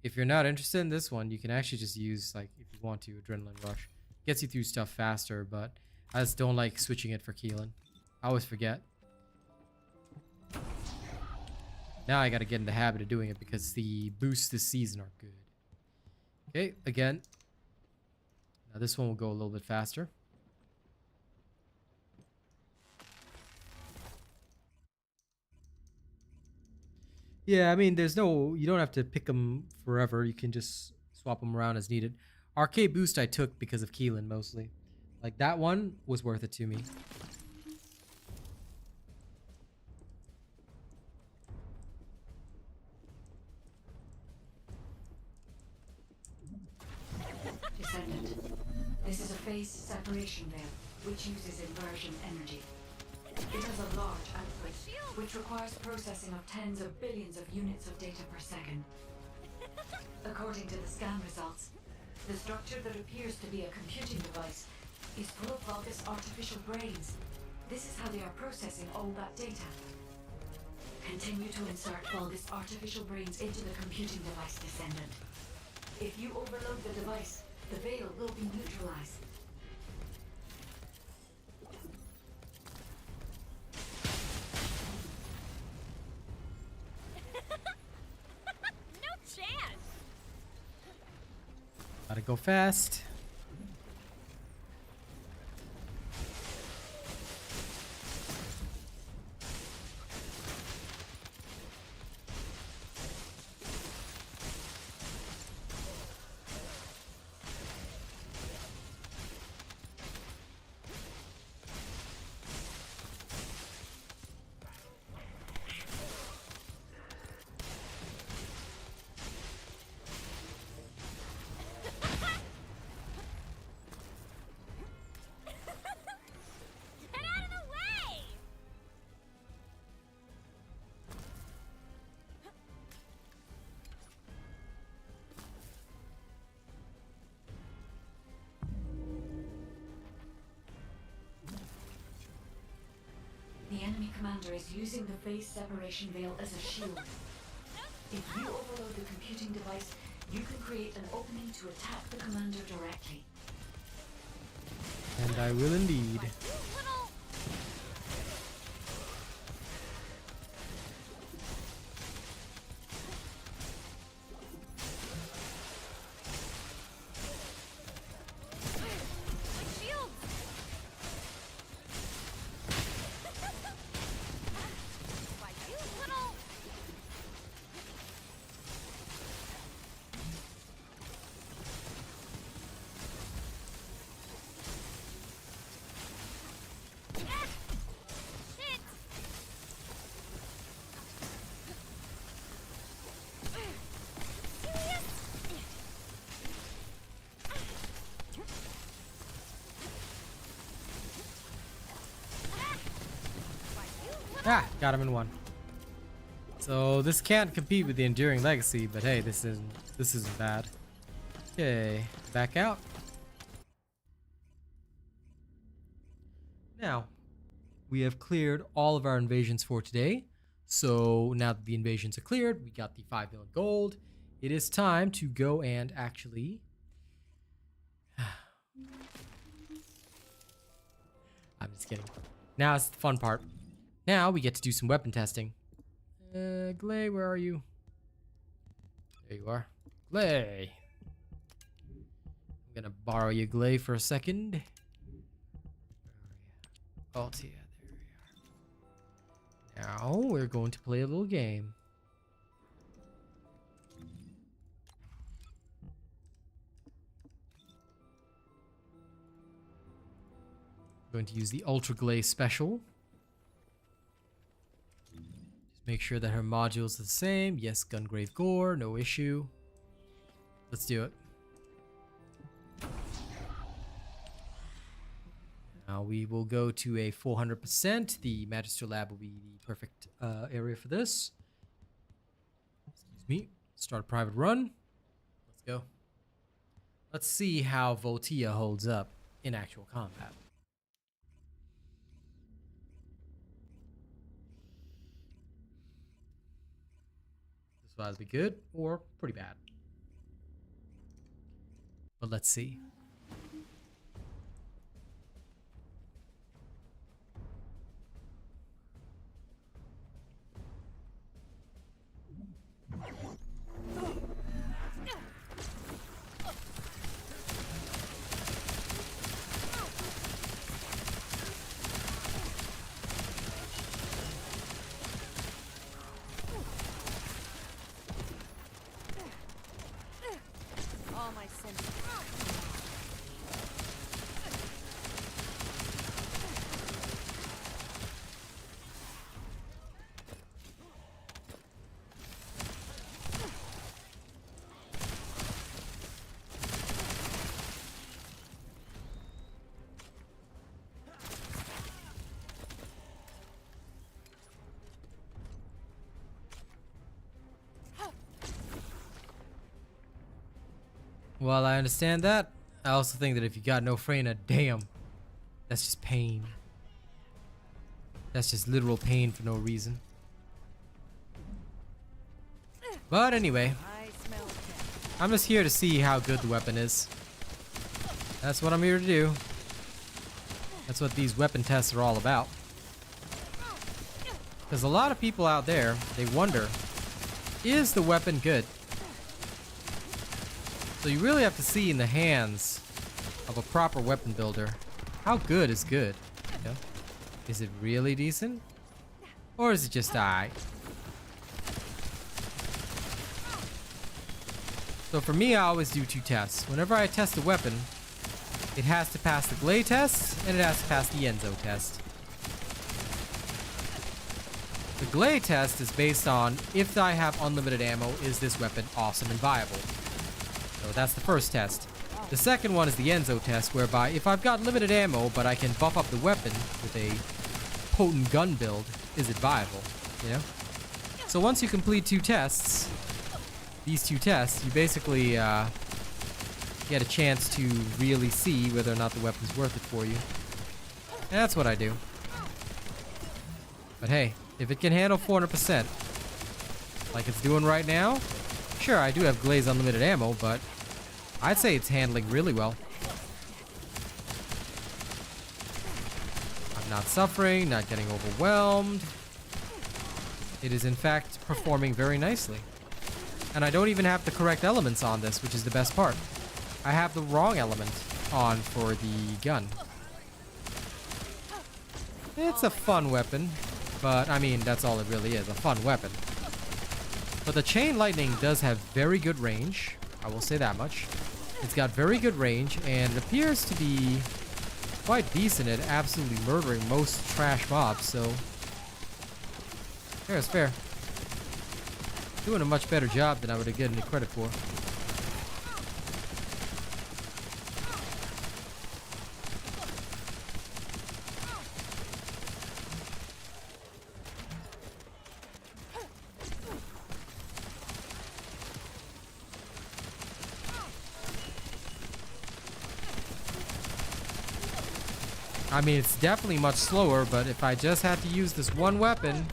if you're not interested in this one, you can actually just use, like, if you want to, Adrenaline Rush. Gets you through stuff faster, but I just don't like switching it for Keelan. I always forget. Now I gotta get in the habit of doing it because the boosts this season are good. Okay, again. Now this one will go a little bit faster. Yeah, I mean, you don't have to pick them forever. You can just swap them around as needed. Arcade Boost I took because of Keelan mostly. Like, that one was worth it to me. Descendant. This is a phase separation veil, which uses inversion energy. It has a large output, which requires processing of tens of billions of units of data per second. According to the scan results, the structure that appears to be a computing device is full of Vulgus artificial brains. This is how they are processing all that data. Continue to insert Vulgus artificial brains into the computing device, Descendant. If you overload the device, the veil will be neutralized. No chance. Gotta go fast. Get out of the way. The enemy commander is using the phase separation veil as a shield. If you overload the computing device, you can create an opening to attack the commander directly. And I will indeed. You little. My shield. Why, you little. Ah! Shit. Serious? Why, you little. Ah, got him in one. So this can't compete with the Enduring Legacy, but hey, this isn't bad. Okay, back out. Now, we have cleared all of our invasions for today. So now that the invasions are cleared, we got the 5 million gold. It is time to go and actually... I'm just kidding. Now it's the fun part. Now we get to do some weapon testing. Glay, where are you? There you are. Glay. I'm gonna borrow you, Glay, for a second. Oh, yeah, there we are. Now we're going to play a little game. Going to use the Ultra Glay special. Just make sure that her modules are the same. Yes, Gungrave Gore, no issue. Let's do it. Now we will go to a 400%. The Magister Lab will be the perfect area for this. Excuse me. Start a private run. Let's go. Let's see how Voltia holds up in actual combat. This will either be good or pretty bad. But let's see. While I understand that, I also think that if you got no Freyna, damn, that's just pain. That's just literal pain for no reason. But anyway, I'm just here to see how good the weapon is. That's what I'm here to do. That's what these weapon tests are all about. Because a lot of people out there, they wonder, is the weapon good? So you really have to see in the hands of a proper weapon builder, how good is good? You know? Is it really decent? Or is it just alright? So for me, I always do 2 tests. Whenever I test a weapon, it has to pass the Glay test, and it has to pass the Enzo test. The Glay test is based on, if I have unlimited ammo, is this weapon awesome and viable? So that's the first test. The second one is the Enzo test, whereby if I've got limited ammo, but I can buff up the weapon with a potent gun build, is it viable? You know? So once you complete 2 tests, these 2 tests, you basically get a chance to really see whether or not the weapon's worth it for you. And that's what I do. But hey, if it can handle 400%, like it's doing right now, sure, I do have Glaze unlimited ammo, but I'd say it's handling really well. I'm not suffering, not getting overwhelmed. It is in fact performing very nicely. And I don't even have the correct elements on this, which is the best part. I have the wrong element on for the gun. It's a fun weapon, but I mean, that's all it really is, a fun weapon. But the Chain Lightning does have very good range, I will say that much. It's got very good range, and it appears to be quite decent at absolutely murdering most trash mobs, so fair is fair. Doing a much better job than I would have given it credit for. I mean, it's definitely much slower, but if I just had to use this one weapon...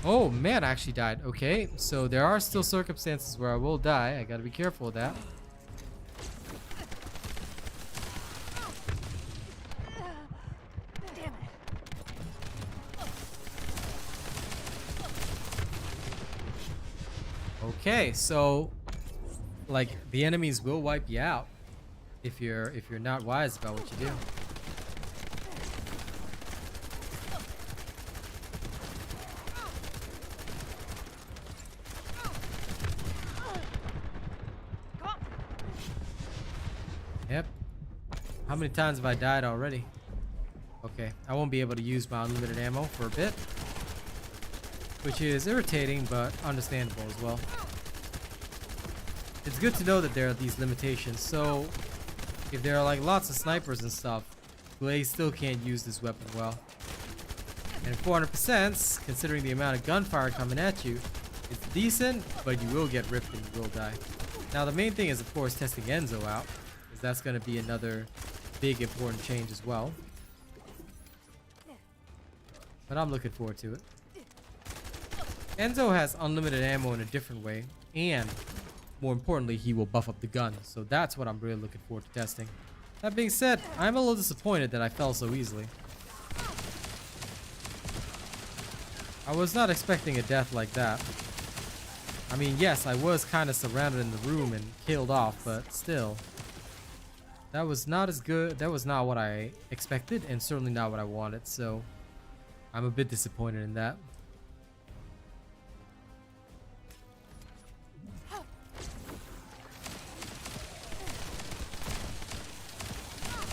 Oh, man, I actually died. Okay, so there are still circumstances where I will die. I gotta be careful of that. Okay, so... like, the enemies will wipe you out if you're not wise about what you do. Yep. How many times have I died already? Okay, I won't be able to use my unlimited ammo for a bit, which is irritating but understandable as well. It's good to know that there are these limitations, so if there are like lots of snipers and stuff, Blaze still can't use this weapon well. And 400%, considering the amount of gunfire coming at you, it's decent, but you will get ripped and you will die. Now the main thing is of course testing Enzo out, because that's going to be another big important change as well. But I'm looking forward to it. Enzo has unlimited ammo in a different way, and more importantly, he will buff up the gun. So that's what I'm really looking forward to testing. That being said, I'm a little disappointed that I fell so easily. I was not expecting a death like that. I mean, yes, I was kind of surrounded in the room and killed off, but still. That was not as good. That was not what I expected, and certainly not what I wanted, so I'm a bit disappointed in that.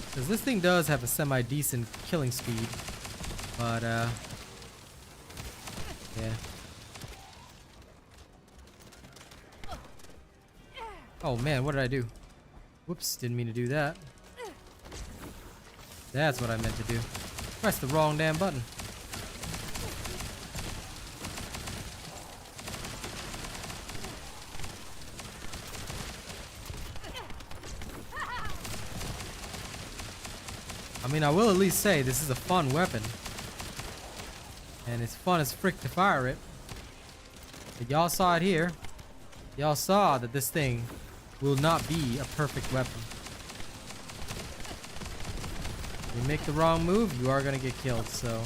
Because this thing does have a semi-decent killing speed, but yeah. Oh man, what did I do? Whoops, didn't mean to do that. That's what I meant to do. Press the wrong damn button. I mean, I will at least say this is a fun weapon. And it's fun as frick to fire it. But y'all saw it here. Y'all saw that this thing will not be a perfect weapon. You make the wrong move, you are gonna get killed, so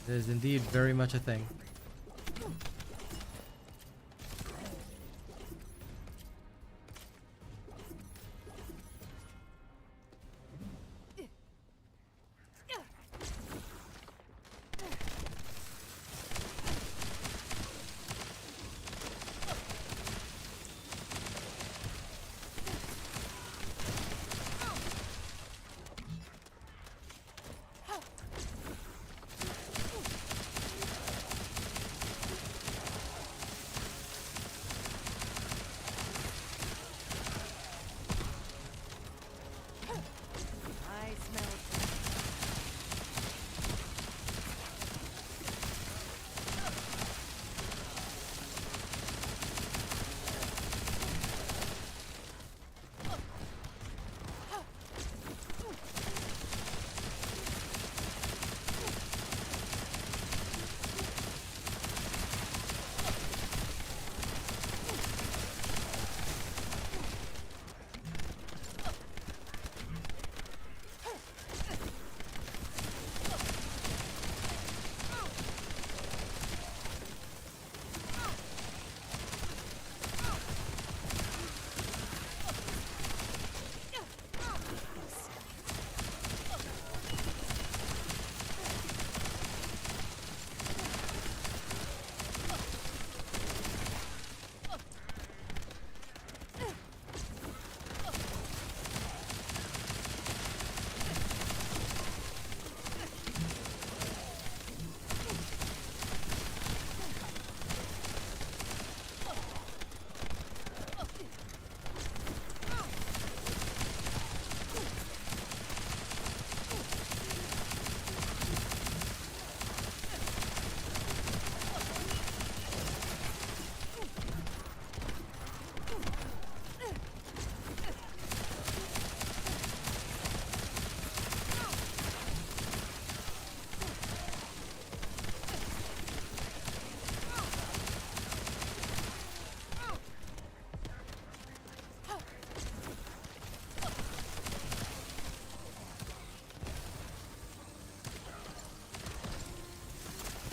it is indeed very much a thing. I smell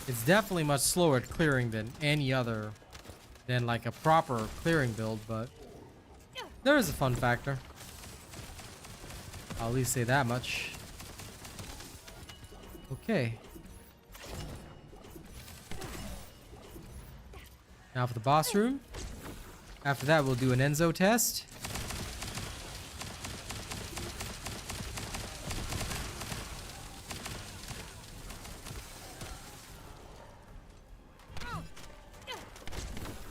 It's definitely much slower at clearing than any other, than like a proper clearing build, but there is a fun factor. I'll at least say that much. Okay. Now for the boss room. After that, we'll do an Enzo test.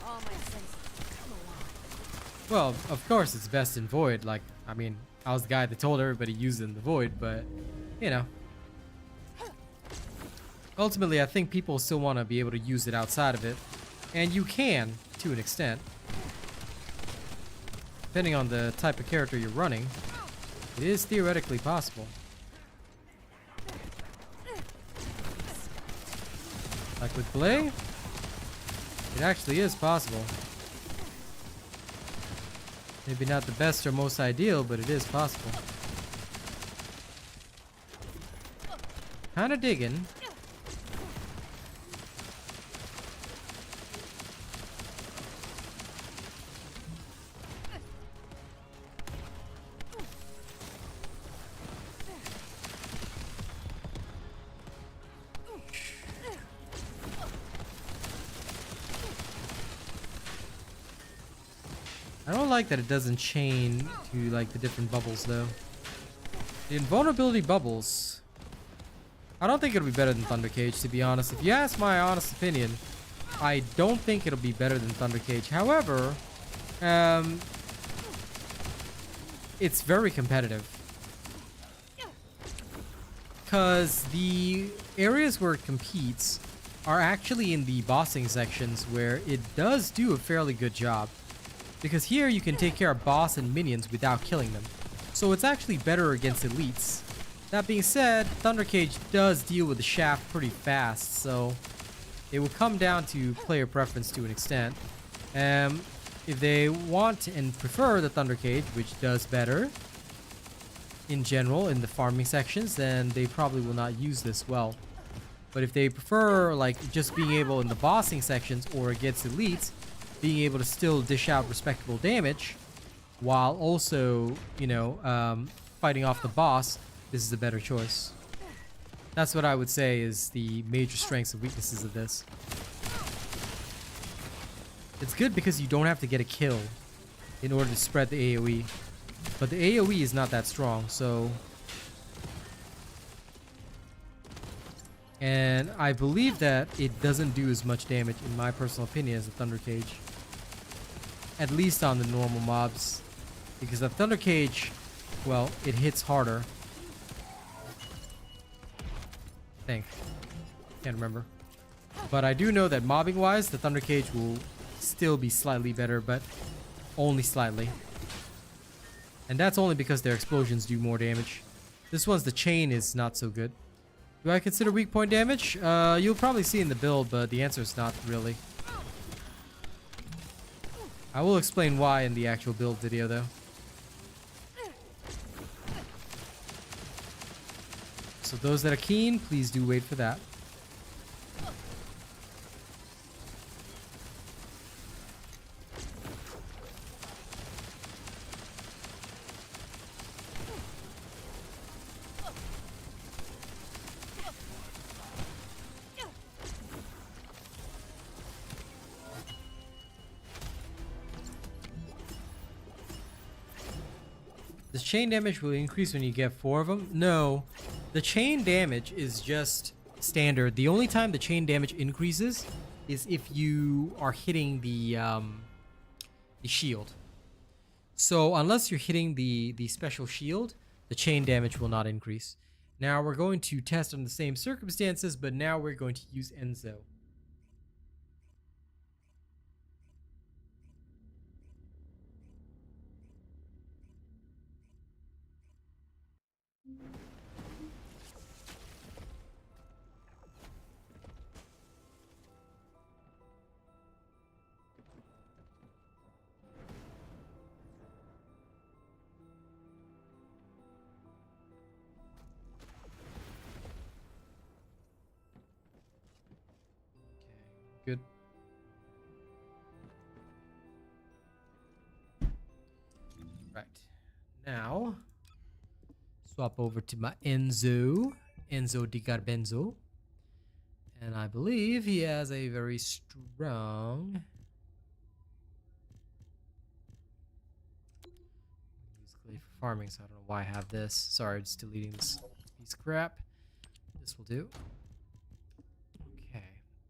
all my senses. Come alive. Well, of course it's best in Void. Like, I mean, I was the guy that told everybody use it in the Void, but, you know. Ultimately, I think people still want to be able to use it outside of it. And you can, to an extent. Depending on the type of character you're running, it is theoretically possible. Like with Blay, it actually is possible. Maybe not the best or most ideal, but it is possible. Kinda digging. I don't like that it doesn't chain to like the different bubbles though. The invulnerability bubbles, I don't think it'll be better than Thunder Cage, to be honest. If you ask my honest opinion, I don't think it'll be better than Thunder Cage. However, it's very competitive. Because the areas where it competes are actually in the bossing sections where it does do a fairly good job. Because here you can take care of boss and minions without killing them. so it's actually better against elites. That being said, Thunder Cage does deal with the shaft pretty fast, so it would come down to player preference to an extent. If they want and prefer the Thunder Cage, which does better in general in the farming sections, then they probably will not use this well. But if they prefer like just being able in the bossing sections or against elites, being able to still dish out respectable damage while also, you know, fighting off the boss, this is a better choice. That's what I would say is the major strengths and weaknesses of this. It's good because you don't have to get a kill in order to spread the AoE. But the AoE is not that strong, so... And I believe that it doesn't do as much damage, in my personal opinion, as the Thunder Cage. At least on the normal mobs. Because the Thunder Cage, well, it hits harder. I think. Can't remember. But I do know that mobbing-wise, the Thunder Cage will still be slightly better, but only slightly. And that's only because their explosions do more damage. This one's the chain is not so good. Do I consider weak point damage? You'll probably see in the build, but the answer is not really. I will explain why in the actual build video, though. So those that are keen, please do wait for that. The chain damage will increase when you get 4 of them? No. The chain damage is just standard. The only time the chain damage increases is if you are hitting the shield. So unless you're hitting the special shield, the chain damage will not increase. Now we're going to test on the same circumstances, but now we're going to use Enzo. Good. Right. Now, swap over to my Enzo di Garbenzo. And I believe he has a very strong... Use clay for farming, so I don't know why I have this. Sorry, just deleting this piece of crap. This will do.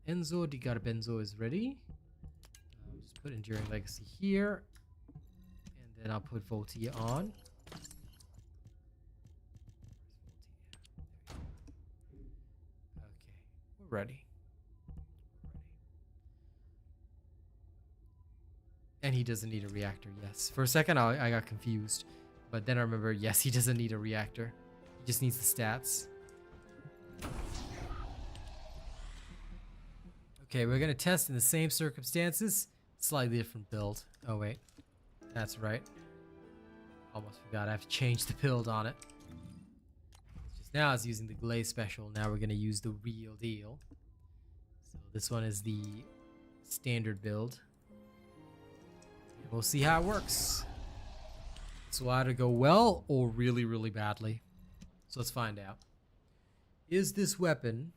Enzo di Garbenzo is ready. I'll just put Enduring Legacy here. And then I'll put Voltia on. Okay, we're ready. And he doesn't need a reactor, yes. For a second, I got confused. But then I remember, yes, he doesn't need a reactor. He just needs the stats. Okay, we're gonna test in the same circumstances. Slightly different build. Oh wait, that's right. Almost forgot, I have to change the build on it. Just now I was using the glaze special, now we're gonna use the real deal. So this one is the standard build. And we'll see how it works. This will either go well or really, really badly. So let's find out. Is this weapon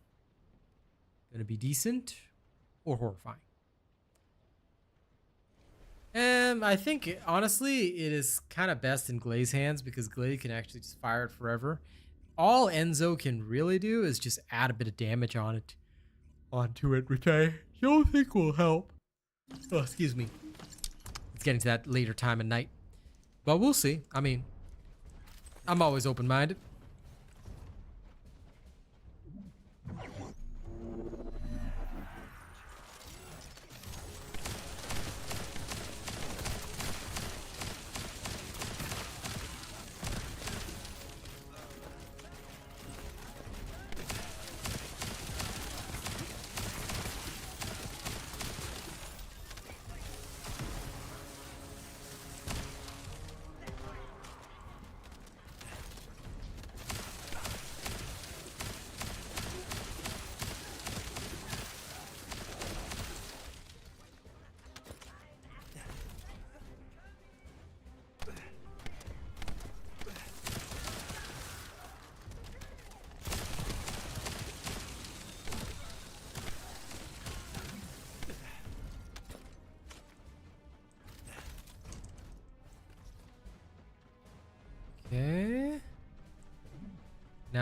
gonna be decent or horrifying? I think honestly it is kind of best in Glaze hands because Glaze can actually just fire it forever. All Enzo can really do is just add a bit of damage onto it, which I don't think will help. Oh, excuse me. It's getting to that later time of night. But we'll see. I mean, I'm always open-minded.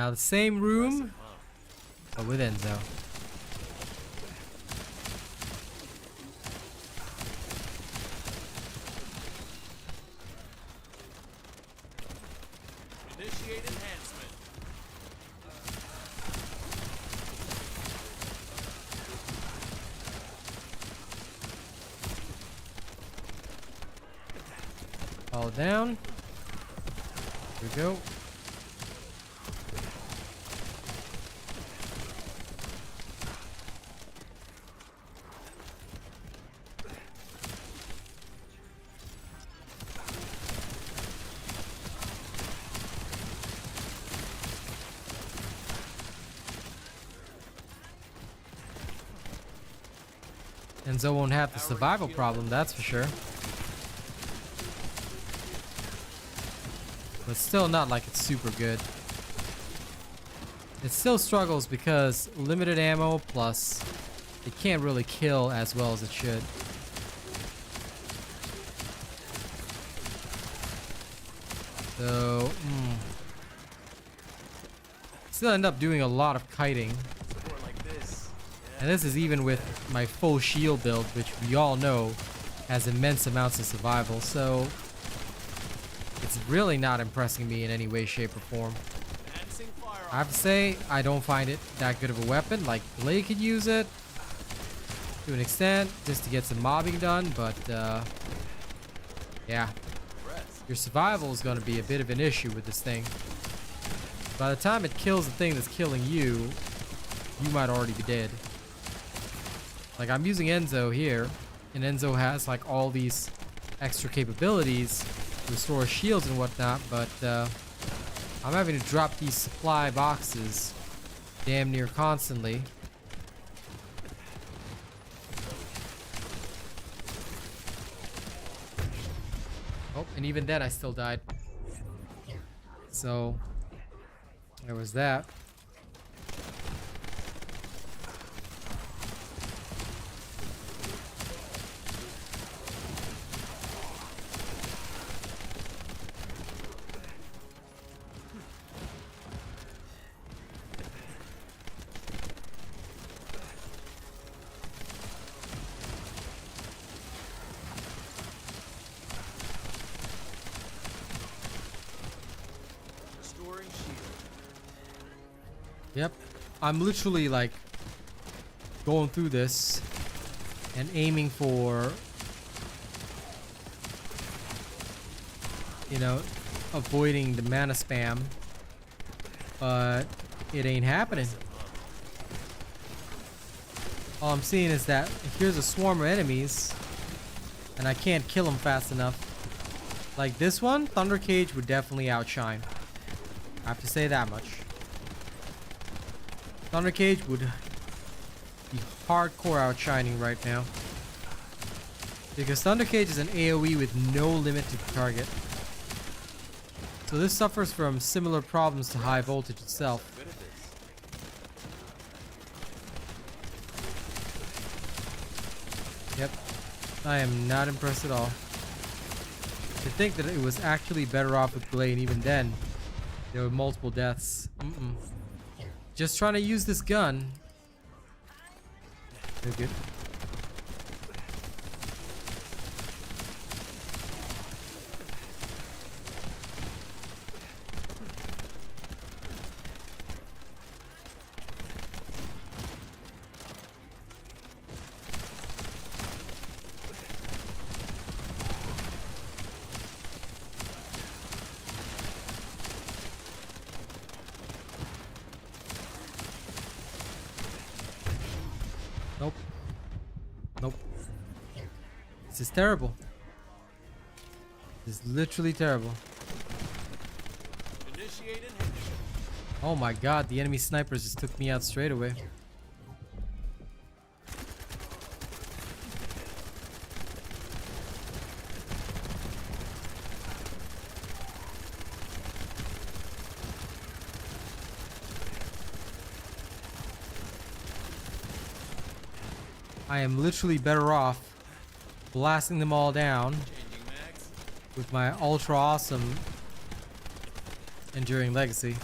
Now the same room, but with Enzo. Initiate enhancement. Fall down. Here we go. Enzo won't have the survival problem, that's for sure. But still not like it's super good. It still struggles because limited ammo plus it can't really kill as well as it should. So, still end up doing a lot of kiting. And this is even with my full shield build, which we all know has immense amounts of survival, so it's really not impressing me in any way, shape, or form. I have to say, I don't find it that good of a weapon. Like, Blade could use it to an extent, just to get some mobbing done, but yeah. Your survival is going to be a bit of an issue with this thing. By the time it kills the thing that's killing you, you might already be dead. Like, I'm using Enzo here, and Enzo has like all these extra capabilities to restore shields and whatnot, but I'm having to drop these supply boxes damn near constantly. Oh, and even then I still died. So there was that. Yep, I'm literally like going through this and aiming for, you know, avoiding the mana spam, but it ain't happening. All I'm seeing is that here's a swarm of enemies and I can't kill them fast enough. Like this one, Thunder Cage would definitely outshine. I have to say that much. Thunder Cage would be hardcore outshining right now. Because Thunder Cage is an AoE with no limit to the target. So this suffers from similar problems to High Voltage itself. Yep. I am not impressed at all. To think that it was actually better off with Blade, even then, there were multiple deaths. Just trying to use this gun. They're good. Nope. Nope. This is terrible. This is literally terrible. Oh my god, the enemy snipers just took me out straight away. I am literally better off blasting them all down with my ultra awesome Enduring Legacy.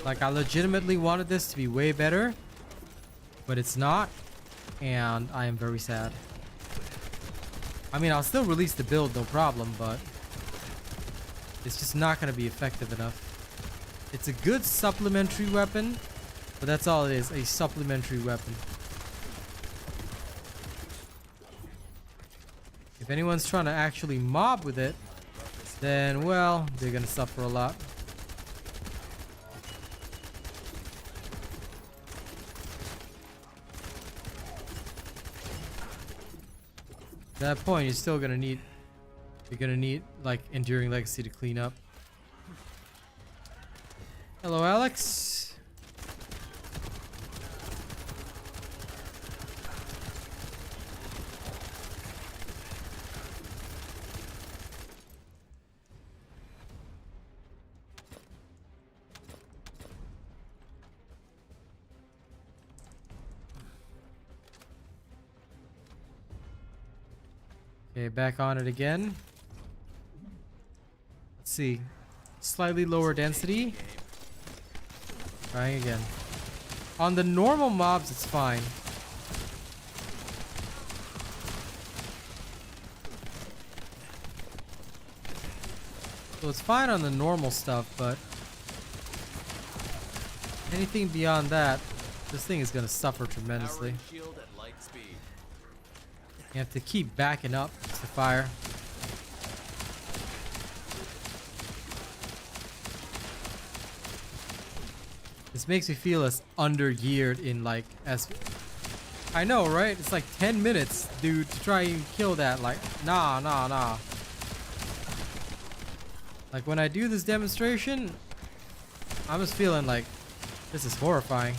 Like, I legitimately wanted this to be way better, but it's not, and I am very sad. I mean, I'll still release the build, no problem, but it's just not going to be effective enough. It's a good supplementary weapon, but that's all it is, a supplementary weapon. If anyone's trying to actually mob with it, then, well, they're going to suffer a lot. At that point, you're still gonna need, like Enduring Legacy to clean up. Hello, Alex. Okay, back on it again. Let's see. Slightly lower density. Trying again. On the normal mobs, it's fine. So it's fine on the normal stuff, but anything beyond that, this thing is going to suffer tremendously. Powering shield at light speed. You have to keep backing up to fire. This makes me feel as under-geared in like as I know, right? It's like 10 minutes, dude, to try and kill that. Like, nah. Like when I do this demonstration, I'm just feeling like this is horrifying.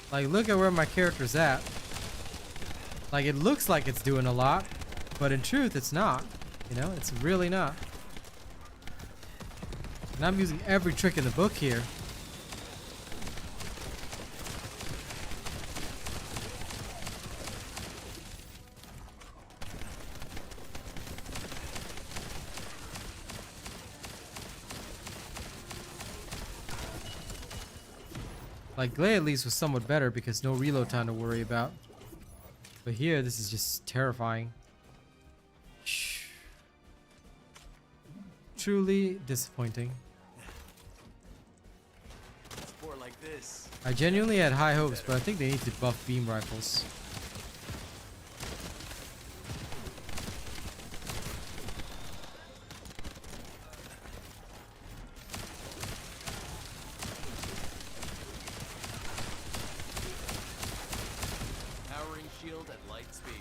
Like, look at where my character's at. Like, it looks like it's doing a lot, but in truth, it's not. You know, it's really not. And I'm using every trick in the book here. Like, Glay at least was somewhat better because no reload time to worry about. But here, this is just terrifying. Shh. Truly disappointing. It's more like this. I genuinely had high hopes, but I think they need to buff beam rifles. Powering shield at light speed.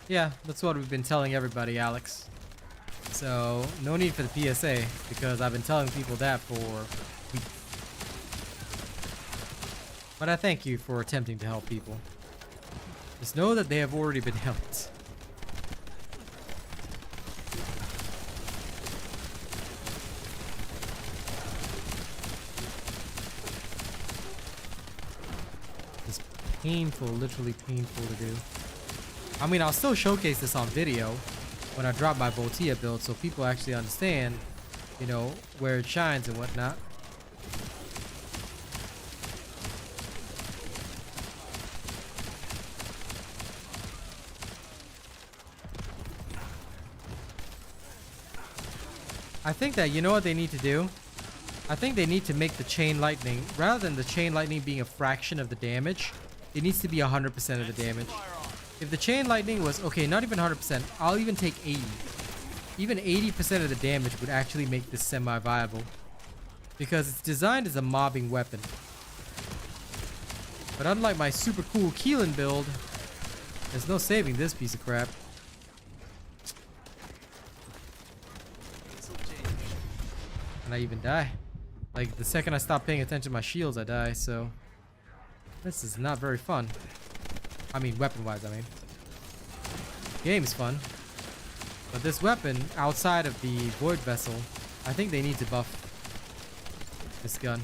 Yeah, that's what we've been telling everybody, Alex. So, no need for the PSA, because I've been telling people that for weeks. But I thank you for attempting to help people. Just know that they have already been helped. It's painful, literally painful to do. I mean, I'll still showcase this on video when I drop my Voltia build so people actually understand, you know, where it shines and whatnot. I think that, you know what they need to do? I think they need to make the chain lightning, rather than the chain lightning being a fraction of the damage, it needs to be 100% of the damage. If the chain lightning was, okay, not even 100%, I'll even take 80. Even 80% of the damage would actually make this semi-viable. Because it's designed as a mobbing weapon. But unlike my super cool Keelan build, there's no saving this piece of crap. And I even die. Like, the second I stop paying attention to my shields, I die, so... This is not very fun. I mean, weapon-wise, I mean. Game is fun. But this weapon, outside of the Void Vessel, I think they need to buff this gun.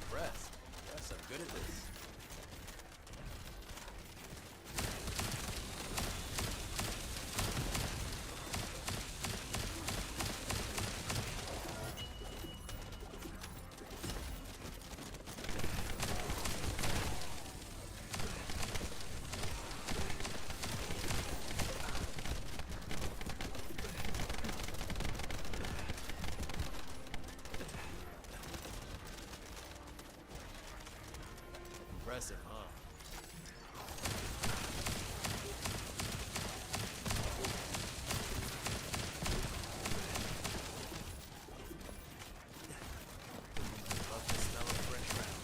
Impressed. Yes, I'm good at this. Impressive, huh? Love the smell of fresh rounds.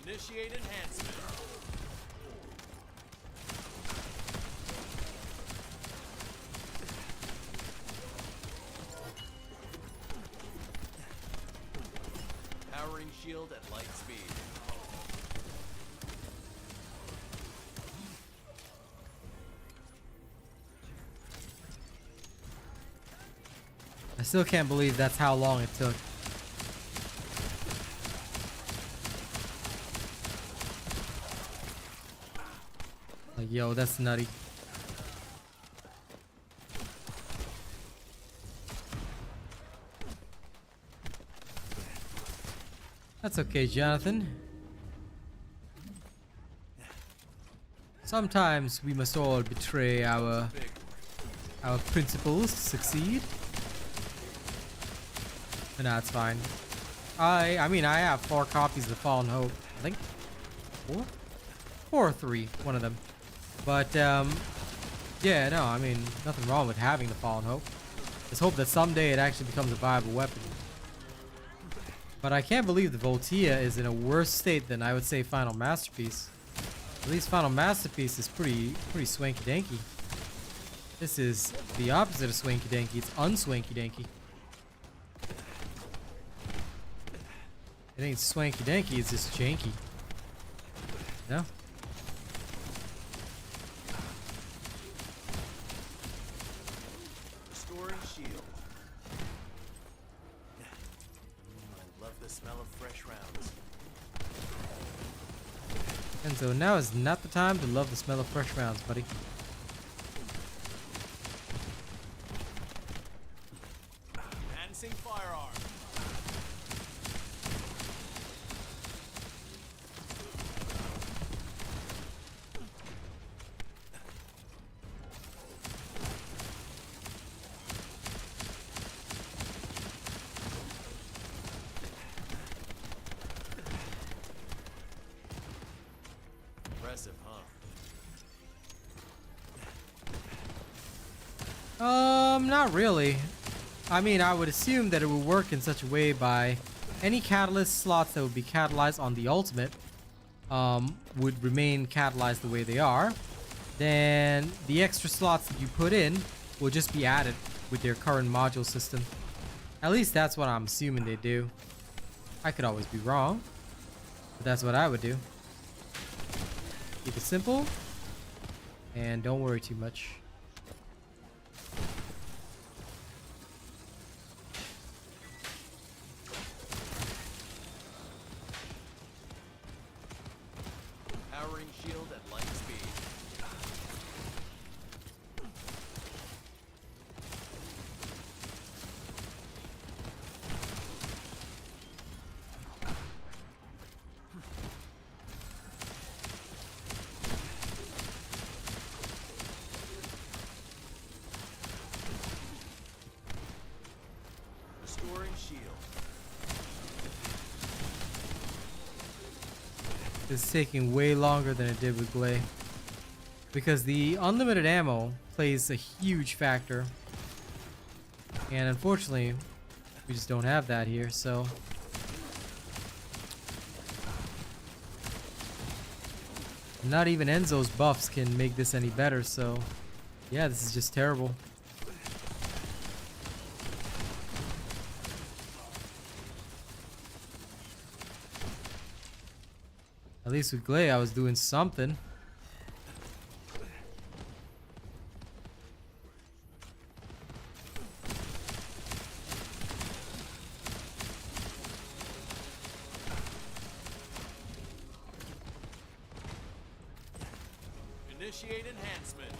Initiate enhancement. Powering shield at light speed. I still can't believe that's how long it took. Like, yo, that's nutty. That's okay, Jonathan. Sometimes we must all betray our principles to succeed. But nah, it's fine. I mean, I have 4 copies of the Fallen Hope. I think 4? 4 or 3, one of them. But yeah, no, I mean, nothing wrong with having the Fallen Hope. Just hope that someday it actually becomes a viable weapon. But I can't believe the Voltia is in a worse state than I would say Final Masterpiece. At least Final Masterpiece is pretty swanky danky. This is the opposite of swanky danky. It's unswanky danky. It ain't swanky danky, it's just janky. No? Restoring shield. I love the smell of fresh rounds. And so now is not the time to love the smell of fresh rounds, buddy. Advancing firearm. Impressive, huh? Not really. I mean, I would assume that it would work in such a way by any catalyst slots that would be catalyzed on the ultimate would remain catalyzed the way they are. Then the extra slots that you put in will just be added with their current module system. At least that's what I'm assuming they do. I could always be wrong, but that's what I would do. Keep it simple and don't worry too much. Powering shield at light speed. Restoring shield. It's taking way longer than it did with Glay. Because the unlimited ammo plays a huge factor. And unfortunately, We just don't have that here, so. Not even Enzo's buffs can make this any better, so. Yeah, this is just terrible. At least with Glay, I was doing something. Initiate enhancement.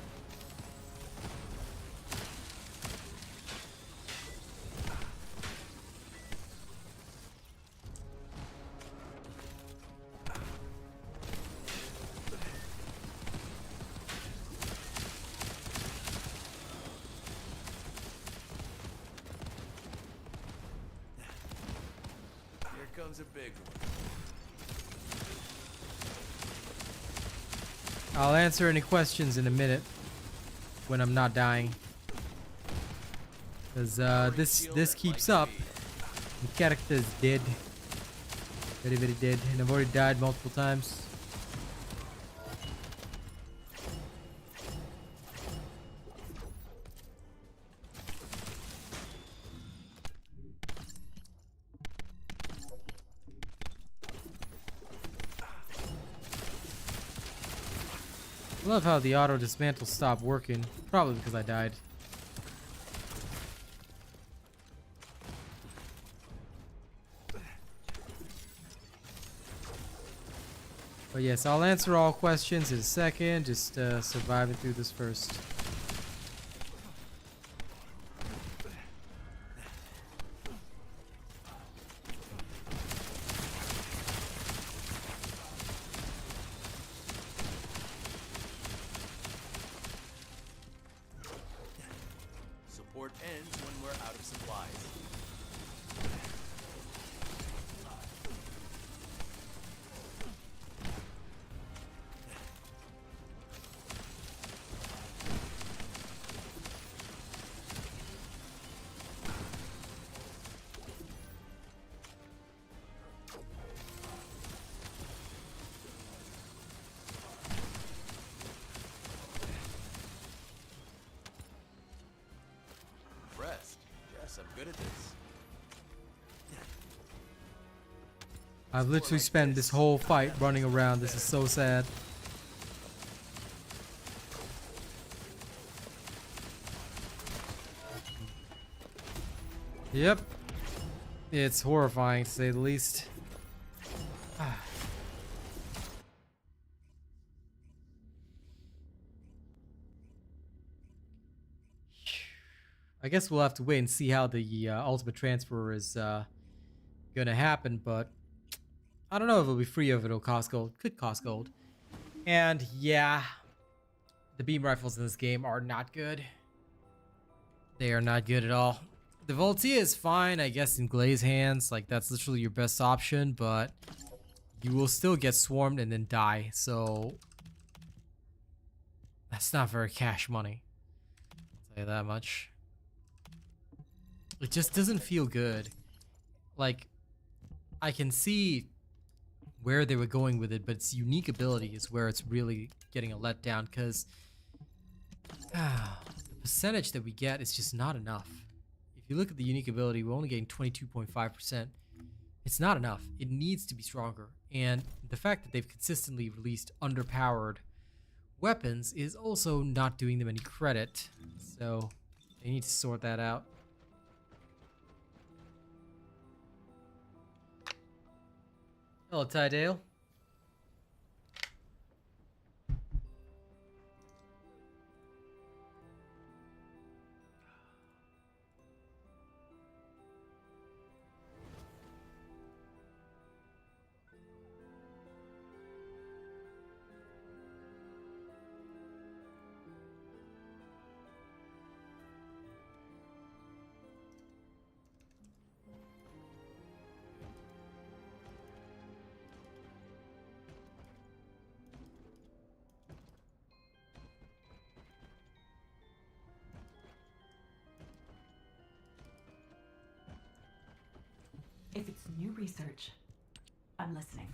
Here comes a big one. I'll answer any questions in a minute when I'm not dying. Because this keeps up. The character is dead. Very, very dead. And I've already died multiple times. I love how the auto dismantle stopped working. Probably because I died. But yes, I'll answer all questions in a second. Just surviving through this first. Support ends when we're out of supplies. Impressed. Yes, I'm good at this. I've literally spent this whole fight running around. This is so sad. Yep. It's horrifying to say the least. I guess we'll have to wait and see how the ultimate transfer is gonna happen, but I don't know if it'll be free or if it'll cost gold. Could cost gold. And yeah, the beam rifles in this game are not good. They are not good at all. The Voltia is fine, I guess, in Glaze hands. Like, that's literally your best option, but you will still get swarmed and then die. So that's not very cash money. I'll tell you that much. It just doesn't feel good. Like, I can see where they were going with it, but its unique ability is where it's really getting a letdown, because the percentage that we get is just not enough. If you look at the unique ability, we're only getting 22.5%. It's not enough. It needs to be stronger. And the fact that they've consistently released underpowered weapons is also not doing them any credit. So they need to sort that out. Hello, Tydale. If it's new research, I'm listening.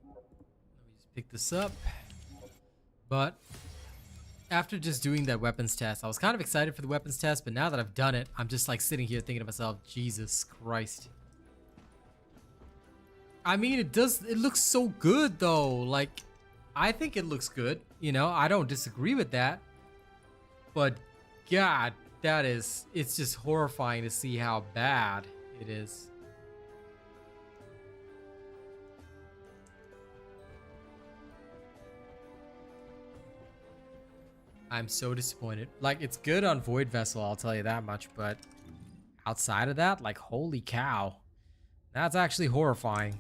Let me just pick this up. But after just doing that weapons test, I was kind of excited for the weapons test, but now that I've done it, I'm just like sitting here thinking to myself, Jesus Christ. I mean, it looks so good though. Like, I think it looks good. You know, I don't disagree with that. But God, it's just horrifying to see how bad it is. I'm so disappointed. Like, it's good on Void Vessel, I'll tell you that much, but outside of that, like, holy cow. That's actually horrifying.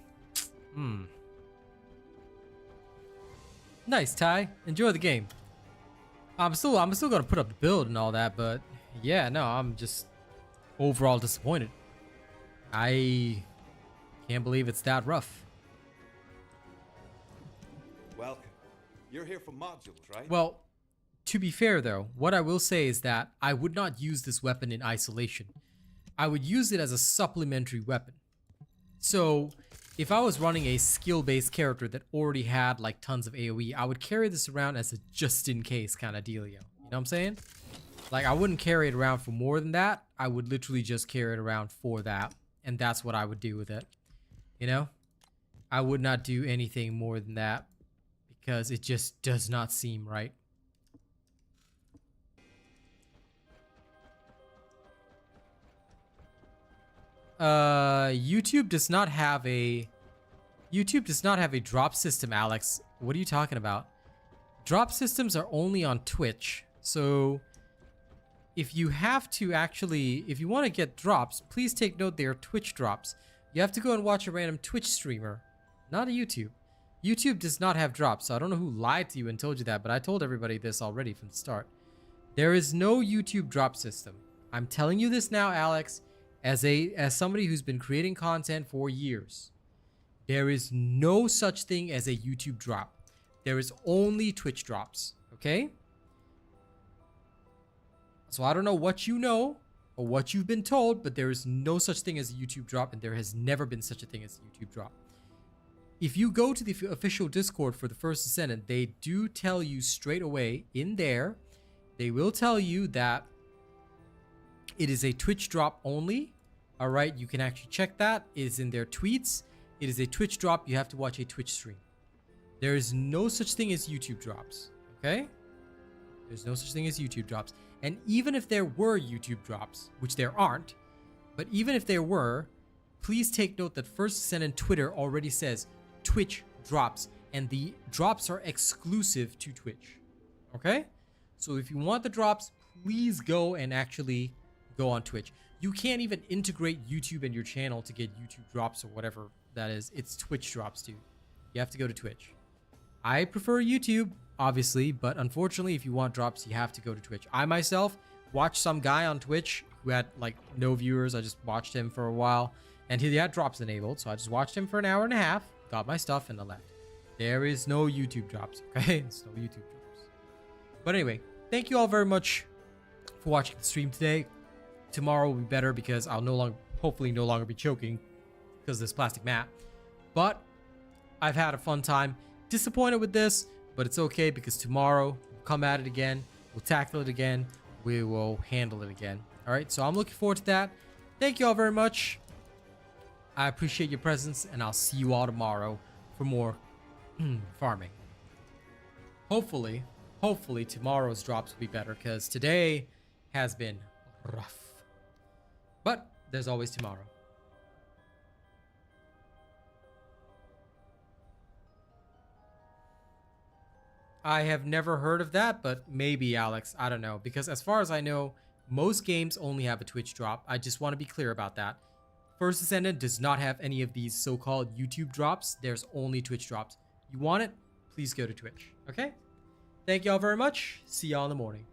Nice, Ty. Enjoy the game. I'm still gonna put up the build and all that, but yeah, no, I'm just overall disappointed. I can't believe it's that rough. Welcome. You're here for modules, right? Well, to be fair though, what I will say is that I would not use this weapon in isolation. I would use it as a supplementary weapon. So if I was running a skill-based character that already had like tons of AoE, I would carry this around as a just-in-case kind of dealio. You know what I'm saying? Like, I wouldn't carry it around for more than that. I would literally just carry it around for that. And that's what I would do with it. You know? I would not do anything more than that because it just does not seem right. YouTube does not have a drop system, Alex. What are you talking about? Drop systems are only on Twitch. So if you want to get drops, please take note they are Twitch drops. You have to go and watch a random Twitch streamer, not a YouTube. YouTube does not have drops. So I don't know who lied to you and told you that, but I told everybody this already from the start. There is no YouTube drop system. I'm telling you this now, Alex. As somebody who's been creating content for years, there is no such thing as a YouTube drop. There is only Twitch drops, okay? So I don't know what you know or what you've been told, but there is no such thing as a YouTube drop, and there has never been such a thing as a YouTube drop. If you go to the official Discord for the First Descendant, they do tell you straight away in there, they will tell you that it is a Twitch drop only. All right, you can actually check that. It is in their tweets. It is a Twitch drop. You have to watch a Twitch stream. There is no such thing as YouTube drops, okay? There's no such thing as YouTube drops. And even if there were YouTube drops, which there aren't, but even if there were, please take note that First Descendant Twitter already says Twitch drops, and the drops are exclusive to Twitch, okay? So if you want the drops, please go and actually go on Twitch. You can't even integrate YouTube in your channel to get YouTube drops or whatever that is. It's Twitch drops, dude. You have to go to Twitch. I prefer YouTube, obviously, but unfortunately, if you want drops, you have to go to Twitch. I myself watched some guy on Twitch who had like no viewers. I just watched him for a while, and he had drops enabled, so I just watched him for an hour and a half, got my stuff, and I left. There is no YouTube drops, okay? There's no YouTube drops. But anyway, thank you all very much for watching the stream today. Tomorrow will be better because I'll hopefully no longer be choking because of this plastic mat. But I've had a fun time. Disappointed with this, but it's okay because tomorrow we'll come at it again. We'll tackle it again. We will handle it again. All right, so I'm looking forward to that. Thank you all very much. I appreciate your presence, and I'll see you all tomorrow for more farming. Hopefully tomorrow's drops will be better because today has been rough. But there's always tomorrow. I have never heard of that, but maybe, Alex. I don't know. Because as far as I know, most games only have a Twitch drop. I just want to be clear about that. First Descendant does not have any of these so-called YouTube drops. There's only Twitch drops. You want it? Please go to Twitch. Okay? Thank you all very much. See y'all in the morning.